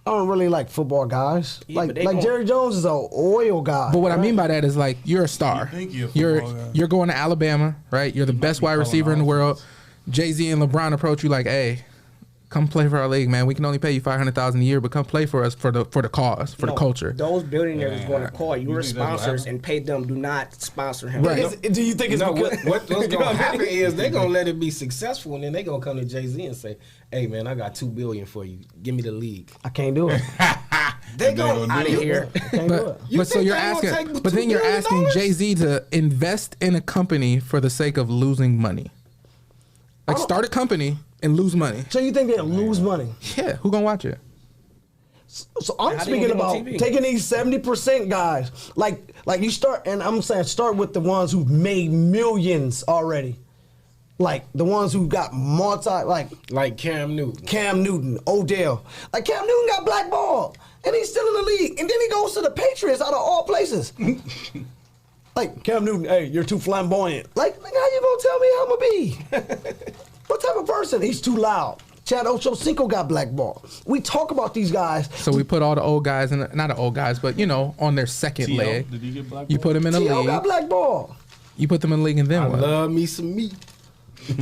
aren't really like football guys. Yeah, like Jerry Jones is an oil guy. But what I mean by that is like you're a star. You're going to Alabama, right? You're the best wide receiver in the world. Jay-Z and LeBron approach you like, hey, come play for our league, man. We can only pay you $500,000 a year, but come play for us for the cause, for the culture. Those billionaires is going to call your sponsors and pay them. Do not sponsor him. Right? Do you think it's what's going to happen is they're going to let it be successful, and then they're going to come to Jay-Z and say, hey, man, I got $2 billion for you. Give me the league. I can't do it. They go out of here. But so you're asking, but then you're asking Jay-Z to invest in a company for the sake of losing money. Like start a company and lose money. So you think they'll lose money? Yeah, who gonna watch it? So I'm speaking about taking these 70% guys. Like you start, and I'm saying start with the ones who've made millions already. Like the ones who got like Cam Newton. Odell. Like Cam Newton got blackballed. and he's still in the league. And then he goes to the Patriots out of all places. Like, Cam Newton, hey, you're too flamboyant. Like, how you gonna tell me how I'm gonna be? What type of person? He's too loud. Chad Ochocinco got blackballed. We talk about these guys. So we put all the old guys, not the old guys, but, on their second leg. Did he get blackballed? You put them in the T.O. league. got blackballed. You put them in the league and then I what? love me some meat.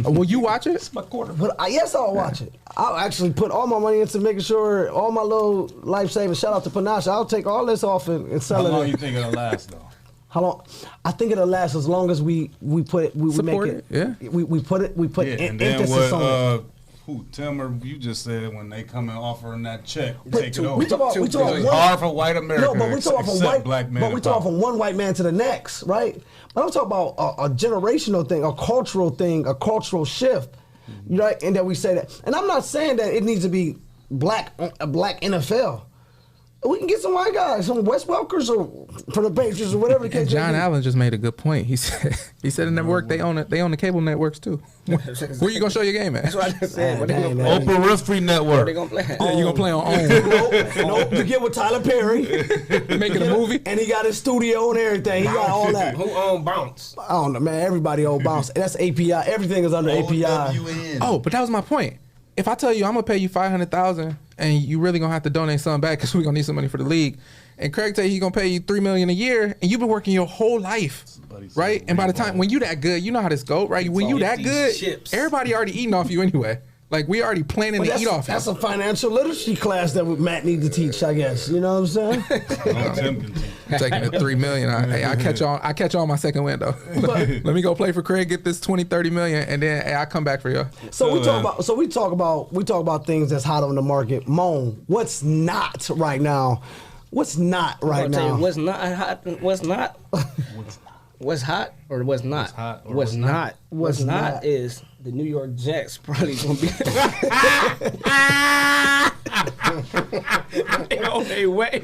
Will you watch it? My quarter. But yes, I'll watch it. I'll actually put all my money into making sure all my little life savings. Shout out to Panache. I'll take all this off and sell How it. long you think it'll last though? How long? I think it'll last as long as we put it. We Support make it, yeah. We put And then emphasis on it. Tim or you just said when they come and offering that check, take it over. We talk about It's one, hard for white America. No, but we talk except from white black men. But we talk from one white man to the next, right? But I'm talking about a generational thing, a cultural thing, a cultural shift, right? And that we say that. And I'm not saying that it needs to be a black NFL. We can get some white guys, some Wes Welkers or from the Patriots or whatever the case. And John may be. Allen just made a good point. He said in the network they own the cable networks too. Where you gonna show your game at? That's what I just said. What they gonna play? Oprah Winfrey Where Network. they gonna play? Yeah, you gonna play on OWN. Nope, you get with Tyler Perry. Making a movie? And he got his studio and everything. He got all that. Who own Bounce? I don't know, man. Everybody own Bounce. That's API. Everything is under API. OWN. Oh, but that was my point. If I tell you I'm gonna pay you $500,000 and you really gonna have to donate something back because we're gonna need some money for the league, and Craig tell you he's gonna pay you $3 million a year, and you've been working your whole life, right? And by the time when you that good, you know how this go, right? When you that good, everybody already eating off you anyway. Like we already planning to eat off you. That's a financial literacy class that Matt need to teach, I guess. You know what I'm saying? I'm taking the $3 million. I catch on my second window. Let me go play for Craig, get this 20, 30 million, and then I come back for you. So we talk about things that's hot on the market. Moan, what's not right now? What's not right now? What's not hot? What's not? What's hot or what's not? What's hot or what's not? What's not is the New York Jets probably gonna be on their way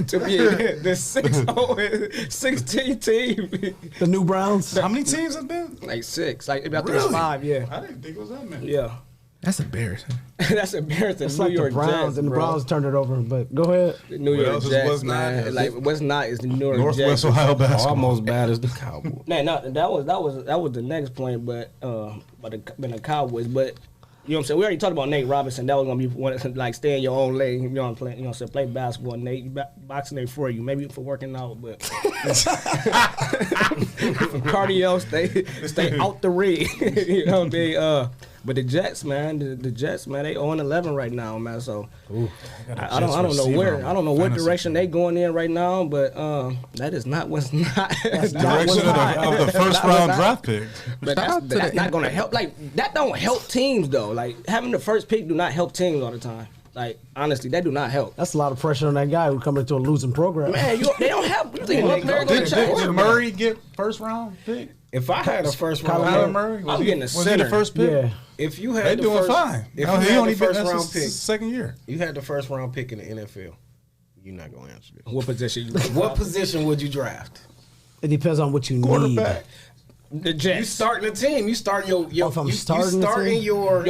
to be the 16 team. The New Browns. How many teams have been? Like 6. Like I think it's 5. Yeah. I didn't think it was that many. Yeah. That's embarrassing. That's embarrassing. It's New like York the Browns, Jets, and the bro. Browns turned it over. But go ahead. The New What York else is Jets, what's not? man. Like what's not is the New York Northwest Jets. Ohio basketball. Almost bad as the Cowboys. Man, no, that was the next point, but the Cowboys. But you know what I'm saying? We already talked about Nate Robinson. That was gonna be one, like stay in your own lane. You know what I'm playing? You know what I'm saying? Play basketball. Nate boxing ain't for you. Maybe for working out, but cardio stay out the ring. You know what I mean? But the Jets, man, the Jets, man, they 0-11 right now, man. So I don't know where, I don't know what direction they going in right now, but that is not what's not. That's Direction of the first round draft pick. But that's not gonna help. Like that don't help teams though. Like having the first pick do not help teams all the time. Like honestly, that do not help. That's a lot of pressure on that guy who coming into a losing program. Man, they don't help. You think one player gonna change? Did Murray get first round pick? If I had a first round, Kyler Murray, I'm getting a was he center. the first pick? Yeah. if you had They the doing first, fine. if No, you he had only the been first that's round his pick, second year. you had the first round pick in the NFL. You're not gonna answer this. What position? What position would you draft? It depends on what you Quarterback. The You Jets. starting a team. You start your if I'm you starting the starting team? Your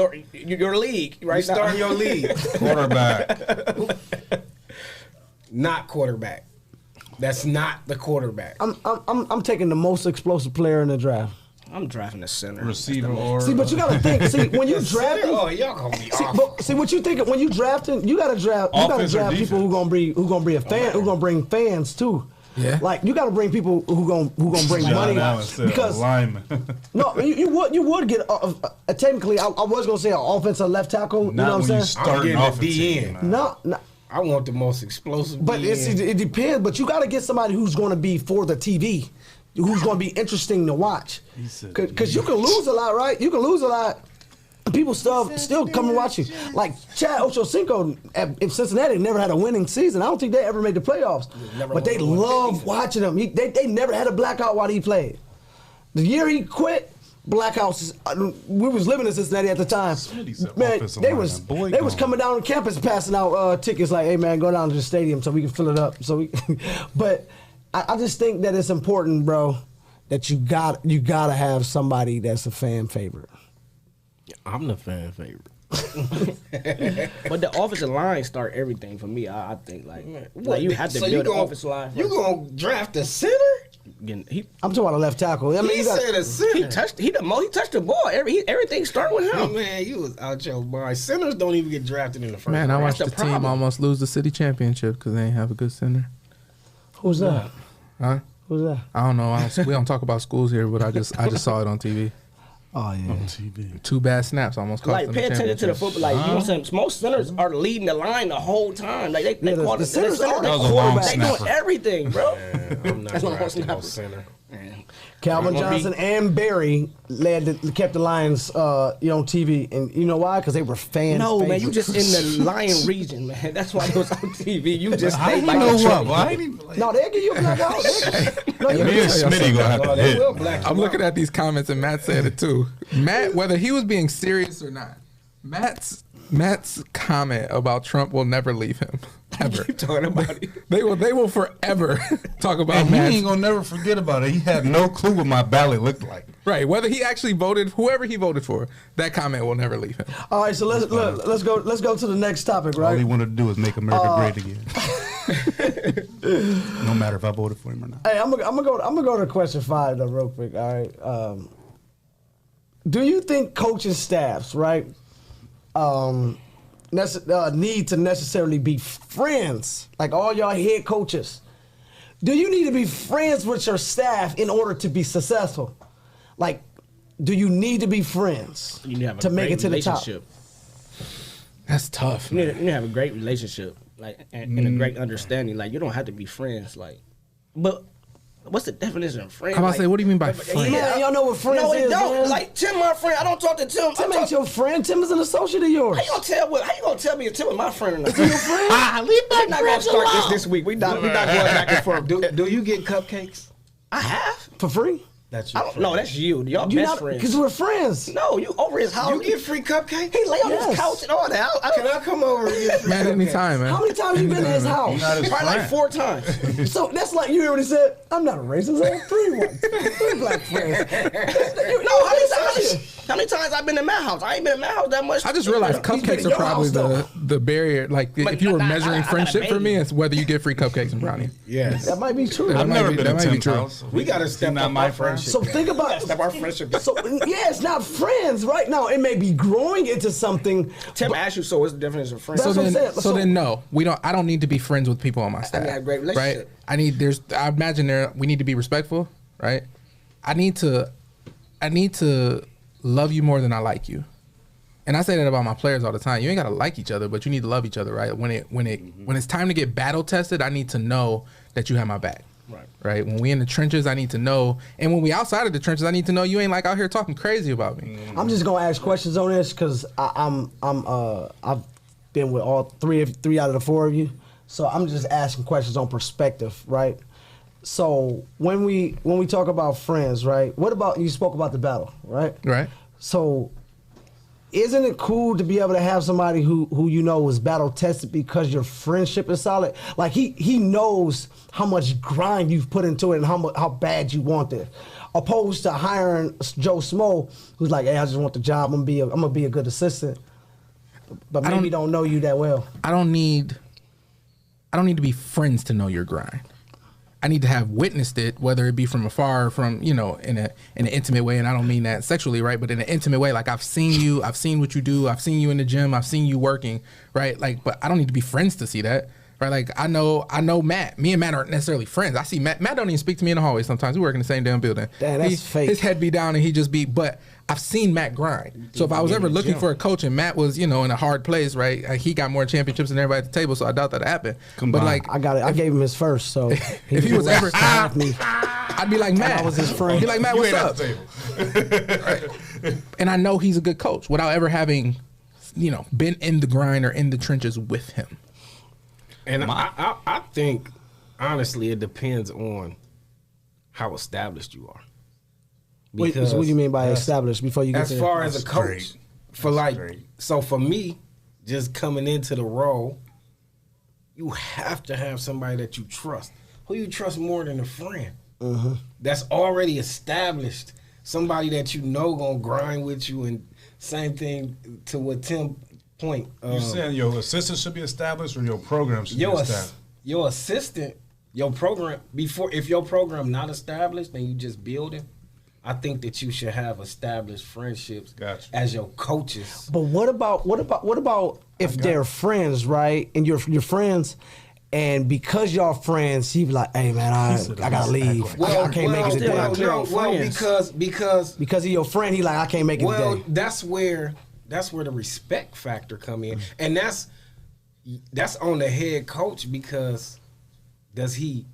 league, right? you starting your league. Quarterback. Not quarterback. That's not the quarterback. I'm taking the most explosive player in the draft. I'm drafting a center. Receiver or See, but you gotta think. See, when you drafting, Oh, y'all gonna be see, awful. but see what you think when you drafting, you gotta draft. You gotta Offense or draft people who gonna be a fan, who gonna bring fans too. Yeah. Like you gotta bring people who gonna bring John money Allen said because lineman. no, you would get technically. I was gonna say an offensive left tackle. You know Not what when I'm you saying? starting getting a off a team. DN. man. No. I want the most explosive. But DN. it depends. But you got to get somebody who's going to be for the TV, who's going to be interesting to watch. Because you can lose a lot, right? You can lose a lot. People still come and watch you. Like Chad Ochocinco, if Cincinnati never had a winning season, I don't think they ever made the playoffs. But they love watching him. They never had a blackout while he played. The year he quit, blackouts. We was living in Cincinnati at the time. Man, they was coming down on campus passing out tickets like, "Hey man, go down to the stadium so we can fill it up." But I just think that it's important, bro, that you gotta have somebody that's a fan favorite. I'm the fan favorite. But the offensive line start everything for me. I think like you have to build the offensive line. You gonna draft a center? I'm talking about a left tackle. I mean, He said a center. He touched the ball. Everything started with him. Oh, man, you was out your mind. Centers don't even get drafted in the first Man, I round. watched the team almost lose the city championship because they ain't have a good center. Who's that? Huh? Who's that? I don't know. We don't talk about schools here, but I just saw it on TV. Oh yeah. On TV. 2 bad snaps almost cost Like them pay the attention to the championship. football. Like you know what I'm saying? Most centers are leading the line the whole time. Like they call the the centers are That was a long They doing snapper. everything, bro. I'm not That's not drafting no snapper. center. Calvin Johnson and Barry kept the Lions on TV, and you know why? Because they were fans. No, man, you just in the Lion region, man. That's why it was on TV. You just I stay didn't like know a what. truck. Well, I ain't even. No, they'll give you a blackout. Me and Smitty gonna have to They hit. will black I'm you looking out. at these comments and Matt said it too. Matt, whether he was being serious or not, Matt's comment about Trump will never leave him. Ever. Keep talking about it. They will forever talk about And he Matt's. ain't gonna never forget about it. He had no clue what my ballot looked like. Right. Whether he actually voted, whoever he voted for, that comment will never leave him. All right, so let's go to the next topic, All he right? wanted to do was make America great again. No matter if I voted for him or not. Hey, I'm gonna go to question 5 though, real quick. All right. Do you think coaching staffs, right, need to necessarily be friends? Like all y'all head coaches, do you need to be friends with your staff in order to be successful? Like, do you need to be friends You need to have a to make great it to the top? relationship. That's tough. You need to have a great relationship, like and a great understanding. Like you don't have to be friends, like, but. What's the definition of friend? I'm about to say, what do you mean by Yeah, friend? Man, y'all know what friends No, it is, don't. man. Like Tim, my friend. I don't talk to Tim. Tim ain't your friend. Tim is an associate of yours. How you gonna tell me if Tim is my friend or not? Is he your friend? We're not gonna start this week. We not going back and forth. Do you get cupcakes? I have. For free? That's I your don't friend. know. That's you. Y'all You best not friends. because we're friends. No, you over his house. You get free cupcakes? He lay on Yes. his couch and all that. Can I come over and get free Man, cupcakes? anytime, man. How many times you been to his house? Not his Probably like friend. 4 times. So that's like you already said. I'm not a racist. I have 3 black friends. No, how many times I've been in my house? I ain't been in my house that much. I just realized He's been cupcakes in are your probably house, the barrier. Like, But if you were I- measuring I got a friendship for me, baby. it's whether you get free cupcakes and brownie. Yes. That might be true. That I've might never be- been that to might be Tim's true. house. We got to step not up my our friend. friendship. So think about Step our friendship. So yeah, it's not friends right now. It may be growing into something. Tim asked you, so what's the definition of friend? That's So what I'm then, saying. so then, no, we don't. I don't need to be friends with people on my staff. have a great right? relationship. I imagine we need to be respectful, right? I need to love you more than I like you, and I say that about my players all the time. You ain't gotta like each other, but you need to love each other, right? When it's time to get battle tested, I need to know that you have my back. Right. When we in the trenches, I need to know, and when we outside of the trenches, I need to know you ain't like out here talking crazy about me. I'm just gonna ask questions on this because I've been with all three out of the 4 of you, so I'm just asking questions on perspective, right? So when we talk about friends, right? What about you spoke about the battle, right? Right. So isn't it cool to be able to have somebody who you know is battle tested because your friendship is solid? Like he knows how much grind you've put into it and how bad you want it. Opposed to hiring Joe Smo, who's like, hey, I just want the job. I'm gonna be a good assistant, but maybe don't know you that well. I don't need to be friends to know your grind. I need to have witnessed it, whether it be from afar or from, in an intimate way. And I don't mean that sexually, right? But in an intimate way, like I've seen you, I've seen what you do, I've seen you in the gym, I've seen you working, right? Like, but I don't need to be friends to see that, right? Like I know Matt. Me and Matt aren't necessarily friends. I see Matt. Matt don't even speak to me in the hallway sometimes. We work in the same damn building. Damn, that's fake. His head be down and he just be, but I've seen Matt grind. So if I was ever looking for a coach and Matt was, in a hard place, right? He got more championships than everybody at the table, so I doubt that happened. But like, I got it. I gave him his first, so if he was ever, with me, I'd be like, Matt. I was his friend. I'd be like, Matt, You what's ain't up? at the table. And I know he's a good coach without ever having, been in the grind or in the trenches with him. And I think, honestly, it depends on how established you are. Wait, so what do you mean by established before you get As to far as a That's coach, straight. for That's like, straight. so for me, just coming into the role, you have to have somebody that you trust. Who you trust more than a friend? That's already established. Somebody that you know gonna grind with you and same thing to what Tim point. You saying your assistant should be established or your program should be established? Your assistant, your program, if your program not established and you just building, I think that you should have established friendships as your coaches. But what about if they're friends, right? And you're friends, and because y'all friends, he be like, "Hey man, I gotta leave. I can't make it today." Because he your friend, he like, "I can't make it today." Well, that's where the respect factor come in, and that's on the head coach, because has he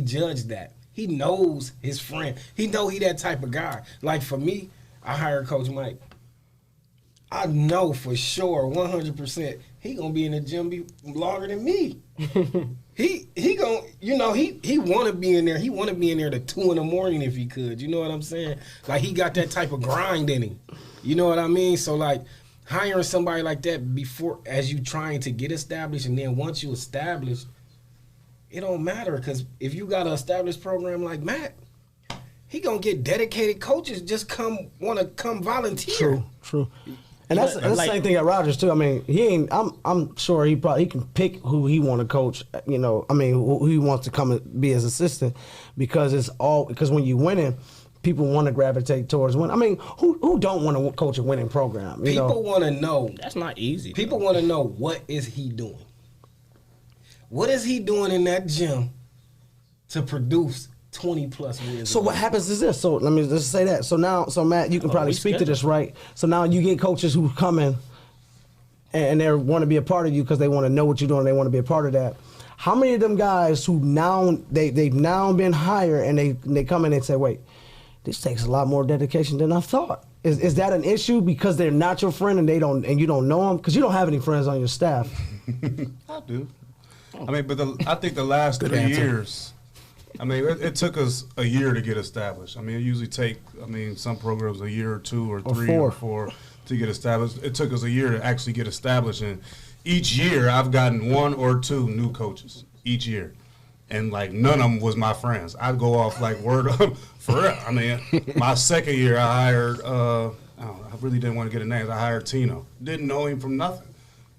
judged that? He knows his friend. He know he that type of guy. Like for me, I hired Coach Mike. I know for sure, 100%, he gonna be in the gym longer than me. he gonna, he wanna be in there. He wanna be in there to 2 a.m. if he could. You know what I'm saying? Like he got that type of grind in him. You know what I mean? So like hiring somebody like that before, as you trying to get established, and then once you established, it don't matter, because if you got an established program like Matt, he gonna get dedicated coaches just want to come volunteer. True. And that's the same thing at Rogers too. I mean, I'm sure he can pick who he want to coach. Who he wants to come and be his assistant, because when you winning, people want to gravitate towards winning. I mean, who don't want to coach a winning program? People want to know. That's not easy. People want to know, what is he doing? What is he doing in that gym to produce 20+ wins? So what happens is this. So let me just say that. So Matt, you can probably speak to this, right? So now you get coaches who come in and they want to be a part of you because they want to know what you're doing. They want to be a part of that. How many of them guys who now they've now been hired and they come in and say, wait, this takes a lot more dedication than I thought. Is that an issue because they're not your friend and you don't know them? Because you don't have any friends on your staff. I do. I mean, but I think the last 3 years, I mean, it took us a year to get established. I mean, it usually some programs a year or 2 or 3 or 4 to get established. It took us a year to actually get established. And each year I've gotten 1 or 2 new coaches each year. And like none of them was my friends. I'd go off like word of, for real. I mean, my second year I hired, I really didn't want to get a name. I hired Tino. Didn't know him from nothing.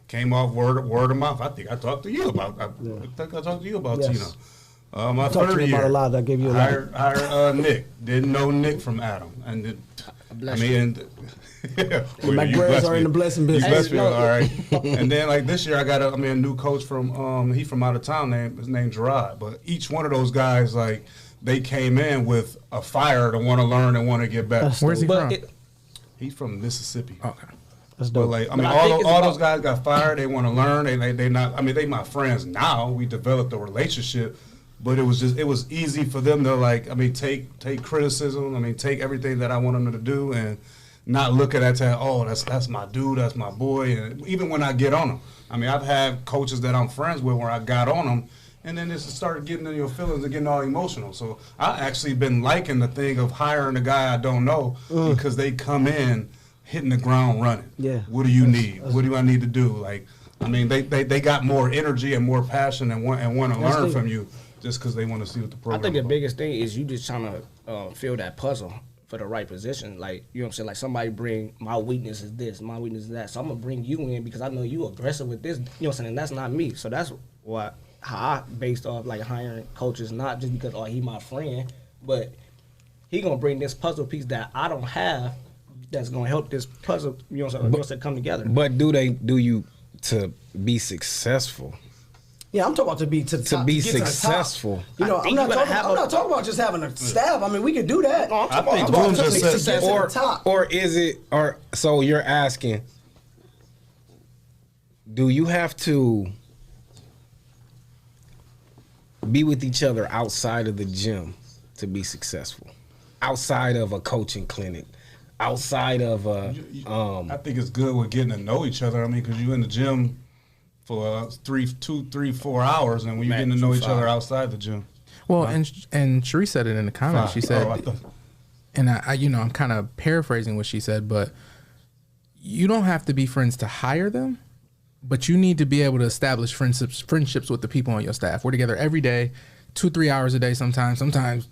Came off word of mouth. I think I talked to you about. Yes. Tino. My third year, about a lot. I gave you a lot. Hired Nick. Didn't know Nick from Adam, and my grades are in the blessing business. You blessed me, all right. And then like this year, I got a new coach from he from out of town. His name's Gerard. But each one of those guys, like they came in with a fire to want to learn and want to get better. Where's he from? He's from Mississippi. Okay. But like, all those guys got fired. They want to learn. They my friends now. We developed a relationship, but it was easy for them to take criticism. Take everything that I want them to do and not look at that. Oh, that's my dude. That's my boy. And even when I get on them, I've had coaches that I'm friends with where I got on them, and then this started getting in your feelings and getting all emotional. So I actually been liking the thing of hiring a guy I don't know because they come in hitting the ground running. Yeah. What do you need? What do I need to do? They got more energy and more passion and want to learn from you just because they want to see what the program. I think the biggest thing is you just trying to fill that puzzle for the right position. Like, you know what I'm saying? Like somebody bring, my weakness is this, my weakness is that. So I'm gonna bring you in because I know you aggressive with this. You know what I'm saying? And that's not me. So that's how I based off like hiring coaches, not just because he my friend, but he gonna bring this puzzle piece that I don't have. That's gonna help this puzzle, you know what I'm saying, come together. But do you to be successful? Yeah, I'm talking about to be successful. I'm not talking about just having a staff. We could do that. No, I think Boom just said, or is it, or so you're asking, do you have to be with each other outside of the gym to be successful? Outside of a coaching clinic? Outside of I think it's good with getting to know each other. Because you're in the gym for 2, 3, 4 hours, and when you're getting to know each other outside the gym. Well, and Sheree said it in the comments. She said, and I'm kind of paraphrasing what she said, but you don't have to be friends to hire them, but you need to be able to establish friendships with the people on your staff. We're together every day, 2-3 hours a day, sometimes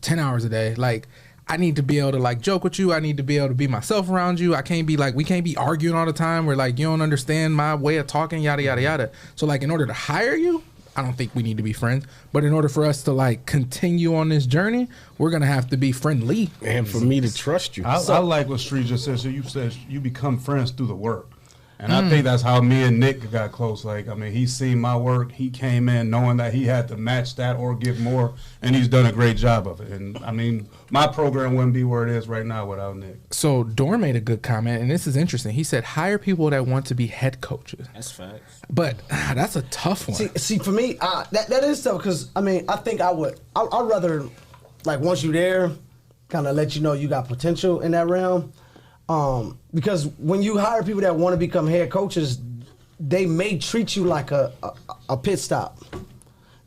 10 hours a day. Like, I need to be able to like joke with you. I need to be able to be myself around you. I can't be like, we can't be arguing all the time where like you don't understand my way of talking, yada, yada, yada. So like in order to hire you, I don't think we need to be friends. But in order for us to like continue on this journey, we're going to have to be friendly. And for me to trust you. I like what Street just said. So you said you become friends through the work. And I think that's how me and Nick got close. Like, I mean, he seen my work. He came in knowing that he had to match that or give more, and he's done a great job of it. And, I mean, my program wouldn't be where it is right now without Nick. So Dorn made a good comment, and this is interesting. He said, hire people that want to be head coaches. That's facts. But that's a tough one. See, for me, that is tough because, I mean, I think I'd rather, like, once you're there, kind of let you know you got potential in that realm. Because when you hire people that want to become head coaches, they may treat you like a pit stop.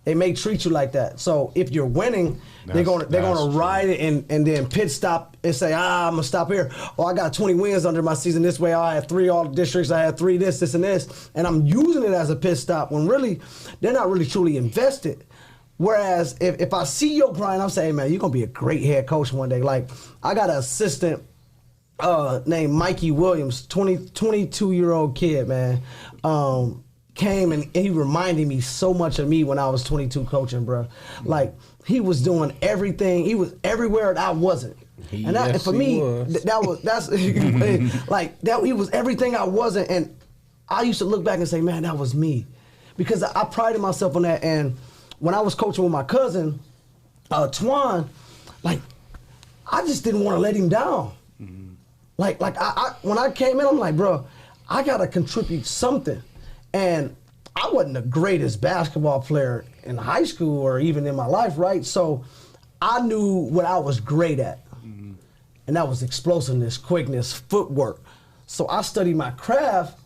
They may treat you like that. So if you're winning, they're gonna ride it and then pit stop and say, I'm gonna stop here. Oh, I got 20 wins under my season this way. I had 3 all districts. I had 3 this, and this, and I'm using it as a pit stop when really they're not really truly invested. Whereas if I see your grind, I'm saying, man, you're gonna be a great head coach one day. Like I got an assistant named Mikey Williams, 22-year-old kid, man. Came and he reminded me so much of me when I was 22 coaching, bro. Like he was doing everything. He was everywhere that I wasn't. And for me, that's like that. He was everything I wasn't, and I used to look back and say, man, that was me, because I prided myself on that. And when I was coaching with my cousin, Twan, like I just didn't want to let him down. Like I when I came in, I'm like, bro, I gotta contribute something. And I wasn't the greatest basketball player in high school or even in my life, right? So I knew what I was great at. And that was explosiveness, quickness, footwork. So I studied my craft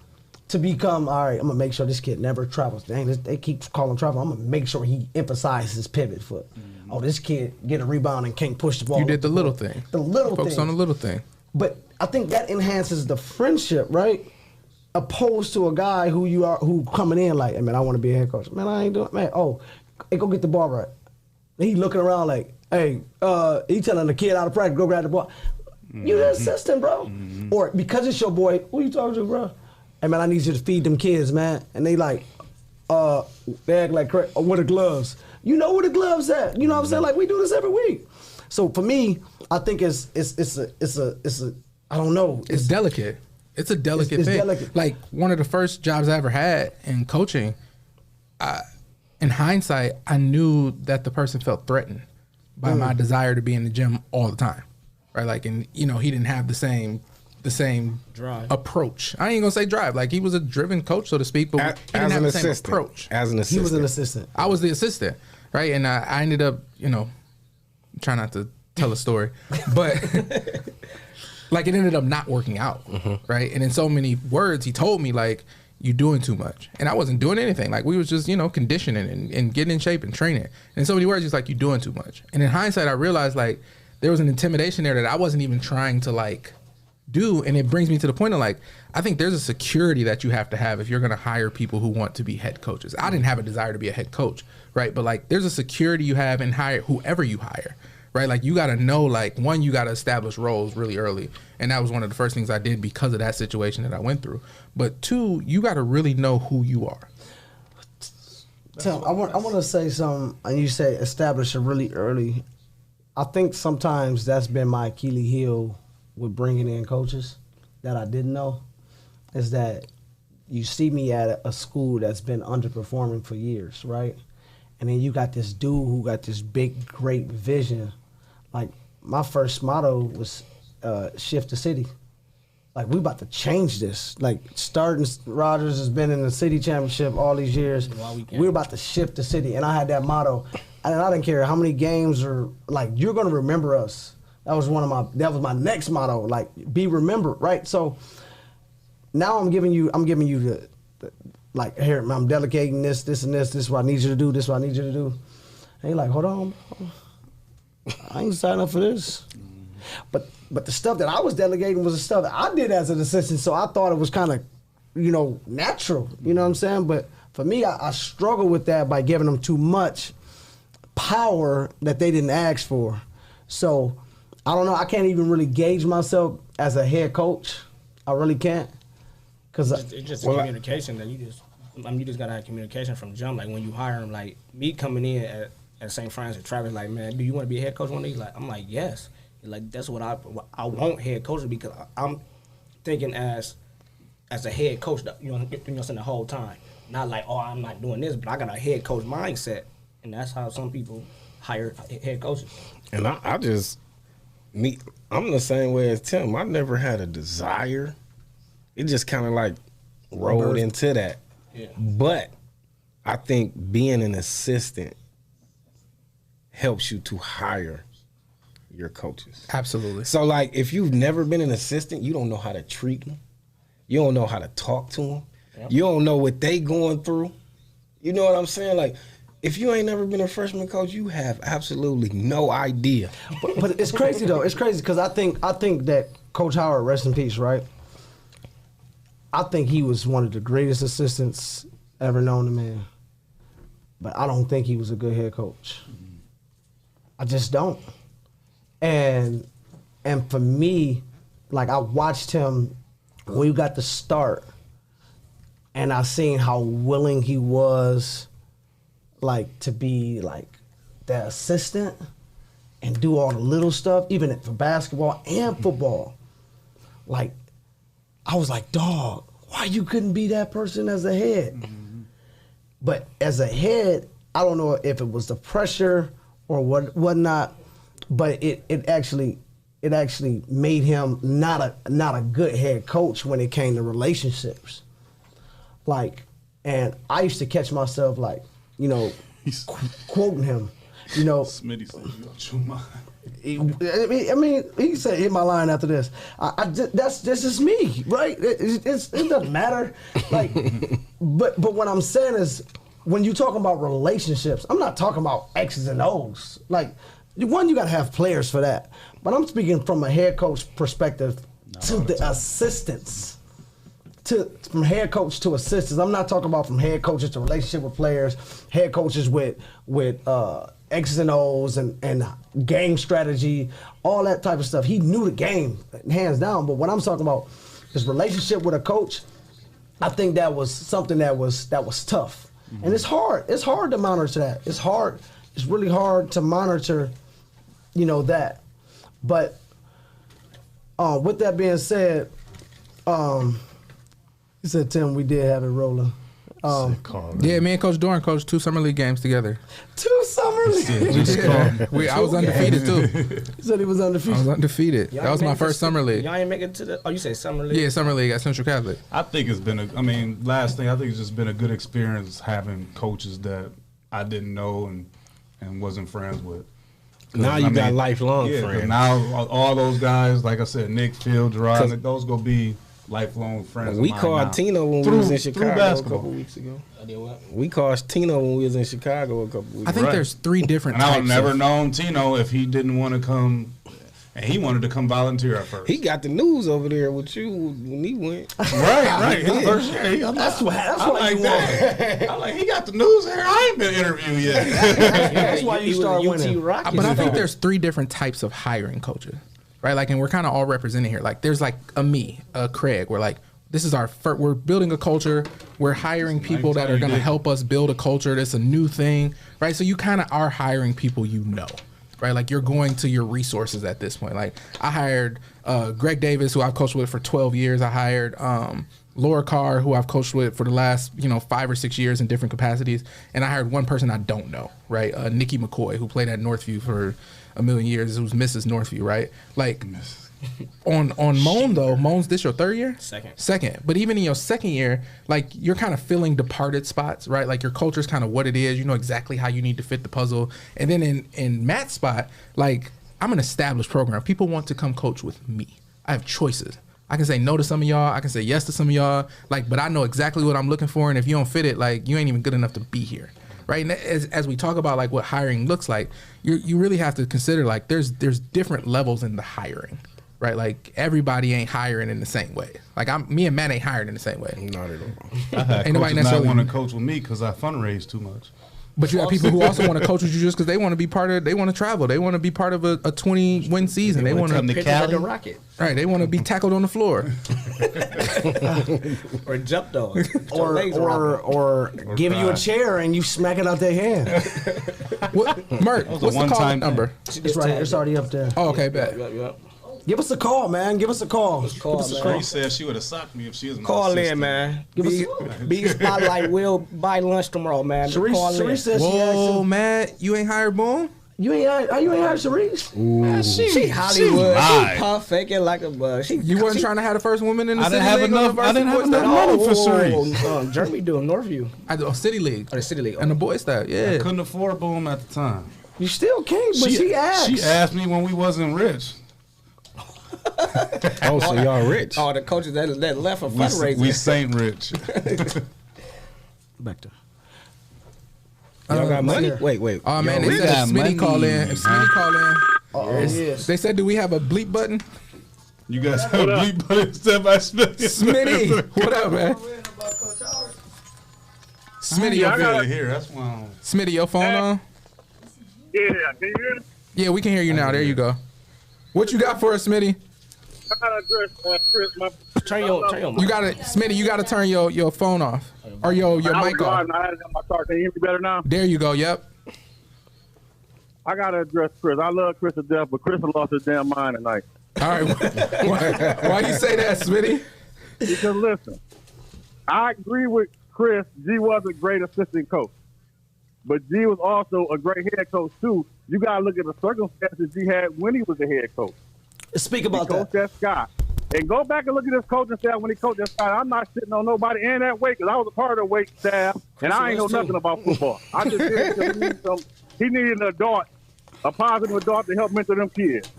to become, all right, I'm gonna make sure this kid never travels. Dang, they keep calling travel. I'm gonna make sure he emphasizes pivot foot. Oh, this kid get a rebound and can't push the ball. You did the little thing. The little thing. Focus on the little thing. But I think that enhances the friendship, right? Opposed to a guy who coming in like, hey man, I want to be a head coach. Man, I ain't doing, man. Oh, hey, go get the ball right. And he looking around like, hey, he telling the kid out of practice, go grab the ball. You the assistant, bro. Or because it's your boy, who you talking to, bro? Hey man, I need you to feed them kids, man. And they like, they act like, where the gloves? You know where the gloves at? You know what I'm saying? Like we do this every week. So for me, I think it's a I don't know. It's delicate. It's a delicate thing. Delicate. Like one of the first jobs I ever had in coaching, in hindsight, I knew that the person felt threatened by my desire to be in the gym all the time, right? Like, and he didn't have the same drive approach. I ain't gonna say drive. Like he was a driven coach, so to speak, but he didn't have the same approach. As an assistant, he was an assistant. I was the assistant, right? And I ended up, try not to tell a story, but. Like it ended up not working out, right? And in so many words, he told me like, "You doing too much," and I wasn't doing anything. Like we was just conditioning and getting in shape and training. And in so many words, he's like, "You doing too much." And in hindsight, I realized like there was an intimidation there that I wasn't even trying to like do. And it brings me to the point of like, I think there's a security that you have to have if you're going to hire people who want to be head coaches. I didn't have a desire to be a head coach, right? But like, there's a security you have in hire whoever you hire. Right, like you got to know, like one, you got to establish roles really early, and that was one of the first things I did because of that situation that I went through. But two, you got to really know who you are. Tim, I want to say something, and you say establish it really early. I think sometimes that's been my Achilles heel with bringing in coaches that I didn't know, is that you see me at a school that's been underperforming for years, right? And then you got this dude who got this big, great vision. Like, my first motto was shift the city. Like, we about to change this. Like, starting Rogers has been in the city championship all these years. We're about to shift the city. And I had that motto. And I didn't care how many games or, like, you're going to remember us. That was my next motto. Like, be remembered, right? So now I'm giving you the like, here, I'm delegating this, and this is what I need you to do, this is what I need you to do. And you're like, hold on, bro. I ain't signing up for this. But the stuff that I was delegating was the stuff that I did as an assistant, so I thought it was kind of, natural. You know what I'm saying? But for me, I struggle with that by giving them too much power that they didn't ask for. So I don't know. I can't even really gauge myself as a head coach. I really can't. Cause it's just communication that you just gotta have communication from jump. Like when you hire him, like me coming in at St. Francis, Travis, like, man, do you want to be a head coach one day? Like, I'm like, yes. Like that's what I want head coach because I'm thinking as a head coach, you know, the whole time. Not like, oh, I'm not doing this, but I got a head coach mindset, and that's how some people hire head coaches. And I'm the same way as Tim. I never had a desire. It just kind of like rolled into that. Yeah. But I think being an assistant helps you to hire your coaches. Absolutely. So like if you've never been an assistant, you don't know how to treat them. You don't know how to talk to them. Yep. You don't know what they going through. You know what I'm saying? Like if you ain't never been a freshman coach, you have absolutely no idea. But it's crazy though. It's crazy because I think that Coach Howard, rest in peace, right? I think he was one of the greatest assistants ever known to man. But I don't think he was a good head coach. I just don't. And for me, like I watched him when we got the start, and I seen how willing he was, like to be like the assistant and do all the little stuff, even for basketball and football. Like I was like, dog, why you couldn't be that person as a head? Mm-hmm. But as a head, I don't know if it was the pressure or whatnot, but it actually made him not a good head coach when it came to relationships. Like, and I used to catch myself like, you know, quoting him, you know. Smitty said, "You got your mind." I mean, he said, "Hit my line after this." That's just me, right? It doesn't matter. Like, but what I'm saying is, when you talking about relationships, I'm not talking about X's and O's. Like, one, you got to have players for that. But I'm speaking from a head coach perspective to the assistants. From head coach to assistants. I'm not talking about from head coaches to relationship with players, head coaches with X's and O's and game strategy, all that type of stuff. He knew the game, hands down. But what I'm talking about is relationship with a coach. I think that was something that was tough. Mm-hmm. And it's hard. It's hard to monitor that. It's hard. It's really hard to monitor, you know, that. But with that being said, you said, Tim, we did have it rolling. Yeah, me and Coach Doran coached 2 summer league games together. 2 summer leagues? I was undefeated too. He said he was undefeated. I was undefeated. That was my first summer league. Y'all ain't make it to the, you say summer league? Yeah, summer league at Central Catholic. I think it's been last thing, I think it's just been a good experience having coaches that I didn't know and wasn't friends with. Now you got lifelong friends. Now all those guys, like I said, Nick, Phil, Gerard, those gonna be lifelong friends. We called Tino when we was in Chicago a couple weeks ago. We called Tino when we was in Chicago a couple weeks ago. I think there's 3 different types. And I would never known Tino if he didn't want to come. And he wanted to come volunteer at first. He got the news over there with you when he went. Right. His first year. That's what you want. I'm like, he got the news here. I ain't been interviewed yet. That's why you start winning. But I think there's 3 different types of hiring coaches, right? Like, and we're kind of all represented here. Like, there's like a Craig. We're like, this is our first, we're building a culture. We're hiring people that are going to help us build a culture. That's a new thing, right? So you kind of are hiring people you know. Right, like you're going to your resources at this point. Like I hired Greg Davis, who I've coached with for 12 years. I hired Laura Carr, who I've coached with for the last 5 or 6 years in different capacities. And I hired one person I don't know, right? Nikki McCoy, who played at Northview for a million years, who's Mrs. Northview, right? Like on Moan though, Moan's this your 3rd year? Second. But even in your 2nd year, like you're kind of filling departed spots, right? Like your culture's kind of what it is. You know exactly how you need to fit the puzzle. And then in Matt's spot, like I'm an established program. People want to come coach with me. I have choices. I can say no to some of y'all. I can say yes to some of y'all. Like, but I know exactly what I'm looking for. And if you don't fit it, like you ain't even good enough to be here. Right. And as we talk about like what hiring looks like, you really have to consider like there's different levels in the hiring. Right, like everybody ain't hiring in the same way. Like me and Matt ain't hired in the same way. Not at all. I had coaches not want to coach with me because I fundraise too much. But you have people who also want to coach with you just because they want to be part of. They want to travel. They want to be part of a 20-win season. They want to come to Cali. The Rocket. Right. They want to be tackled on the floor, or jumped on, or give you a chair and you smack it out their hand. Merk, what's the call number? It's right here. It's already up there. Oh, okay, bet. Yep. Give us a call, man. Give us a call. Give us a call. She said she would have socked me if she was my Call assistant. in, man. Be Spotlight. We'll buy lunch tomorrow, man. Sharice said she asked Whoa, him. man, you ain't hired Boom? You ain't hired Sharice? Man, she Hollywood. She pump faking like a bug. You wasn't trying to have the first woman in the City League? I didn't have enough money for Sharice. Jeremy doing Northview. City League. Oh, the City League. And the boy staff, yeah. I couldn't afford Boom at the time. You still can't, but she asked. She asked me when we wasn't rich. Oh, so y'all rich? Oh, the coaches that left for fundraising. We Saint rich. Back to. Y'all got money? Wait. Oh man, they said if Smitty call in. If Smitty call in, Yes. they said, do we have a bleep button? You guys have a bleep button step by step. Smitty, what up, man? Smitty, Smitty, your phone on? Yeah, can you hear me? Yeah, we can hear you now. There you go. What you got for us, Smitty? I gotta address Chris. Turn your mic. You gotta, Smitty. You gotta turn your phone off or your mic off. I had it in my car. Can you hear me better now? There you go. Yep. I gotta address Chris. I love Chris to death, but Chris lost his damn mind tonight. All right. Why you say that, Smitty? Because listen, I agree with Chris. G was a great assistant coach, but G was also a great head coach too. You gotta look at the circumstances G had when he was the head coach. Speak about that. Coach at Scott. And go back and look at his coaching staff when he coached at Scott. I'm not sitting on nobody in that weight because I was a part of the weight staff, and I ain't know nothing about football. I just did it because he needed an adult, a positive adult to help mentor them kids.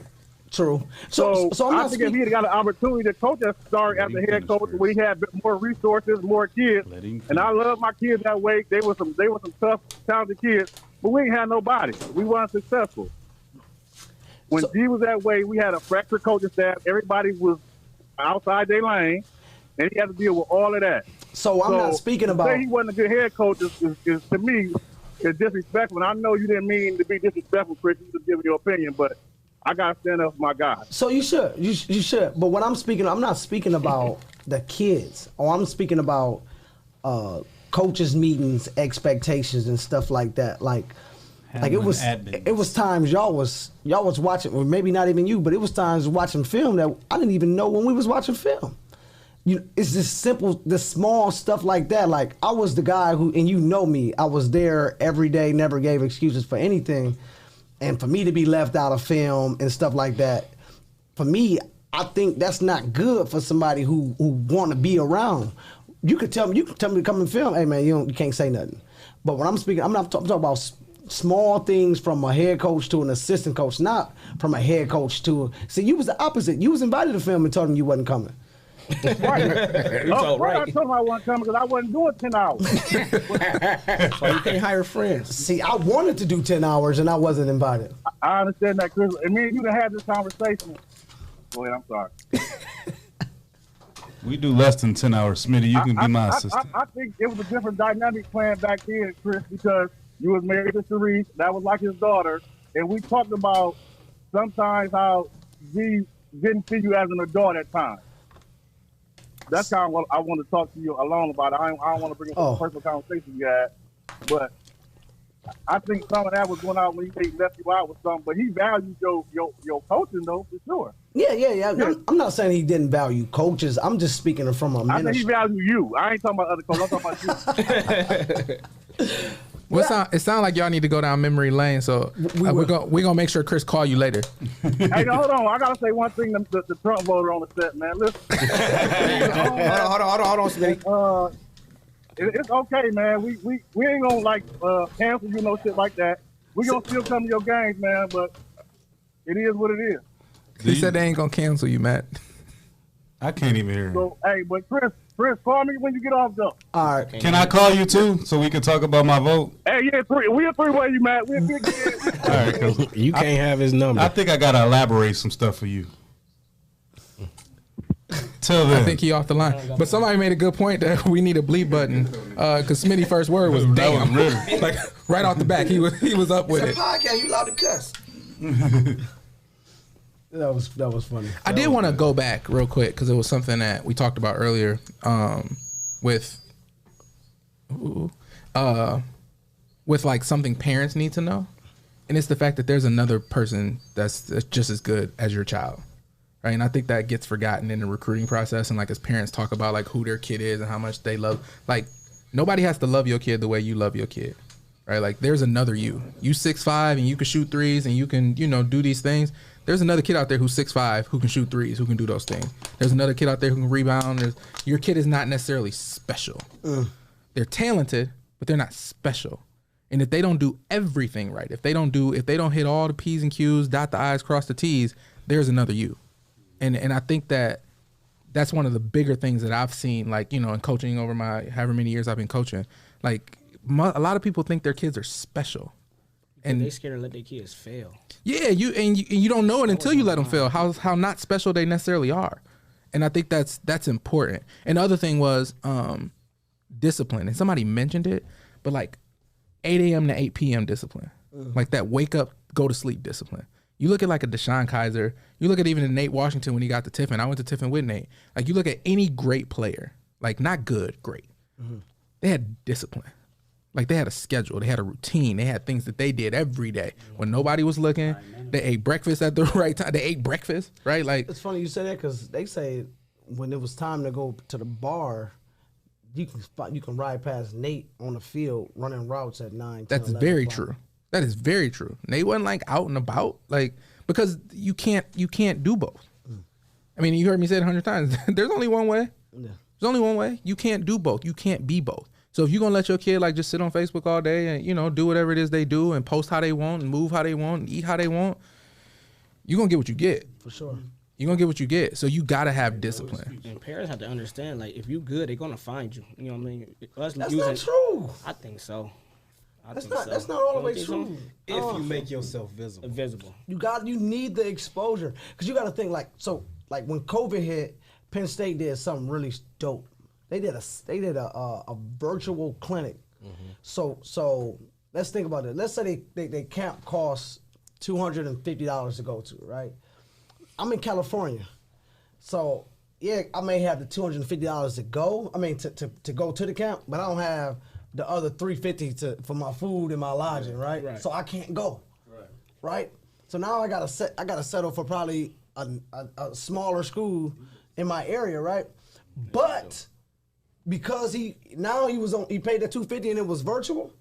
True. So I'm I not think if he had got an opportunity to coach at Star as a head coach, where he had more resources, more kids, and I love my kids that way. They were some tough, talented kids, but we ain't had nobody. We weren't successful. When G was that way, we had a fractured coaching staff. Everybody was outside their lane, and he had to deal with all of that. So I'm not speaking about. Say he wasn't a good head coach is to me is disrespectful. And I know you didn't mean to be disrespectful, Chris. You just giving your opinion, but I gotta stand up for my guy. So you should, you should. But what I'm not speaking about the kids. Or I'm speaking about coaches meetings, expectations, and stuff like that. Like it was times y'all was watching, or maybe not even you, but it was times watching film that I didn't even know when we was watching film. It's just simple, the small stuff like that. Like I was the guy who, and you know me, I was there every day, never gave excuses for anything. And for me to be left out of film and stuff like that, for me, I think that's not good for somebody who want to be around. You could tell me to come and film. Hey man, you can't say nothing. But when I'm speaking, I'm talking about small things from a head coach to an assistant coach, not from a head coach to. See, you was the opposite. You was invited to film and told them you wasn't coming. Right. I told him I wasn't coming because I wasn't doing 10 hours. So you can't hire friends. See, I wanted to do 10 hours and I wasn't invited. I understand that, Chris. And me and you done had this conversation. Go ahead, I'm sorry. We do less than 10 hours, Smitty. You can be my assistant. I think it was a different dynamic playing back then, Chris, because you was married to Sharice. That was like his daughter. And we talked about sometimes how he didn't see you as an adult at times. That's kind of what I want to talk to you alone about. I don't want to bring up a personal conversation you had, but I think some of that was going out when he left you out with something. But he valued your coaching though, for sure. Yeah. I'm not saying he didn't value coaches. I'm just speaking from a ministry. I think he valued you. I ain't talking about other coaches. I'm talking about you. Well, it sounds like y'all need to go down memory lane, so we're gonna make sure Chris call you later. Hey, no, hold on. I gotta say one thing. The Trump voter on the set, man. Listen. Hold on, Smitty. It's okay, man. We ain't gonna cancel you, no shit like that. We gonna still come to your games, man. But it is what it is. He said they ain't gonna cancel you, Matt. I can't even hear him. So, hey, but Chris, call me when you get off, though. All right. Can I call you too so we can talk about my vote? Hey, yeah, we're three-way, you, Matt. We're big. All right, cause you can't have his number. I think I gotta elaborate some stuff for you. Till then. I think he off the line. But somebody made a good point that we need a bleep button because Smitty's first word was damn. Like right off the back, he was up with it. It's a podcast. You allowed to cuss. That was funny. I did want to go back real quick because it was something that we talked about earlier with like something parents need to know, and it's the fact that there's another person that's just as good as your child, right? And I think that gets forgotten in the recruiting process, and like as parents talk about like who their kid is and how much they love. Like nobody has to love your kid the way you love your kid, right? Like there's another you 6'5" and you can shoot threes and you can do these things. There's another kid out there who's 6'5", who can shoot threes, who can do those things. There's another kid out there who can rebound. Your kid is not necessarily special. They're talented, but they're not special. And if they don't do everything right, if they don't hit all the P's and Q's, dot the I's, cross the T's, there's another you. And I think that's one of the bigger things that I've seen, like, in coaching over my however many years I've been coaching. Like a lot of people think their kids are special. And they scared to let their kids fail. Yeah, you don't know it until you let them fail. How not special they necessarily are, and I think that's important. And the other thing was discipline, and somebody mentioned it, but like 8 a.m. to 8 p.m. discipline, like that wake up, go to sleep discipline. You look at like a Deshaun Kaiser, you look at even a Nate Washington when he got to Tiffin. I went to Tiffin with Nate. Like you look at any great player, like not good, great. They had discipline. Like they had a schedule, they had a routine, they had things that they did every day when nobody was looking. They ate breakfast at the right time. They ate breakfast, right? Like it's funny you say that because they say when it was time to go to the bar, you can ride past Nate on the field running routes at 9. That's very true. That is very true. Nate wasn't like out and about, like because you can't do both. I mean, you heard me say it 100 times. There's only one way. Yeah. There's only one way. You can't do both. You can't be both. So if you're going to let your kid like just sit on Facebook all day and, do whatever it is they do and post how they want and move how they want and eat how they want, you're going to get what you get. For sure. You're going to get what you get. So you got to have discipline. And parents have to understand, like, if you good, they're going to find you. You know what I mean? That's not true. I think so. That's not all the way true. If you make yourself visible. You need the exposure. Because you got to think, like when COVID hit, Penn State did something really dope. They did a virtual clinic. So let's think about it. Let's say they camp costs $250 to go to, right? I'm in California, so yeah, I may have the $250 to go. I mean to go to the camp, but I don't have the other $350 for my food and my lodging, right? So I can't go, right? So now I gotta settle for probably a smaller school in my area, right? But because he paid the $250 and it was virtual,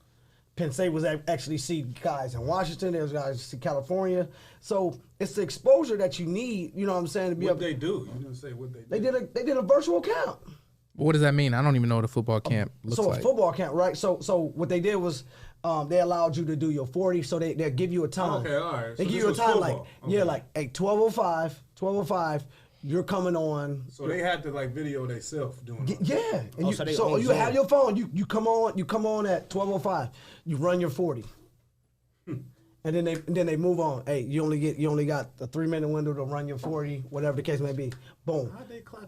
Penn State was actually see guys in Washington, there's guys in California. So it's the exposure that you need, you know what I'm saying, to be what they do. You didn't say what they do. They did a virtual camp. What does that mean? I don't even know what a football camp looks like. So a football camp, right? So what they did was they allowed you to do your 40, so they'll give you a time. Okay, all right. They give you a time football. Hey, 12:05, you're coming on. So they had to like video themselves doing it. Yeah. And so you have your phone, you come on at 12:05, you run your 40. And then they move on. Hey, you only got a 3-minute window to run your 40, whatever the case may be. Boom.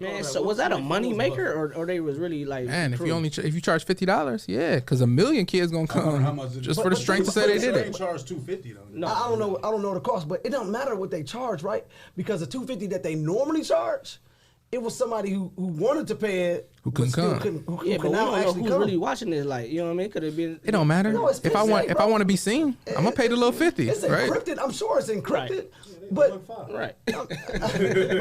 Man, so was that a money maker or they was really like? Man, if you charge $50, yeah, because 1 million kids gonna come just for the strength to say they did it. They charge $250 though. No, I don't know the cost, but it don't matter what they charge, right? Because the $250 that they normally charge, it was somebody who wanted to pay it, who couldn't come. But we don't know who's really watching this. Like, you know what I mean? Could have been. It don't matter. No, if I want to be seen, I'm gonna pay the little $50. It's encrypted. I'm sure it's encrypted, but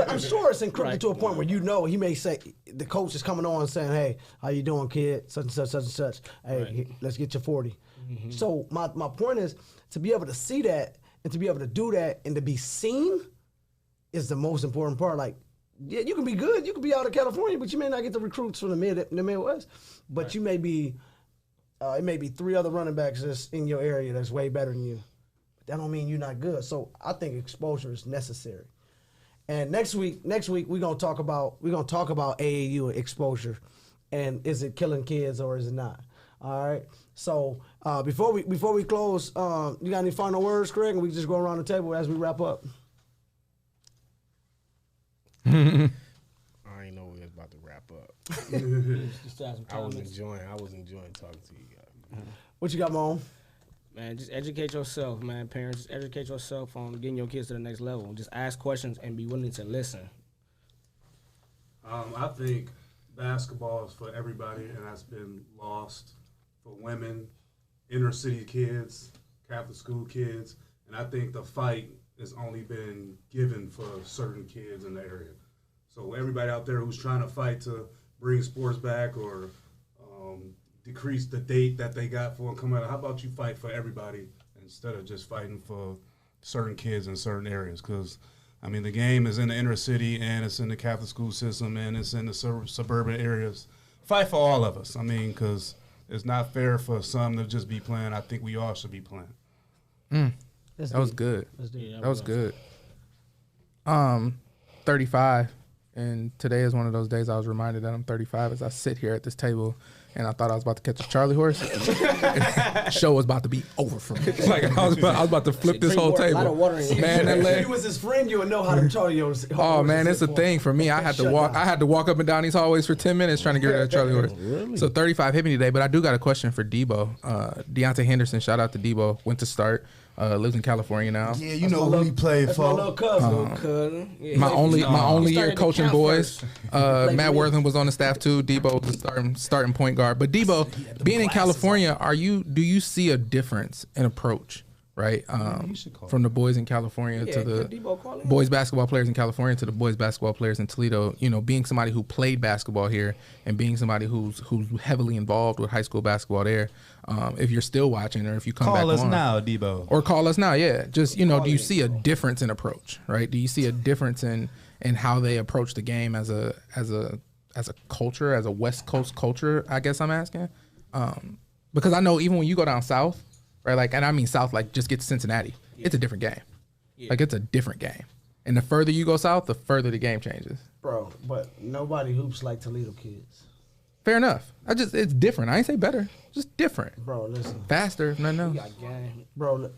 I'm sure it's encrypted to a point where he may say the coach is coming on saying, "Hey, how you doing, kid? Such and such, such and such. Hey, let's get your 40." So my point is to be able to see that and to be able to do that and to be seen is the most important part. Like. Yeah, you can be good. You can be out of California, but you may not get the recruits from the Midwest. But you may be, it may be 3 other running backs that's in your area that's way better than you. But that don't mean you're not good. So I think exposure is necessary. And next week we're gonna talk about AAU exposure, and is it killing kids or is it not? All right. So before we close, you got any final words, Craig? And we just go around the table as we wrap up. I ain't know wrap up. Just have some I was comments. enjoying talking to you guys. What you got, Mom? Man, just educate yourself, man. Parents, just educate yourself on getting your kids to the next level. Just ask questions and be willing to listen. I think basketball is for everybody, and that's been lost for women, inner city kids, Catholic school kids, and I think the fight has only been given for certain kids in the area. So everybody out there who's trying to fight to bring sports back or decrease the date that they got for them coming out, how about you fight for everybody instead of just fighting for certain kids in certain areas? Because I mean, the game is in the inner city, and it's in the Catholic school system, and it's in the suburban areas. Fight for all of us. I mean, because it's not fair for some to just be playing. I think we all should be playing. That was good. That was good. 35, and today is one of those days I was reminded that I'm 35 as I sit here at this table, and I thought I was about to catch a Charlie horse. The show was about to be over for me. Like I was about to flip this whole table. Man, that If you was his friend, you would know how to Charlie horse. Oh man, it's a thing for me. I had to walk up and down these hallways for 10 minutes trying to get rid of Charlie horse. Really? So 35 hit me today, but I do got a question for Debo. Deontay Henderson, shout out to Debo. Went to start. Lives in California now. Yeah, you know who he played That's my for. little cousin. Cousin. Yeah, My only He year started to coaching count boys. first. Matt Wortham was on the staff too. Debo was the starting point guard. But Debo, being in California, do you see a difference in approach, right? From the boys in California to the boys basketball players in California to the boys basketball players in Toledo. You know, being somebody who played basketball here and being somebody who's heavily involved with high school basketball there. If you're still watching, or if you come back Call us on, now, Debo. or call us now. Yeah, just do you see a difference in approach, right? Do you see a difference in how they approach the game as a culture, as a West Coast culture? I guess I'm asking, because I know even when you go down south, right? Like, and I mean south, like just get to Cincinnati, it's a different game. Like it's a different game, and the further you go south, the further the game changes. Bro, but nobody hoops like Toledo kids. Fair enough. It's different. I ain't say better, just different. Bro, listen. Faster, nothing else. Bro,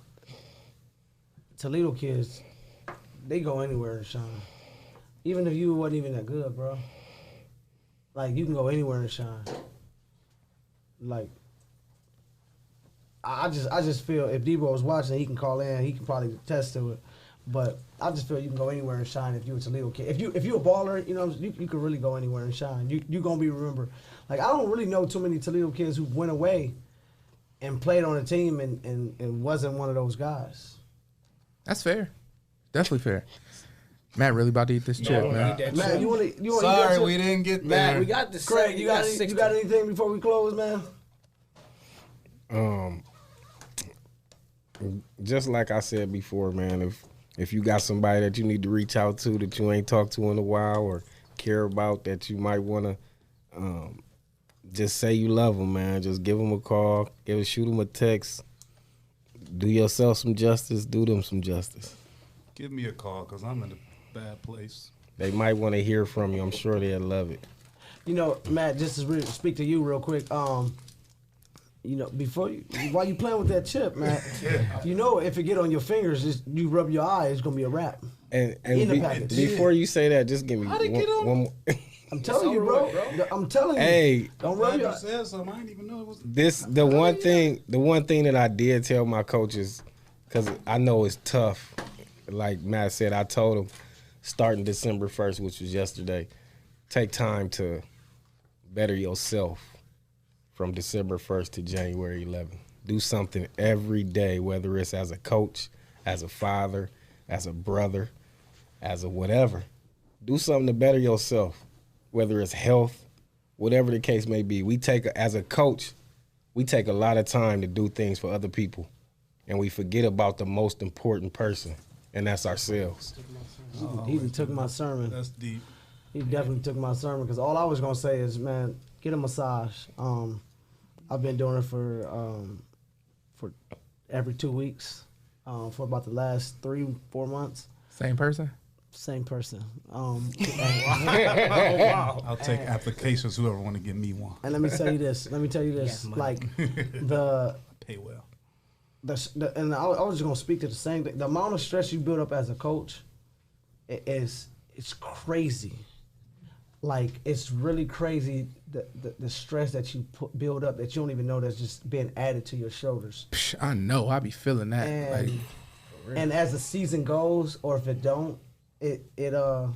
Toledo kids, they go anywhere and shine. Even if you wasn't even that good, bro. Like, you can go anywhere and shine. Like, I just feel if Debo was watching, he can call in. He can probably attest to it. But I just feel you can go anywhere and shine if you're a Toledo kid. If you a baller, you can really go anywhere and shine. You gonna be remembered. Like, I don't really know too many Toledo kids who went away and played on a team and wasn't one of those guys. That's fair. Definitely fair. Matt really about to eat this chip, man. Matt, you want to? Sorry, we didn't get there. Matt, we got the Craig, you got anything before we close, man? Just like I said before, man, if you got somebody that you need to reach out to that you ain't talked to in a while or care about that you might want to just say you love them, man. Just give them a call, shoot them a text. Do yourself some justice, do them some justice. Give me a call because I'm in a bad place. They might want to hear from you. I'm sure they'll love it. Matt, just to speak to you real quick, while you playing with that chip, man, if it get on your fingers, just you rub your eye, it's gonna be a wrap. And before you say that, just give me one more. I'm telling you, bro. I'm telling you. Hey, don't rub your eye. Said something. I didn't even know it was. The one thing that I did tell my coaches, because I know it's tough. Like Matt said, I told them starting December 1st, which was yesterday, take time to better yourself from December 1st to January 11th. Do something every day, whether it's as a coach, as a father, as a brother, as a whatever. Do something to better yourself, whether it's health, whatever the case may be. As a coach, we take a lot of time to do things for other people, and we forget about the most important person, and that's ourselves. He took my sermon. That's deep. He definitely took my sermon, because all I was going to say is, man, get a massage. I've been doing it for every 2 weeks for about the last 3-4 months. Same person? Same person. Wow. I'll take applications, whoever want to give me one. And let me tell you this. Like, pay well. And I was just going to speak to the same thing. The amount of stress you build up as a coach, it's crazy. like it's really crazy the stress that you build up that you don't even know that's just being added to your shoulders. I know. I be feeling that. And as the season goes, or if it don't, for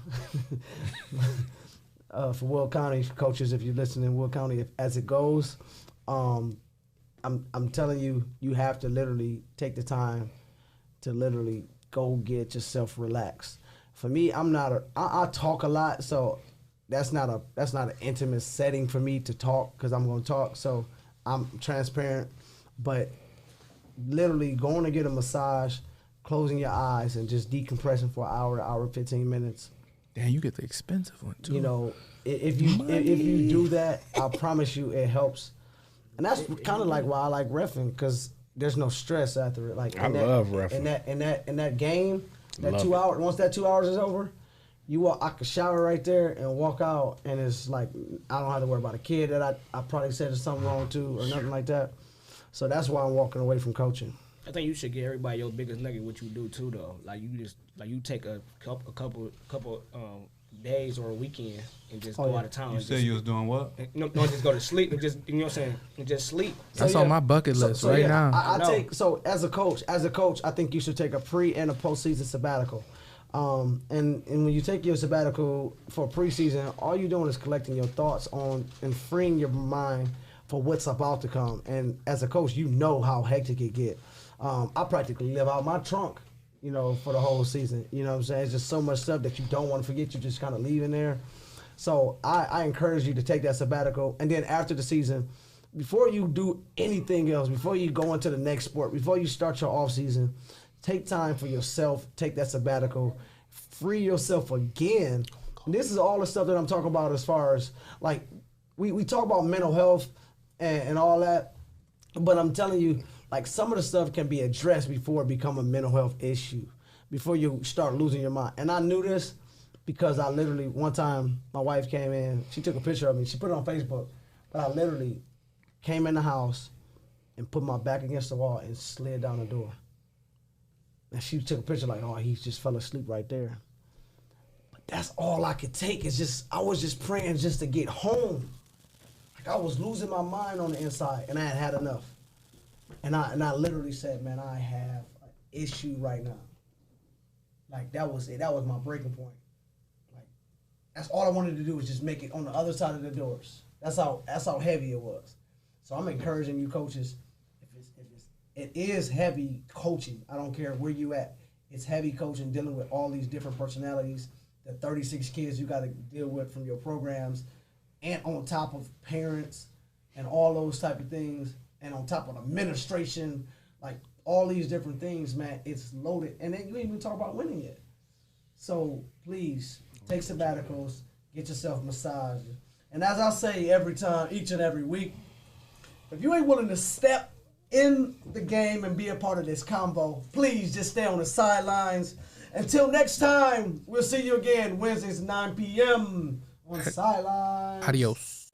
Will County coaches, if you're listening in Will County, as it goes, I'm telling you, you have to literally take the time to literally go get yourself relaxed. For me, I talk a lot, so that's not an intimate setting for me to talk because I'm going to talk. So I'm transparent, but literally going to get a massage, closing your eyes and just decompressing for an hour, 15 minutes. Damn, you get the expensive one too. You know, if you do that, I promise you it helps. And that's kind of like why I like reffing, because there's no stress after it. Like I love reffing. In that game, that 2 hours. Once that 2 hours is over, I could shower right there and walk out, and it's like I don't have to worry about a kid that I probably said something wrong to or nothing like that. So that's why I'm walking away from coaching. I think you should give everybody your biggest nugget. What you do too, though, like you take a couple days or a weekend and just go out of town. You said you was doing what? No, just go to sleep and just you know what I'm saying, and just sleep. That's on my bucket list right now. I take as a coach, I think you should take a pre and a postseason sabbatical. And when you take your sabbatical for preseason, all you're doing is collecting your thoughts on and freeing your mind for what's about to come. And as a coach, you know how hectic it get. I practically live out my trunk, you know, for the whole season. You know what I'm saying? It's just so much stuff that you don't want to forget. You just kind of leave in there. So I encourage you to take that sabbatical. And then after the season, before you do anything else, before you go into the next sport, before you start your off season, take time for yourself. Take that sabbatical. Free yourself again. And this is all the stuff that I'm talking about as far as, like, we talk about mental health and all that. But I'm telling you, like, some of the stuff can be addressed before it become a mental health issue, before you start losing your mind. And I knew this because I literally, one time, my wife came in, she took a picture of me, she put it on Facebook, but I literally came in the house and put my back against the wall and slid down the door. And she took a picture like, oh, he just fell asleep right there. But that's all I could take. I was just praying just to get home. Like, I was losing my mind on the inside, and I had enough. And I literally said, man, I have an issue right now. Like, that was it. That was my breaking point. Like, that's all I wanted to do was just make it on the other side of the doors. That's how heavy it was. So I'm encouraging you coaches, it is heavy coaching. I don't care where you at. It's heavy coaching, dealing with all these different personalities, the 36 kids you got to deal with from your programs, and on top of parents and all those type of things, and on top of administration, like all these different things, man, it's loaded. And then you ain't even talk about winning yet. So please, take sabbaticals, get yourself a massage. And as I say every time, each and every week, if you ain't willing to step in the game and be a part of this combo, please just stay on the sidelines. Until next time, we'll see you again Wednesdays at 9 p.m. on Sidelines. Adios.